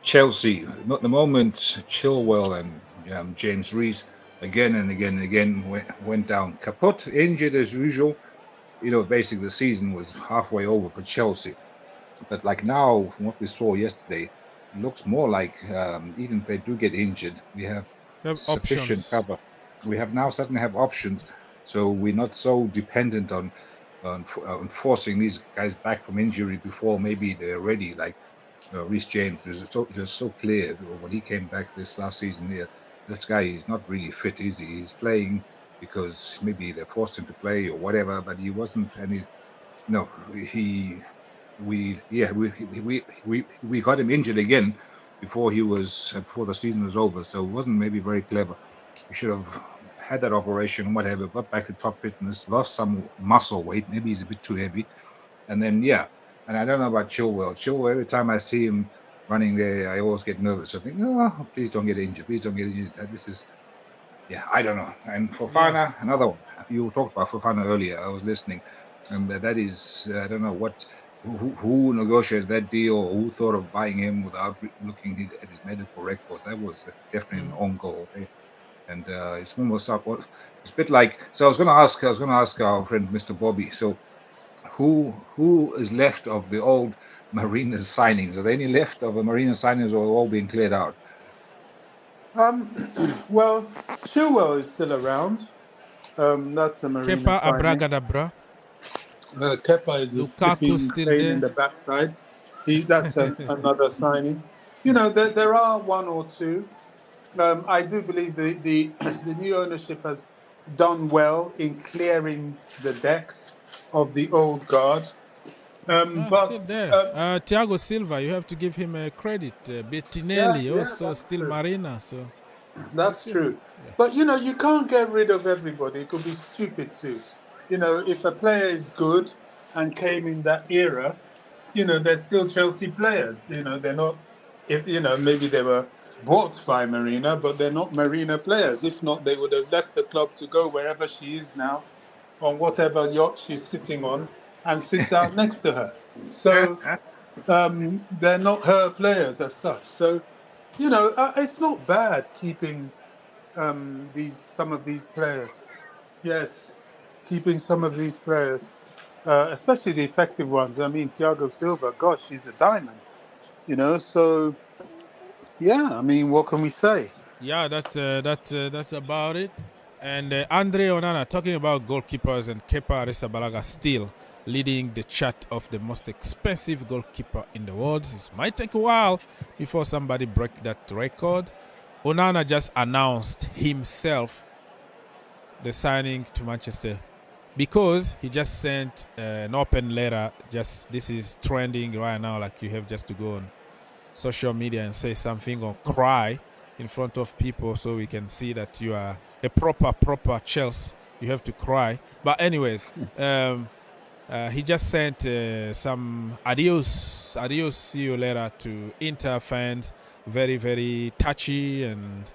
Speaker 11: Chelsea, at the moment, Chilwell and James Reece again and again and again went down kaput, injured as usual. Basically the season was halfway over for Chelsea. But like now, from what we saw yesterday, it looks more like even if they do get injured, we have sufficient
Speaker 9: options.
Speaker 11: cover. We have now suddenly have options, so we're not so dependent on forcing these guys back from injury before maybe they're ready. Like Reece James was just so clear when he came back this last season here. This guy is not really fit, is he? He's playing because maybe they forced him to play or whatever, but he wasn't any. No, we got him injured again before the season was over. So it wasn't maybe very clever. We should have had that operation, whatever, got back to top fitness, lost some muscle weight. Maybe he's a bit too heavy, and then and I don't know about Chilwell. Chilwell, every time I see him running there, I always get nervous. I think, no, please don't get injured. Please don't get injured. This is, I don't know. And Fofana, another one. You talked about Fofana earlier. I was listening, and that is, I don't know who negotiated that deal or who thought of buying him without looking at his medical records. That was definitely an own goal. And it's almost up. It's a bit like. So I was going to ask our friend Mr. Bobby. So who is left of the old Marina's signings? Are there any left of the Marina's signings, or all being cleared out?
Speaker 12: Well, Chilwell is still around. That's a Marina
Speaker 9: Kepa
Speaker 12: signing.
Speaker 9: Abragadabra.
Speaker 12: Kepa is
Speaker 9: Lukaku still
Speaker 12: pain
Speaker 9: there
Speaker 12: in the backside. That's another signing. There are one or two. I do believe the new ownership has done well in clearing the decks of the old guard. But
Speaker 9: still there. Thiago Silva, you have to give him credit. Bettinelli also still true. Marina. So
Speaker 12: that's true. Yeah. But you can't get rid of everybody. It could be stupid too. If a player is good and came in that era, they're still Chelsea players. They're not. Maybe they were bought by Marina, but they're not Marina players. If not, they would have left the club to go wherever she is now, on whatever yacht she's sitting on, and sit down next to her. So they're not her players as such. So, it's not bad keeping some of these players. Yes, keeping some of these players, especially the effective ones. I mean, Thiago Silva, gosh, he's a diamond. So yeah. I mean, what can we say?
Speaker 9: Yeah, that's about it. And Andre Onana talking about goalkeepers, and Kepa Arrizabalaga still leading the chart of the most expensive goalkeeper in the world. It might take a while before somebody break that record. Onana just announced himself the signing to Manchester because he just sent an open letter. This is trending right now. Like, you have just to go on social media and say something or cry in front of people so we can see that you are a proper Chelsea. You have to cry. But anyways, he just sent some adios, see you later to Inter fans. Very, very touchy and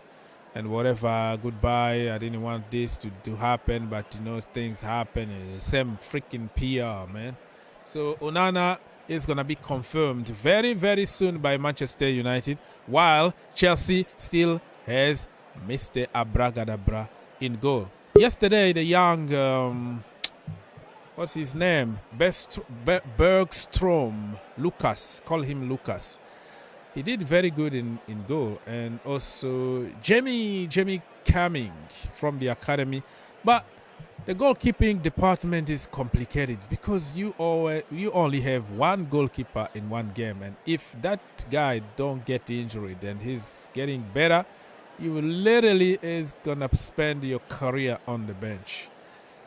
Speaker 9: whatever. Goodbye. I didn't want this to happen, but things happen. Same freaking PR, man. So Onana is going to be confirmed very, very soon by Manchester United, while Chelsea still has Mr. Abragadabra in goal. Yesterday, the young, what's his name? Bergstrom, Lucas, call him Lucas. he did very good in goal. And also Jamie Cumming from the academy. But the goalkeeping department is complicated because you only have one goalkeeper in one game, and if that guy don't get injured and he's getting better, you literally is gonna spend your career on the bench.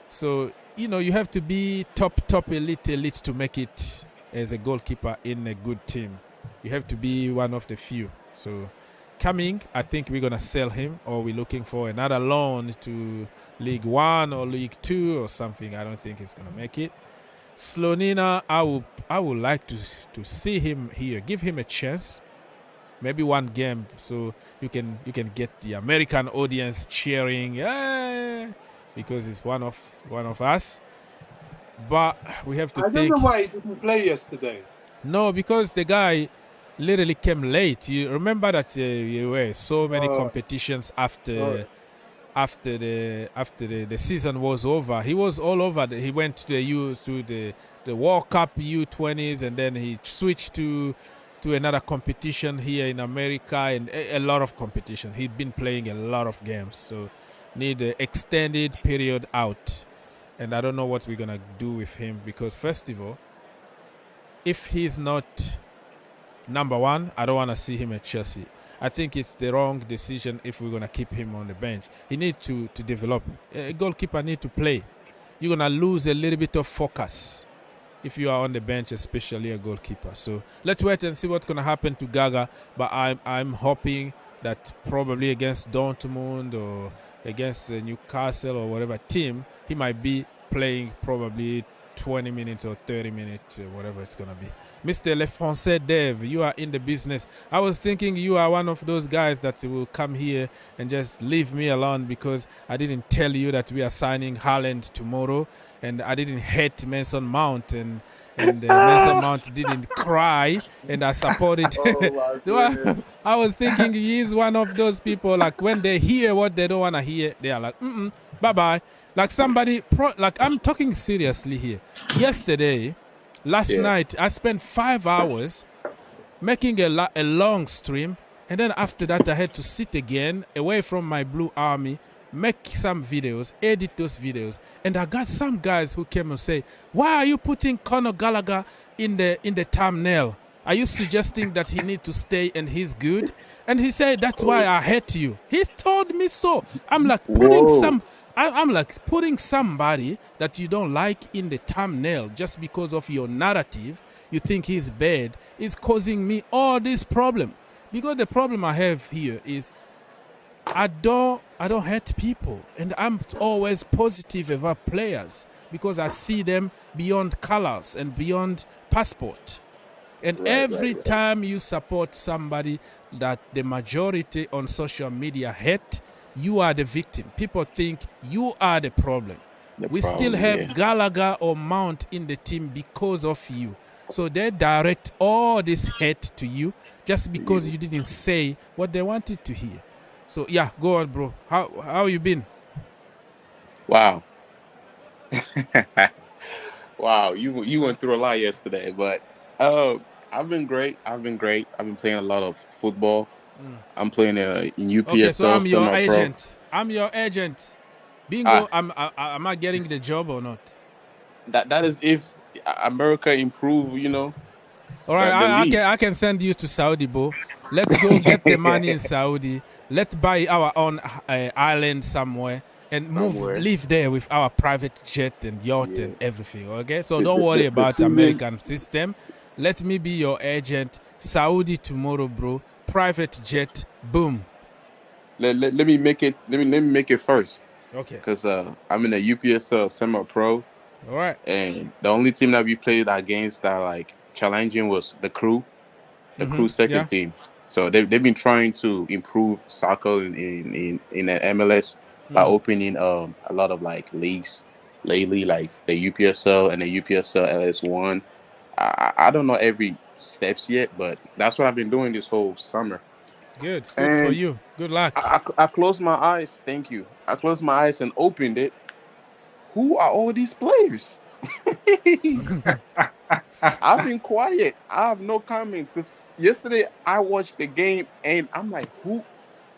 Speaker 9: So you have to be top elite to make it as a goalkeeper in a good team. You have to be one of the few. So Cumming, I think we're gonna sell him, or we're looking for another loan to League 1 or League 2 or something. I don't think he's gonna make it. Slonina, I would like to see him here. Give him a chance, maybe one game, so you can get the American audience cheering, because it's one of us. But we have to
Speaker 12: I don't know why he didn't play yesterday.
Speaker 9: No, because the guy literally came late. You remember that there were so many competitions after the season was over. He was all over. He went to the World Cup U20s, and then he switched to another competition here in America, and a lot of competition. He'd been playing a lot of games, so need an extended period out. And I don't know what we're gonna do with him, because first of all, if he's not number one, I don't want to see him at Chelsea. I think it's the wrong decision if we're going to keep him on the bench. He needs to develop. A goalkeeper needs to play. You're going to lose a little bit of focus if you are on the bench, especially a goalkeeper. So let's wait and see what's going to happen to Gaga. But I'm hoping that probably against Dortmund or against Newcastle or whatever team, he might be playing probably 20 minutes or 30 minutes, whatever it's going to be. Mr. Le Français Dave, you are in the business. I was thinking you are one of those guys that will come here and just leave me alone because I didn't tell you that we are signing Haaland tomorrow, and I didn't hate Mason Mount, and Mason Mount didn't cry, and I supported. I was thinking he is one of those people, like when they hear what they don't want to hear, they are like, bye-bye. Like somebody, like I'm talking seriously here. Last night, I spent 5 hours making a long stream, and then after that, I had to sit again away from my Blue Army, make some videos, edit those videos, and I got some guys who came and say, "Why are you putting Conor Gallagher in the thumbnail? Are you suggesting that he need to stay and he's good?" And he said, "That's why I hate you." He told me so. I'm like putting somebody that you don't like in the thumbnail just because of your narrative, you think he's bad, is causing me all this problem. Because the problem I have here is I don't hate people, and I'm always positive about players because I see them beyond colors and beyond passport. And every time you support somebody that the majority on social media hate, you are the victim. People think you are the problem. We still have Gallagher or Mount in the team because of you. So they direct all this hate to you just because you didn't say what they wanted to hear. So yeah, go on, bro. How you been?
Speaker 13: Wow. Wow, you went through a lot yesterday, but I've been great. I've been playing a lot of football. I'm playing in UPSL.
Speaker 9: Okay, so I'm your agent. I'm your agent. Bingo. Am I getting the job or not?
Speaker 13: That is if America improve,
Speaker 9: All right, I can send you to Saudi, bro. Let's go get the money in Saudi. Let's buy our own island somewhere and live there with our private jet and yacht and everything. Okay, so don't worry about the American system. Let me be your agent. Saudi tomorrow, bro. Private jet, boom.
Speaker 13: Let me make it. Let me make it first.
Speaker 9: Okay.
Speaker 13: Because I'm in a UPSL semi-pro.
Speaker 9: All right.
Speaker 13: And the only team that we played against that like challenging was the Crew, Crew second team. So they've been trying to improve soccer in the MLS by opening a lot of like leagues lately, like the UPSL and the UPSL LS1. I don't know every steps yet, but that's what I've been doing this whole summer.
Speaker 9: Good for you. Good luck.
Speaker 13: I closed my eyes. Thank you. I closed my eyes and opened it. Who are all these players? I've been quiet. I have no comments because yesterday I watched the game and I'm like, who?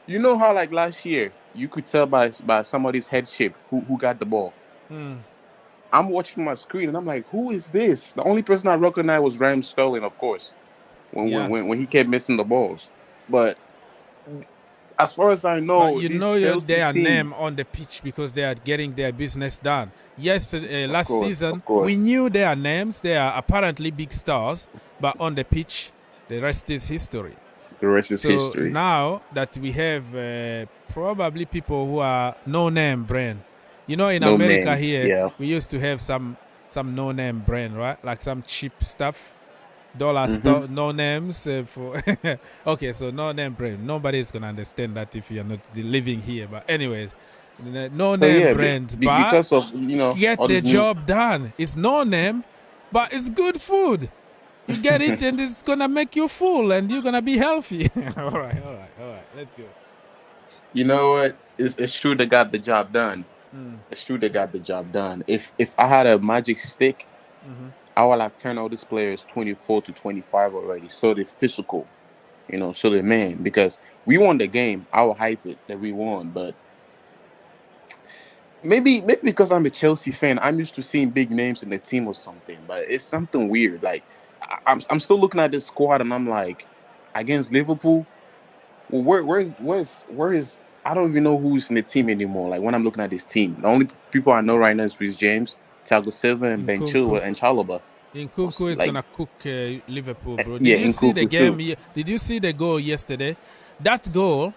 Speaker 13: You know how like last year you could tell by somebody's head shape who got the ball. I'm watching my screen and I'm like, who is this? The only person I recognized was Raheem Sterling, of course, when he kept missing the balls. But as far as I know,
Speaker 9: but you
Speaker 13: this
Speaker 9: know
Speaker 13: Chelsea
Speaker 9: their
Speaker 13: team,
Speaker 9: name on the pitch because they are getting their business done. Yes, last season
Speaker 13: of course.
Speaker 9: we knew their names. They are apparently big stars, but on the pitch, the rest is history.
Speaker 13: The rest is history.
Speaker 9: So now that we have probably people who are no-name brand. You know, in
Speaker 13: No
Speaker 9: America
Speaker 13: name,
Speaker 9: here,
Speaker 13: yeah.
Speaker 9: we used to have some no-name brand, right? Like some cheap stuff. Dollar store, no names for okay, so no name brand. Nobody is gonna understand that if you're not living here. But anyways, no name brand, but
Speaker 13: because of
Speaker 9: get
Speaker 13: all
Speaker 9: the
Speaker 13: these
Speaker 9: job done. It's no name, but it's good food. You get it, and it's gonna make you full, and you're gonna be healthy. all right. Let's go.
Speaker 13: You know what? It's true they got the job done. It's true they got the job done. If I had a magic stick, I would have turned all these players 24 to 25 already. So they're physical, so they're man. Because we won the game, I will hype it that we won. But maybe because I'm a Chelsea fan, I'm used to seeing big names in the team or something. But it's something weird. Like I'm still looking at this squad and I'm like, against Liverpool, well, where is I don't even know who's in the team anymore. Like when I'm looking at this team, the only people I know right now is Reece James, Thiago Silva, and Ben Chilwell and Chalobah.
Speaker 9: Nkunku is gonna cook Liverpool, bro.
Speaker 13: Yeah,
Speaker 9: Did you see
Speaker 13: Nkunku
Speaker 9: the game?
Speaker 13: too.
Speaker 9: Did you see the goal yesterday? That goal,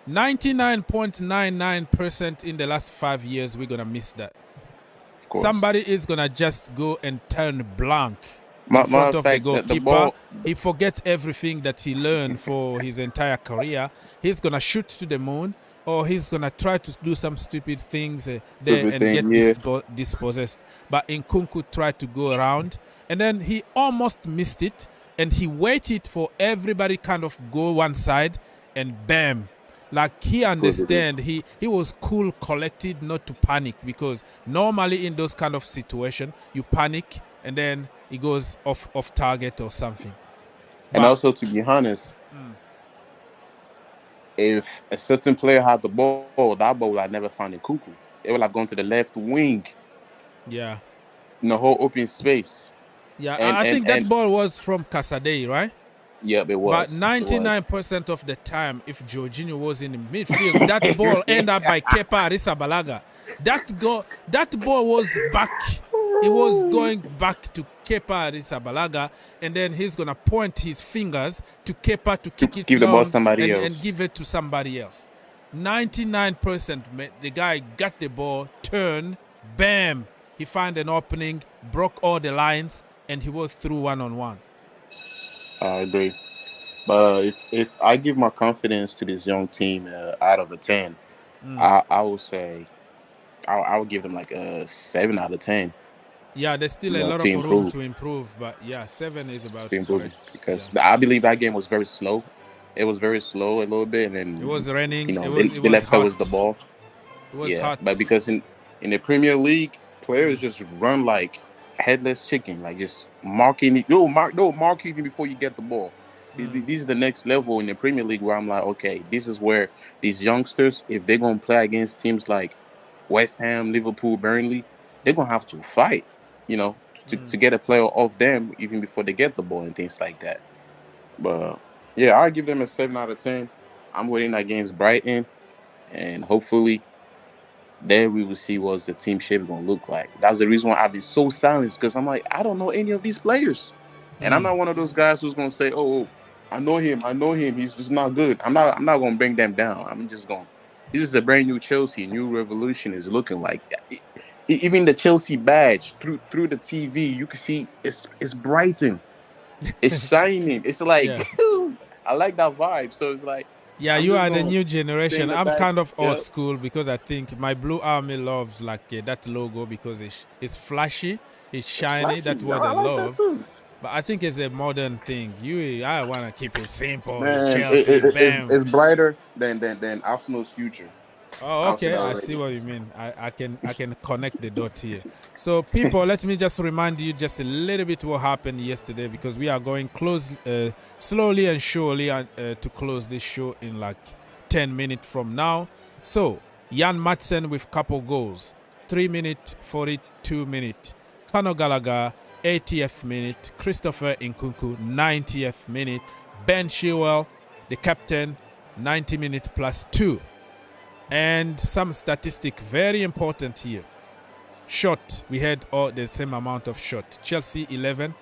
Speaker 9: 99.99% in the last 5 years, we're gonna miss that.
Speaker 13: Of course.
Speaker 9: Somebody is gonna just go and turn blank in
Speaker 13: Matter
Speaker 9: front
Speaker 13: of
Speaker 9: of
Speaker 13: fact,
Speaker 9: the
Speaker 13: the
Speaker 9: goalkeeper.
Speaker 13: ball-
Speaker 9: He forgets everything that he learned for his entire career. He's gonna shoot to the moon, or he's gonna try to do some stupid things there and get dispossessed. But Nkunku tried to go around, and then he almost missed it, and he waited for everybody kind of go one side, and bam. Like he understand, he was cool, collected, not to panic, because normally in those kind of situation, you panic and then it goes off target or something.
Speaker 13: And also, to be honest, if a certain player had the ball, that ball would have never found Nkunku. It would have gone to the left wing.
Speaker 9: Yeah.
Speaker 13: In the whole open space.
Speaker 9: Yeah, I think that ball was from Caicedo, right?
Speaker 13: Yeah, it was.
Speaker 9: But 99% of the time, if Jorginho was in the midfield, that ball ended up by Kepa Arrizabalaga. That ball was back. It was going back to Kepa Arrizabalaga, and then he's gonna point his fingers to Kepa to kick it
Speaker 13: give the ball
Speaker 9: long
Speaker 13: somebody else.
Speaker 9: and give it to somebody else. 99%, the guy got the ball, turned, bam, he found an opening, broke all the lines, and he was through one-on-one.
Speaker 13: I agree. But if I give my confidence to this young team out of a 10, I would say I would give them like a 7 out of 10.
Speaker 9: Yeah, there's still a lot of room to improve, but yeah, 7 is about to improve.
Speaker 13: Because I believe that game was very slow. It was very slow a little bit, and then
Speaker 9: it was raining.
Speaker 13: They left us the ball.
Speaker 9: It was hot.
Speaker 13: But because in the Premier League, players just run like headless chicken, like just marking it. Marking it before you get the ball. This is the next level in the Premier League where I'm like, okay, this is where these youngsters, if they're gonna play against teams like West Ham, Liverpool, Burnley, they're gonna have to fight, to get a player off them even before they get the ball and things like that. But yeah, I give them a 7 out of 10. I'm waiting against Brighton, and hopefully then we will see what the team shape is going to look like. That's the reason why I've been so silent, because I'm like, I don't know any of these players. And I'm not one of those guys who's going to say, oh, I know him, he's just not good. I'm not going to bring them down. I'm just going, this is a brand new Chelsea, new revolution is looking like that. Even the Chelsea badge, through the TV, you can see it's brighten. It's shining. It's like, I like that vibe. So it's like,
Speaker 9: yeah, you are the new generation. I'm kind of old school because I think my Blue Army loves like that logo because it's flashy, it's shiny. That's what I love. But I think it's a modern thing. I want to keep it simple.
Speaker 13: Man,
Speaker 9: Chelsea,
Speaker 13: it's brighter than Arsenal's future.
Speaker 9: Oh, okay. I see what you mean. I can connect the dot here. So, people, let me just remind you just a little bit what happened yesterday, because we are going slowly and surely to close this show in like 10 minutes from now. So, Jan Madsen with couple goals, 3 minute, 42 minute. Conor Gallagher, 80th minute. Christopher Nkunku, 90th minute. Ben Chilwell, the captain, 90 minutes plus 2. And some statistic very important here. Shot, we had all the same amount of shot. Chelsea 11,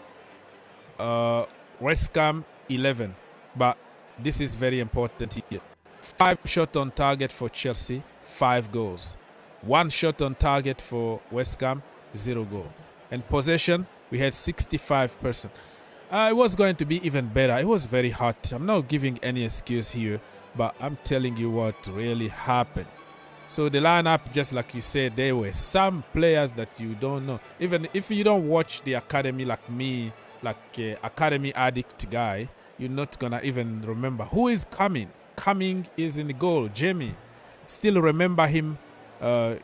Speaker 9: Wrexham 11. But this is very important here. 5 shot on target for Chelsea, 5 goals. 1 shot on target for West Ham, 0 goal. And possession, we had 65%. It was going to be even better. It was very hot. I'm not giving any excuse here, but I'm telling you what really happened. So the lineup, just like you said, there were some players that you don't know. Even if you don't watch the academy like me, like academy addict guy, you're not going to even remember who is coming. Coming is in the goal, Jamie. Still remember him.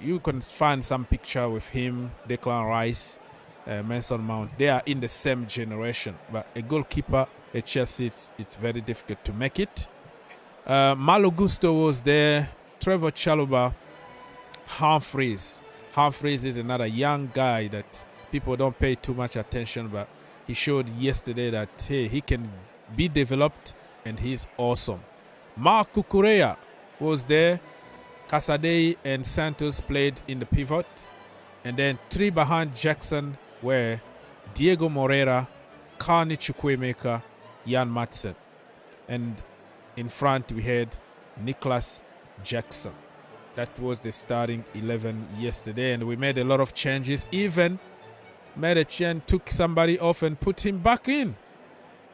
Speaker 9: You can find some picture with him, Declan Rice, Mason Mount. They are in the same generation. But a goalkeeper at Chelsea, it's very difficult to make it. Malo Gusto was there. Trevor Chalobah, Humphreys. Humphreys is another young guy that people don't pay too much attention, but he showed yesterday that, hey, he can be developed and he's awesome. Marc Cucurella was there. Caicedo and Santos played in the pivot. And then 3 behind Jackson were Diego Moreira, Carney Chukwuemeka, Jan Madsen. And in front we had Nicholas Jackson. That was the starting 11 yesterday, and we made a lot of changes. Even Medichin took somebody off and put him back in.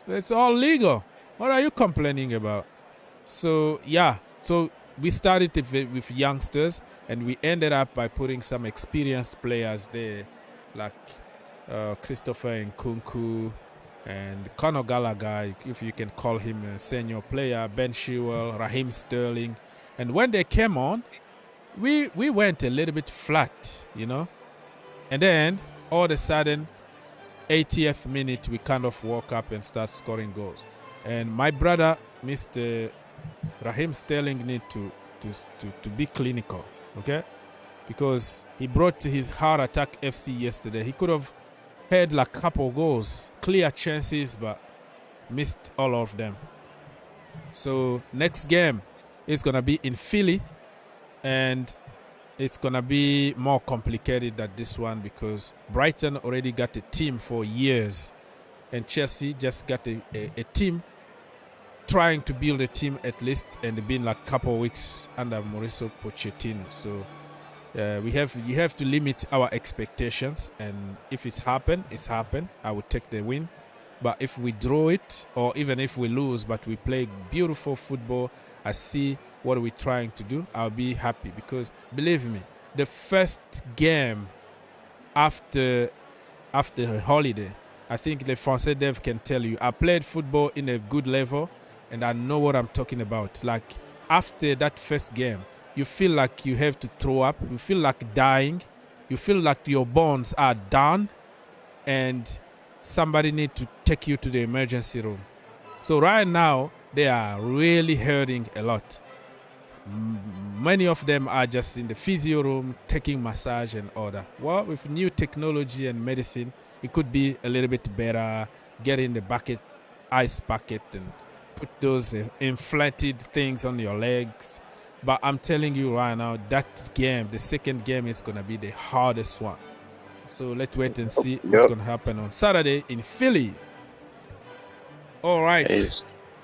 Speaker 9: So it's all legal. What are you complaining about? So yeah, so we started with youngsters, and we ended up by putting some experienced players there, like Christopher Nkunku and Conor Gallagher, if you can call him a senior player, Ben Chilwell, Raheem Sterling. And when they came on, we went a little bit flat, you know. And then, all of a sudden, 80th minute, we kind of woke up and start scoring goals. And my brother, Mr. Raheem Sterling, need to be clinical, okay? Because he brought his Heart Attack FC yesterday. He could have had like a couple goals, clear chances, but missed all of them. So next game is going to be in Philly, and it's going to be more complicated than this one because Brighton already got a team for years, and Chelsea just got a team, trying to build a team at least, and it's been like a couple of weeks under Mauricio Pochettino. So you have to limit our expectations, and if it's happened, I would take the win. But if we draw it, or even if we lose, but we play beautiful football, I see what we're trying to do, I'll be happy. Because believe me, the first game after a holiday, I think the Francais Dev can tell you, I played football in a good level, and I know what I'm talking about. Like, after that first game, you feel like you have to throw up, you feel like dying, you feel like your bones are done, and somebody need to take you to the emergency room. So right now, they are really hurting a lot. Many of them are just in the physio room, taking massage and all that. Well, with new technology and medicine, it could be a little bit better. Get in the bucket, ice bucket, and put those inflated things on your legs. But I'm telling you right now, that game, the second game, is going to be the hardest one. So let's wait and see what's going to happen on Saturday in Philly. All right.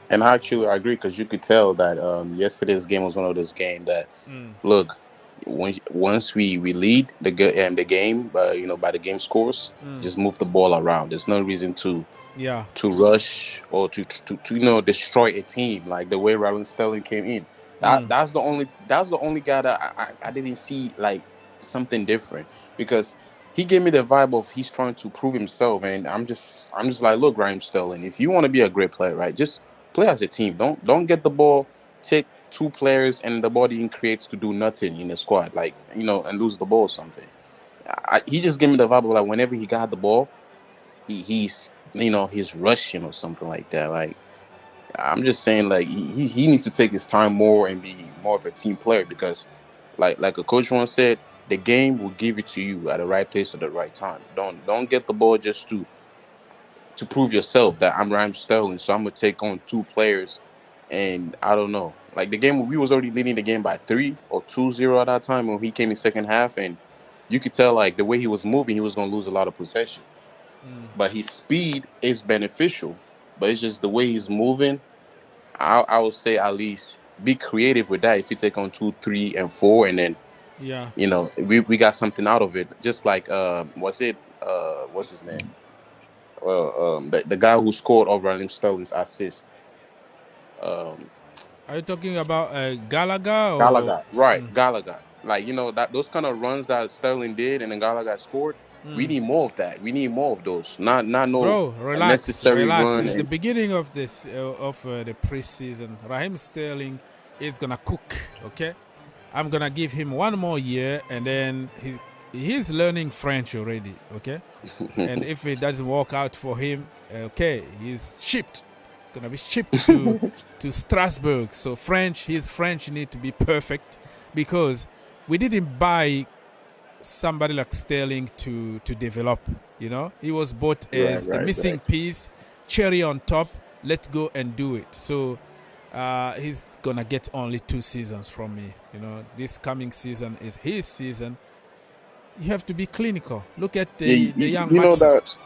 Speaker 13: And actually, I agree, because you could tell that yesterday's game was one of those games that, look, once we lead the game, by the game scores, just move the ball around. There's no reason to rush or to destroy a team like the way Raheem Sterling came in. That's the only guy that I didn't see like something different, because he gave me the vibe of he's trying to prove himself, and I'm just like, look, Raheem Sterling, if you want to be a great player, right, just play as a team. Don't get the ball, take two players and the ball didn't create to do nothing in the squad, like, and lose the ball or something. He just gave me the vibe of like whenever he got the ball, he's rushing or something like that. Like, I'm just saying, like, he needs to take his time more and be more of a team player, because like a coach once said, the game will give it to you at the right place at the right time. Don't get the ball just to prove yourself that I'm Raheem Sterling, so I'm gonna take on two players. And I don't know, like the game, we was already leading the game by 3 or 2-0 at that time when he came in second half, and you could tell like the way he was moving, he was gonna lose a lot of possession. But his speed is beneficial, but it's just the way he's moving. I would say at least be creative with that. If you take on 2, 3, and 4, and then we got something out of it. Just like what's his name? The guy who scored over Raheem Sterling's assist.
Speaker 9: Are you talking about Gallagher? Or?
Speaker 13: Gallagher, right? Gallagher. Like, that those kind of runs that Sterling did and then Gallagher scored. We need more of that. We need more of those. Not no
Speaker 9: Bro, relax.
Speaker 13: run.
Speaker 9: It's the beginning of this of the preseason. Raheem Sterling is gonna cook. Okay, I'm gonna give him 1 more year, and then he's learning French already. Okay, and if it doesn't work out for him, okay, he's gonna be shipped to Strasbourg. So his French need to be perfect, because we didn't buy somebody like Sterling to develop. He was bought as the missing piece, cherry on top. Let's go and do it. So he's gonna get only 2 seasons from me. This coming season is his season. You have to be clinical. Look at the young.
Speaker 13: You know that.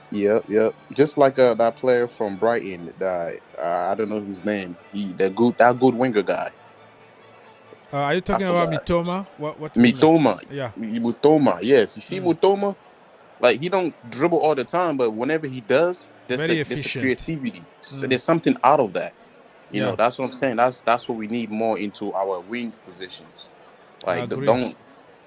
Speaker 13: Yeah. Just like that player from Brighton. That I don't know his name. That good winger guy.
Speaker 9: Are you talking about Mitoma? What?
Speaker 13: Mitoma.
Speaker 9: Yeah.
Speaker 13: Mitoma. Yes. You see Mitoma? Like, he don't dribble all the time, but whenever he does, there's a creativity. So there's something out of that. You know, that's what I'm saying. That's what we need more into our wing positions. Like,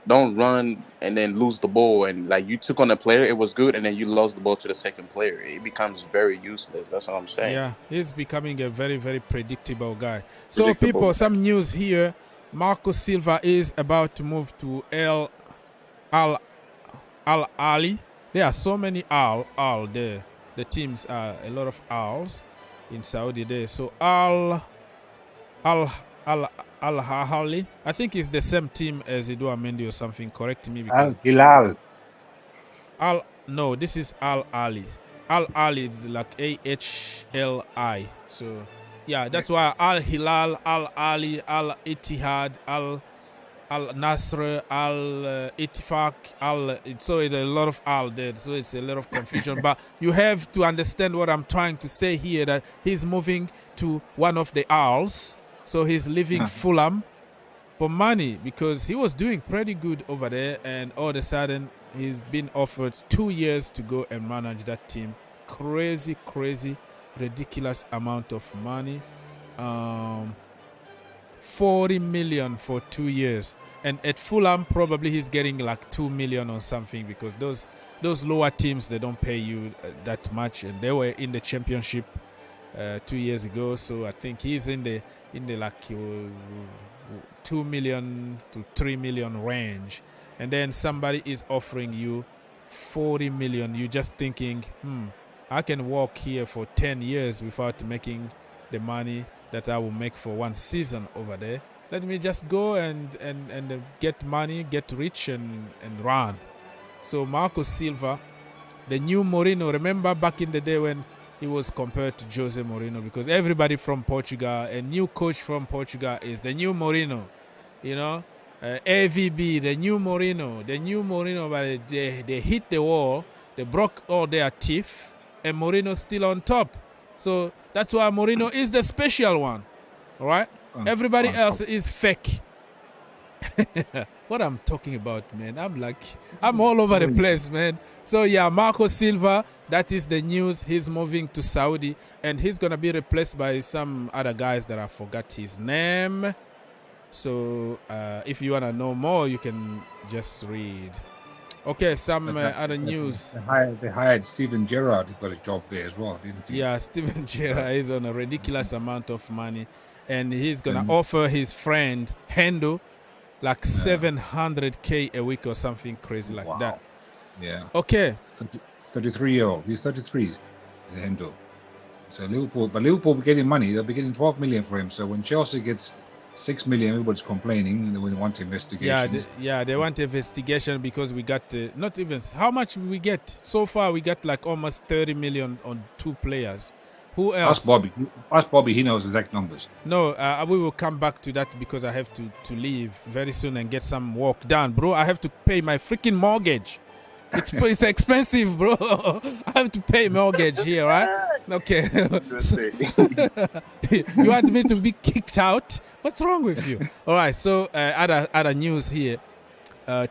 Speaker 13: don't run and then lose the ball. And like, you took on a player, it was good, and then you lost the ball to the second player. It becomes very useless. That's what I'm saying.
Speaker 9: Yeah, he's becoming a very, very predictable guy. So people, some news here. Marco Silva is about to move to Al Ali. There are so many Al there. The teams are a lot of Al's in Saudi there. So Al Ahly, I think it's the same team as Edouard Mendy or something. Correct me.
Speaker 14: Al Hilal.
Speaker 9: No, this is Al Ali. Al Ali is like AHLI. So yeah, that's why Al Hilal, Al Ali, Al Ittihad, Al Nasr, Al Ittifaq, so it's a lot of Al there, so it's a lot of confusion. But you have to understand what I'm trying to say here, that he's moving to one of the Al's, so he's leaving Fulham for money, because he was doing pretty good over there, and all of a sudden he's been offered 2 years to go and manage that team. Crazy, ridiculous amount of money. 40 million for 2 years, and at Fulham probably he's getting like 2 million or something, because those lower teams, they don't pay you that much, and they were in the championship 2 years ago. So I think he's in the like 2 million to 3 million range, and then somebody is offering you 40 million. You're just thinking, I can walk here for 10 years without making the money that I will make for 1 season over there. Let me just go and get money, get rich, and run. So Marco Silva, the new Mourinho. Remember back in the day when he was compared to Jose Mourinho, because everybody from Portugal, a new coach from Portugal is the new Mourinho. AVB, the new Mourinho, but they hit the wall, they broke all their teeth, and Mourinho's still on top. So that's why Mourinho is the special one. All right? Everybody else is fake. What I'm talking about, man. I'm all over the place, man. So yeah, Marco Silva, that is the news. He's moving to Saudi, and he's going to be replaced by some other guys that I forgot his name. So if you want to know more, you can just read. Okay, some other news.
Speaker 14: They hired Steven Gerrard. He got a job there as well, didn't he?
Speaker 9: Yeah, Steven Gerrard is on a ridiculous amount of money. and he's gonna offer his friend Hendo like 700K a week or something crazy like that.
Speaker 11: Yeah.
Speaker 9: Okay.
Speaker 11: 33-year-old. He's 33. Hendo. So Liverpool will be getting money. They'll be getting 12 million for him. So when Chelsea gets 6 million, everybody's complaining and they want investigation.
Speaker 9: They want investigation because we got not even how much we get so far. We got like almost 30 million on 2 players. Who else?
Speaker 11: Ask Bobby. He knows exact numbers.
Speaker 9: No, we will come back to that because I have to leave very soon and get some work done, bro. I have to pay my freaking mortgage. It's expensive, bro. I have to pay mortgage here, right? Okay. You want me to be kicked out? What's wrong with you? All right. So other news here.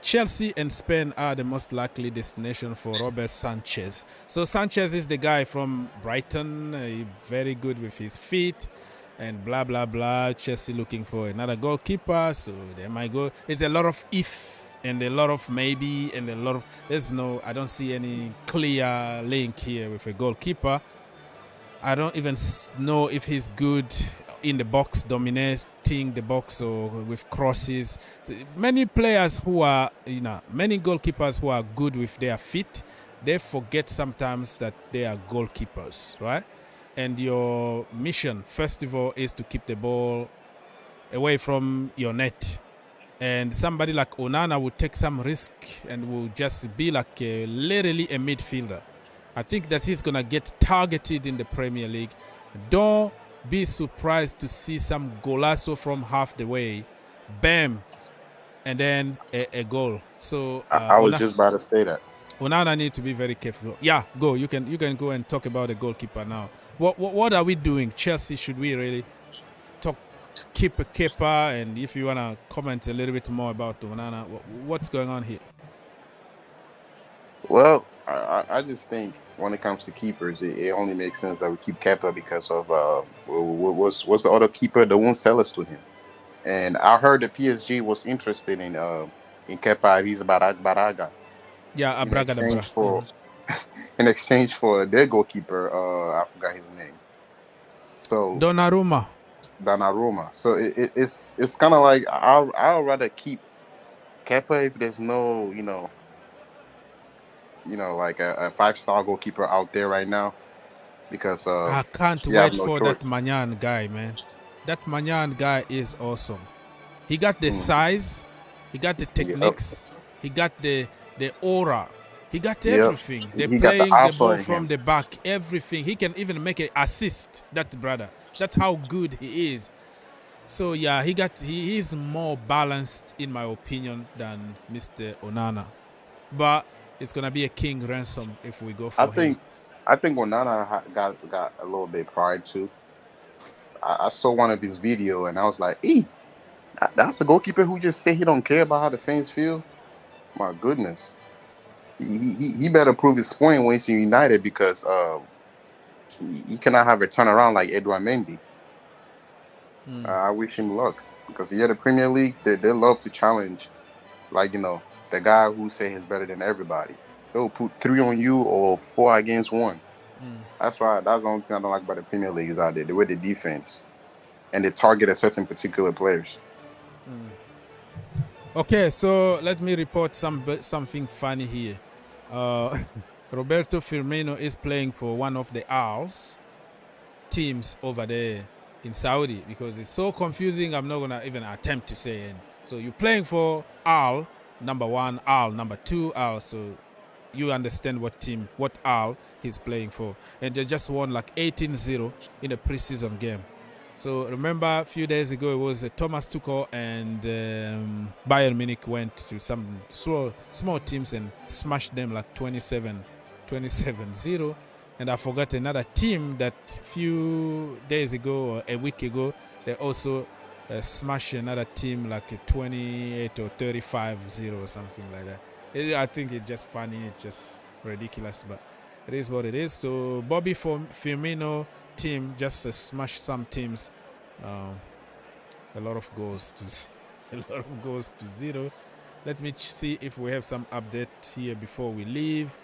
Speaker 9: Chelsea and Spain are the most likely destination for Robert Sanchez. So Sanchez is the guy from Brighton, very good with his feet and blah, blah, blah. Chelsea looking for another goalkeeper, so they might go. It's a lot of if and a lot of maybe and a lot of... I don't see any clear link here with a goalkeeper. I don't even know if he's good in the box, dominating the box or with crosses. Many players who are, many goalkeepers who are good with their feet, they forget sometimes that they are goalkeepers, right? And your mission, first of all, is to keep the ball away from your net. And somebody like Onana will take some risk and will just be like literally a midfielder. I think that he's going to get targeted in the Premier League. Don't be surprised to see some golazo from half the way. Bam. And then a goal. So
Speaker 13: I was just about to say that.
Speaker 9: Onana need to be very careful. Yeah, go. You can go and talk about the goalkeeper now. What are we doing? Chelsea, should we really keep a keeper? And if you want to comment a little bit more about Onana, what's going on here?
Speaker 13: Well, I just think when it comes to keepers, it only makes sense that we keep Kepa because of what's the other keeper that won't sell us to him. And I heard that PSG was interested in Kepa. He's Baraga.
Speaker 9: Yeah,
Speaker 13: in exchange for their goalkeeper, I forgot his name. So
Speaker 9: Donnarumma.
Speaker 13: So it's kind of like I'll rather keep Kepa if there's no like a 5-star goalkeeper out there right now, because
Speaker 9: I can't wait for that Magnan guy, man. That Magnan guy is awesome. He got the size, he got the techniques, he got the aura, he got everything. They're playing the ball from the back, everything. He can even make an assist, that brother. That's how good he is. So yeah, he is more balanced in my opinion than Mr. Onana. But it's gonna be a king ransom if we go for him.
Speaker 13: I think Onana got a little bit pride too. I saw one of his video and I was like, that's a goalkeeper who just say he don't care about how the fans feel. My goodness, he better prove his point when he's in United, because he cannot have a turnaround like Edouard Mendy. I wish him luck, because here at the Premier League, they love to challenge, like the guy who say he's better than everybody. They'll put 3 on you or 4 against 1. That's the only thing I don't like about the Premier League is out there. The way they defense and they target a certain particular players.
Speaker 9: Okay, so let me report something funny here. Roberto Firmino is playing for one of the Al's teams over there in Saudi, because it's so confusing. I'm not gonna even attempt to say it. So you're playing for Al number 1, Al number 2, Al. So you understand what Al he's playing for. And they just won like 18-0 in a preseason game. So remember a few days ago it was Thomas Tuchel and Bayern Munich went to some small teams and smashed them like 27-0. And I forgot another team that few days ago or a week ago, they also smashed another team like a 28 or 35-0 or something like that. I think it's just funny, it's just ridiculous, but it is what it is. So Bobby Firmino team just smashed some teams, a lot of goals to 0. Let me see if we have some update here before we leave.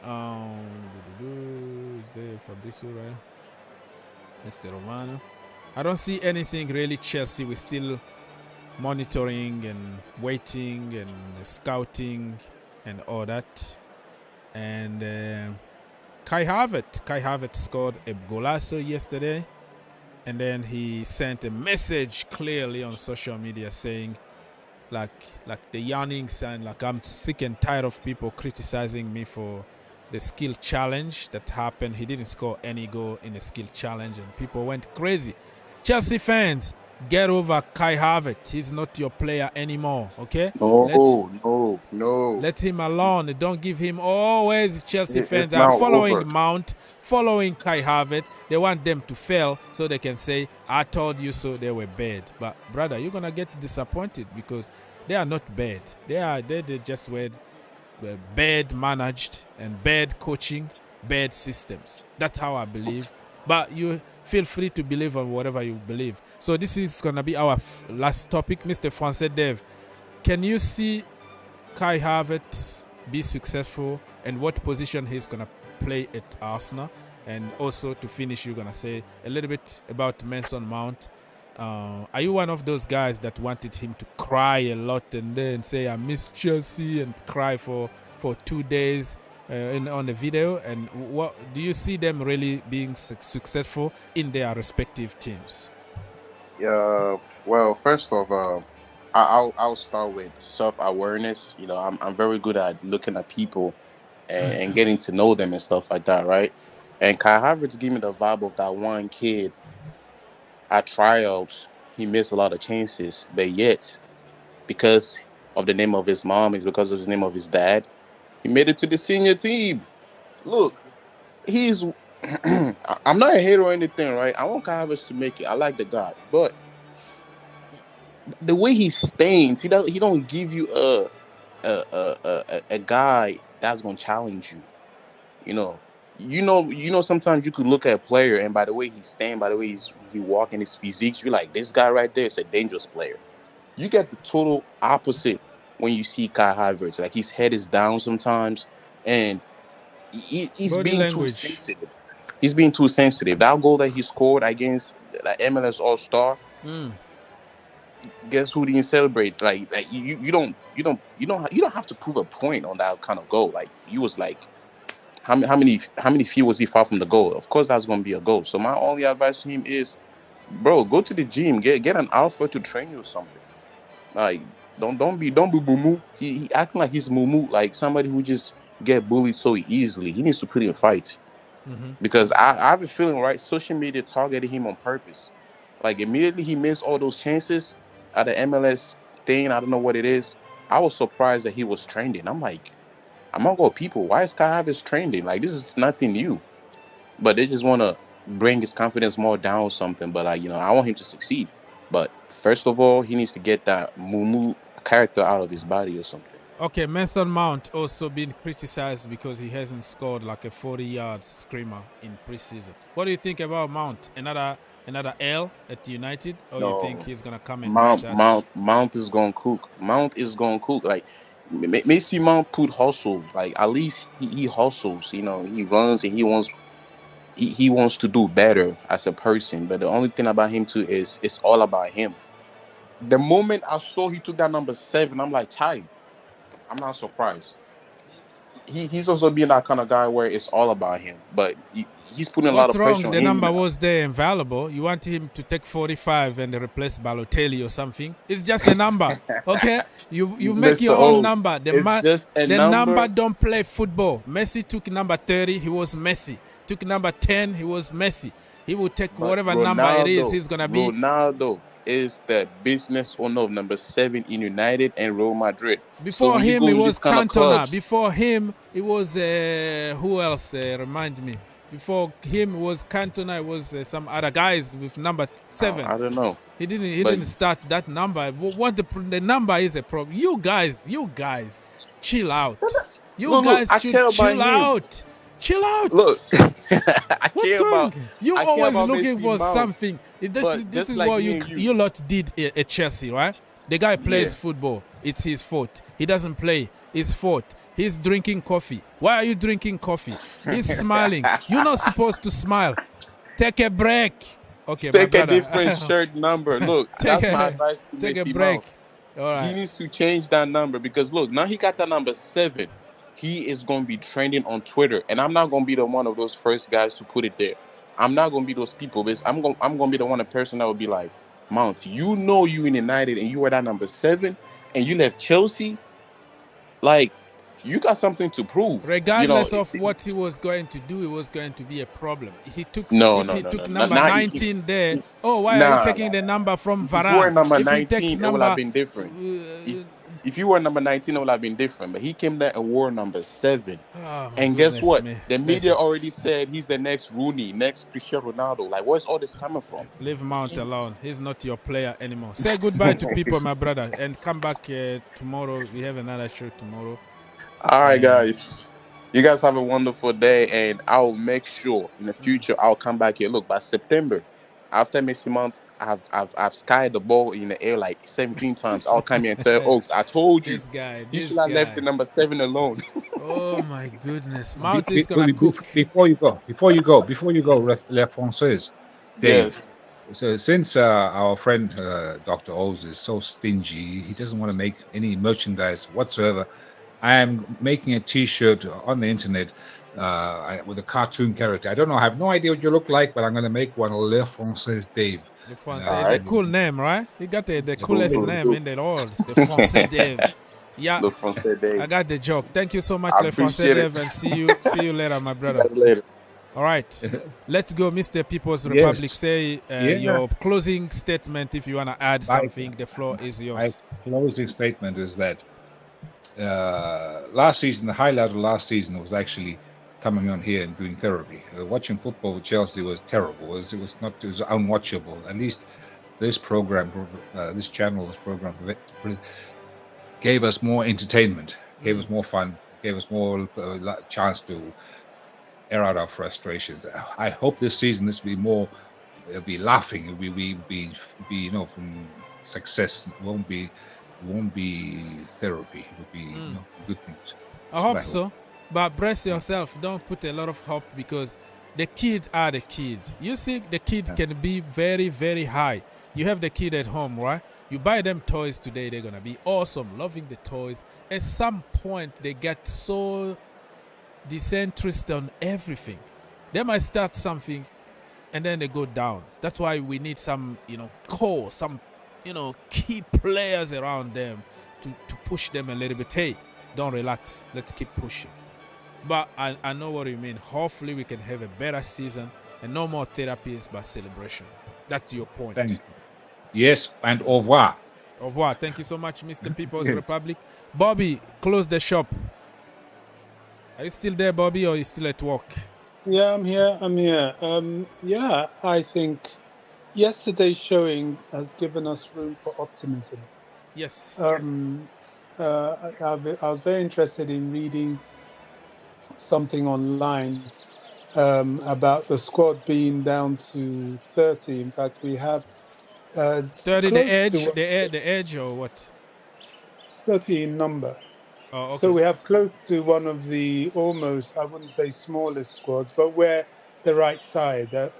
Speaker 9: Is there Fabrizio, right? Mr. Romano. I don't see anything really Chelsea. We're still monitoring and waiting and scouting and all that. And Kai Havertz scored a golazo yesterday. And then he sent a message clearly on social media saying, like the yawning sign, like, I'm sick and tired of people criticizing me for the skill challenge that happened. He didn't score any goal in the skill challenge, and people went crazy. Chelsea fans, get over Kai Havertz. He's not your player anymore, okay?
Speaker 13: No.
Speaker 9: Let him alone. Don't give him always Chelsea fans
Speaker 13: It's
Speaker 9: are
Speaker 13: now
Speaker 9: following
Speaker 13: over.
Speaker 9: Mount, following Kai Havertz. They want them to fail so they can say, I told you so, they were bad. But, brother, you're going to get disappointed because they are not bad. They just were bad managed and bad coaching, bad systems. That's how I believe. But you feel free to believe on whatever you believe. So this is going to be our last topic. Mr. Francais Dev, can you see Kai Havertz be successful and what position he's going to play at Arsenal? And also to finish, you're going to say a little bit about Mason Mount. Are you one of those guys that wanted him to cry a lot and then say, I miss Chelsea, and cry for 2 days on the video? And what do you see them really being successful in their respective teams?
Speaker 13: Well, first off, I'll start with self-awareness. You know, I'm very good at looking at people and getting to know them and stuff like that, right? And Kai Havertz gave me the vibe of that one kid at tryouts. He missed a lot of chances, but yet, because of the name of his mom, is because of the name of his dad, he made it to the senior team. Look, he's I'm not a hater or anything, right? I want Kai Havertz to make it. I like the guy, but the way he stains, he don't give you a guy that's gonna challenge you. You know. Sometimes you could look at a player, and by the way he's staying, by the way he walking, his physique, you're like, this guy right there is a dangerous player. You get the total opposite when you see Kai Havertz. Like, his head is down sometimes, and he's being too sensitive. He's being too sensitive. That goal that he scored against the MLS All-Star, guess who didn't celebrate? Like you don't have to prove a point on that kind of goal. Like, you was like, how many feet was he far from the goal? Of course, that's going to be a goal. So my only advice to him is, bro, go to the gym, get an alpha to train you or something. Like, don't be moo. He acting like he's moo, like somebody who just get bullied so easily. He needs to put in fights. Because I have a feeling, right, social media targeted him on purpose. Like, immediately he missed all those chances at the MLS thing. I don't know what it is. I was surprised that he was trending. I'm like, among all people, why is Kai Havertz trending? Like, this is nothing new. But they just want to bring his confidence more down or something. But, I want him to succeed. But first of all, he needs to get that moo character out of his body or something.
Speaker 9: Okay, Mason Mount also been criticized because he hasn't scored like a 40-yard screamer in preseason. What do you think about Mount? Another L at United? Or
Speaker 13: No.
Speaker 9: you think he's going to come in?
Speaker 13: Mount is going to cook. Mount is going to cook. Like, Messi Mount put hustles. Like, at least he hustles. He runs and he wants to do better as a person. But the only thing about him too is it's all about him. The moment I saw he took that number 7, I'm like, tired. I'm not surprised. He's also being that kind of guy where it's all about him. But he's putting a lot of pressure on him.
Speaker 9: The number was there and valuable. You want him to take 45 and replace Balotelli or something. It's just a number, okay? You make your own number. The number don't play football. Messi took number 30. He was Messi. Took number 10. He was Messi. He will take whatever number it is he's going to be.
Speaker 13: Ronaldo is the business owner of number 7 in United and Real Madrid.
Speaker 9: Before him, it was Cantona. Before him, it was who else? Remind me. Before him, it was Cantona. It was some other guys with number 7.
Speaker 13: I don't know.
Speaker 9: He didn't start that number. What the number is a problem. You guys, chill out. You guys should chill out. Chill out.
Speaker 13: Look,
Speaker 9: you always looking for something. This is what you lot did at Chelsea, right? The guy plays football. It's his fault. He doesn't play. It's fault. He's drinking coffee. Why are you drinking coffee? He's smiling. You're not supposed to smile. Take a break. Okay, my
Speaker 13: Take a
Speaker 9: brother.
Speaker 13: different shirt number. Look, that's my advice to
Speaker 9: Take a
Speaker 13: Messi
Speaker 9: break.
Speaker 13: Mount.
Speaker 9: All right.
Speaker 13: He needs to change that number because look, now he got that number 7. He is going to be trending on Twitter, and I'm not going to be the one of those first guys to put it there. I'm not going to be those people. Because I'm going to be the one person that will be like, Mount, you know you in United and you were that number 7 and you left Chelsea. Like, you got something to prove.
Speaker 9: Regardless of what he was going to do, it was going to be a problem. He took number 19 there. Why are you taking the number from Varane?
Speaker 13: If you were number 19, it would have been different. If you were number 19, it would have been different. But he came there and wore number 7. And guess what? The media already said he's the next Rooney, next Cristiano Ronaldo. Like, where's all this coming from?
Speaker 9: Leave Mount alone. He's not your player anymore. Say goodbye to people, my brother, and come back tomorrow. We have another show tomorrow.
Speaker 13: All right, guys. You guys have a wonderful day, and I'll make sure in the future I'll come back here. Look, by September, after Messi month, I've skied the ball in the air like 17 times. I'll come here and tell Oaks, I told you. You should have left the number 7 alone.
Speaker 9: Oh my goodness, Mount is gonna cook.
Speaker 14: Before you go, Le Français, Dave. Yes. So since our friend Dr. Oz is so stingy, he doesn't want to make any merchandise whatsoever. I am making a T-shirt on the internet with a cartoon character. I have no idea what you look like, but I'm going to make one. Le Français Dave.
Speaker 9: Le Français is a cool name, right? You got the coolest name in the world. Le Français Dave. Yeah,
Speaker 13: Le Français Dave.
Speaker 9: I got the joke. Thank you so much, Le Français Dave, and see you later, my brother.
Speaker 13: See you guys later.
Speaker 9: All right, let's go, Mr. People's Republic. Say your closing statement if you want to add something. The floor is yours.
Speaker 14: My closing statement is that last season, the highlight of last season was actually coming on here and doing therapy. Watching football with Chelsea was terrible. It was unwatchable. At least this program, this program gave us more entertainment, gave us more fun, gave us more chance to air out our frustrations. I hope this season this will be more. It'll be laughing. It'll be from success. It won't be therapy. It will be good things.
Speaker 9: I hope so. But brace yourself. Don't put a lot of hope because the kids are the kids. You see, the kids can be very, very high. You have the kid at home, right? You buy them toys today, they're going to be awesome, loving the toys. At some point, they get so disinterested on everything. They might start something and then they go down. That's why we need some, core, some key players around them to push them a little bit. Hey, don't relax. Let's keep pushing. But I know what you mean. Hopefully we can have a better season and no more therapies but celebration. That's your point.
Speaker 14: Thank you. Yes, and au revoir.
Speaker 9: Au revoir. Thank you so much, Mr. People's Republic. Bobby, close the shop. Are you still there, Bobby, or are you still at work?
Speaker 12: Yeah, I'm here. I think yesterday's showing has given us room for optimism.
Speaker 9: Yes.
Speaker 12: I was very interested in reading something online about the squad being down to 30. In fact, we have
Speaker 9: 30 the edge or what?
Speaker 12: 30 in number.
Speaker 9: Oh, okay.
Speaker 12: So we have close to one of the almost, I wouldn't say smallest squads, but we're the right size.
Speaker 9: I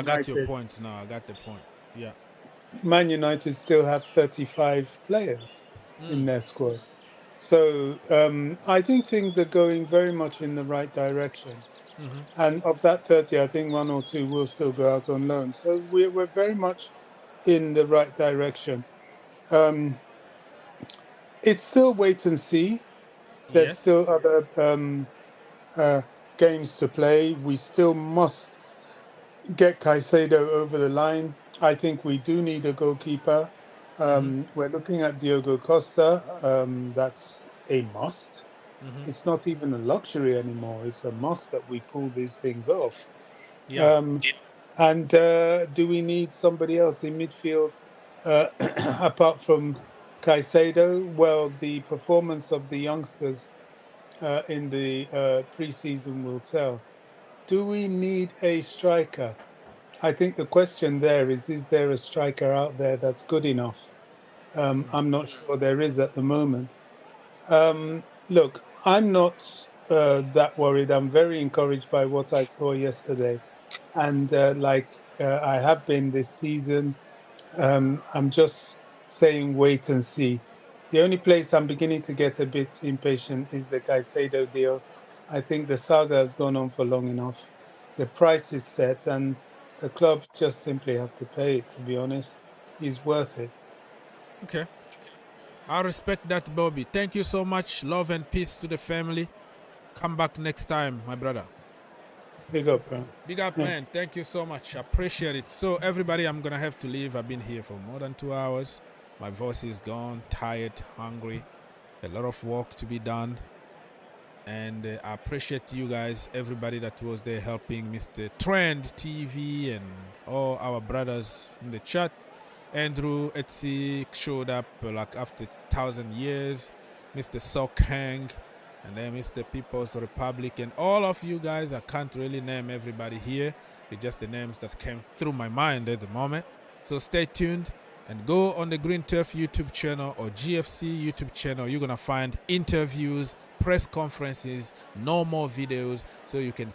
Speaker 9: got your point now. I got the point. Yeah.
Speaker 12: Man United still have 35 players in their squad. So I think things are going very much in the right direction. Mm-hmm. And of that 30, I think 1 or 2 will still go out on loan. So we're very much in the right direction. It's still wait and see. There's still other games to play. We still must get Caicedo over the line. I think we do need a goalkeeper. We're looking at Diogo Costa. That's a must. Mm-hmm. It's not even a luxury anymore. It's a must that we pull these things off. Yeah. And do we need somebody else in midfield apart from Caicedo? Well, the performance of the youngsters in the pre-season will tell. Do we need a striker? I think the question there is there a striker out there that's good enough? I'm not sure there is at the moment. Look, I'm not that worried. I'm very encouraged by what I saw yesterday. And I have been this season, I'm just saying wait and see. The only place I'm beginning to get a bit impatient is the Caicedo deal. I think the saga has gone on for long enough. The price is set and the club just simply have to pay it, to be honest. He's worth it.
Speaker 9: Okay. I respect that, Bobby. Thank you so much. Love and peace to the family. Come back next time, my brother.
Speaker 12: Big up, man.
Speaker 9: Big up, man. Thank you so much. Appreciate it. So, everybody, I'm going to have to leave. I've been here for more than 2 hours. My voice is gone, tired, hungry. A lot of work to be done. And I appreciate you guys, everybody that was there helping Mr. Trend TV and all our brothers in the chat. Andrew Etsy showed up like after 1,000 years. Mr. Sokhang, and then Mr. People's Republic, and all of you guys. I can't really name everybody here. It's just the names that came through my mind at the moment. So stay tuned and go on the Green Turf YouTube channel or GFC YouTube channel. You're gonna find interviews, press conferences, no more videos, so you can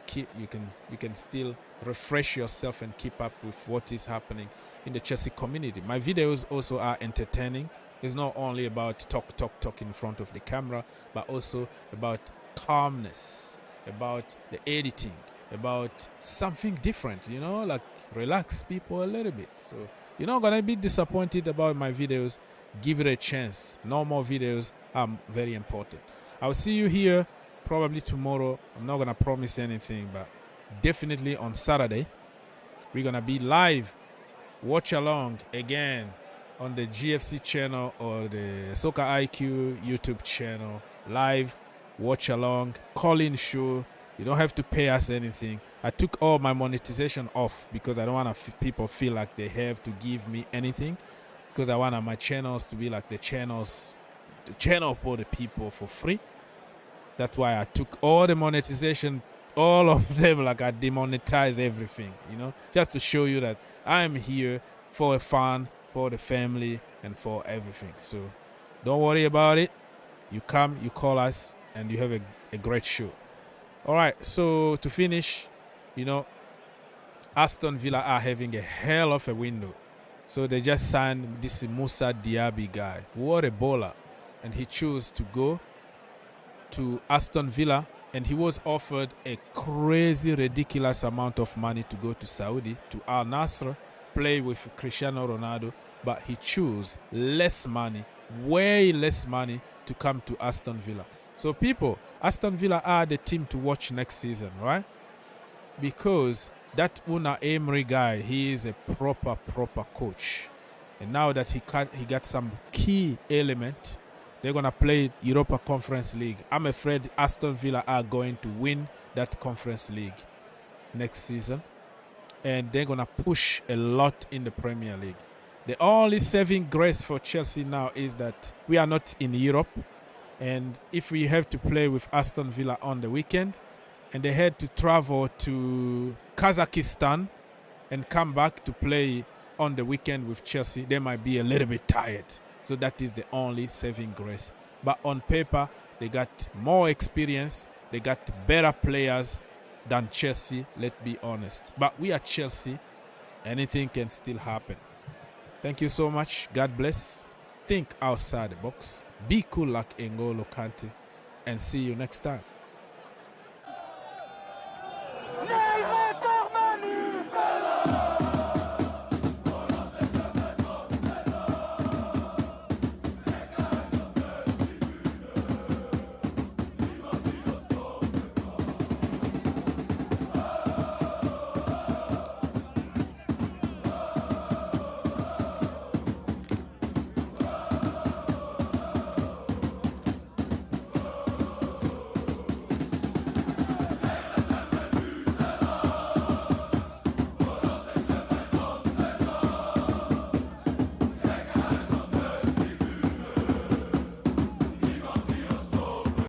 Speaker 9: still refresh yourself and keep up with what is happening in the Chelsea community. My videos also are entertaining. It's not only about talk in front of the camera, but also about calmness, about the editing, about something different, like relax people a little bit. So you're not gonna be disappointed about my videos. Give it a chance. No more videos are very important. I'll see you here probably tomorrow. I'm not gonna promise anything, but definitely on Saturday we're gonna be live. Watch along again on the GFC channel or the Soccer IQ YouTube channel. Live, watch along, call-in show. You don't have to pay us anything. I took all my monetization off because I don't want people feel like they have to give me anything, because I want my channels to be like the channel for the people for free. That's why I took all the monetization, all of them, like I demonetize everything, just to show you that I'm here for fun, for the family, and for everything. So don't worry about it. You come, you call us, and you have a great show. All right, so to finish, Aston Villa are having a hell of a window. So they just signed this Moussa Diaby guy. What a baller. And he chose to go to Aston Villa, and he was offered a crazy, ridiculous amount of money to go to Saudi, to Al Nassr, play with Cristiano Ronaldo, but he chose less money, way less money, to come to Aston Villa. So people, Aston Villa are the team to watch next season, right? Because that Una Emery guy, he is a proper coach. And now that he got some key element, they're going to play Europa Conference League. I'm afraid Aston Villa are going to win that Conference League next season. And they're going to push a lot in the Premier League. The only saving grace for Chelsea now is that we are not in Europe. And if we have to play with Aston Villa on the weekend, and they had to travel to Kazakhstan and come back to play on the weekend with Chelsea, they might be a little bit tired. So that is the only saving grace. But on paper, they got more experience. They got better players than Chelsea, let's be honest. But we are Chelsea. Anything can still happen. Thank you so much. God bless. Think outside the box. Be cool like N'Golo Kante. And see you next time.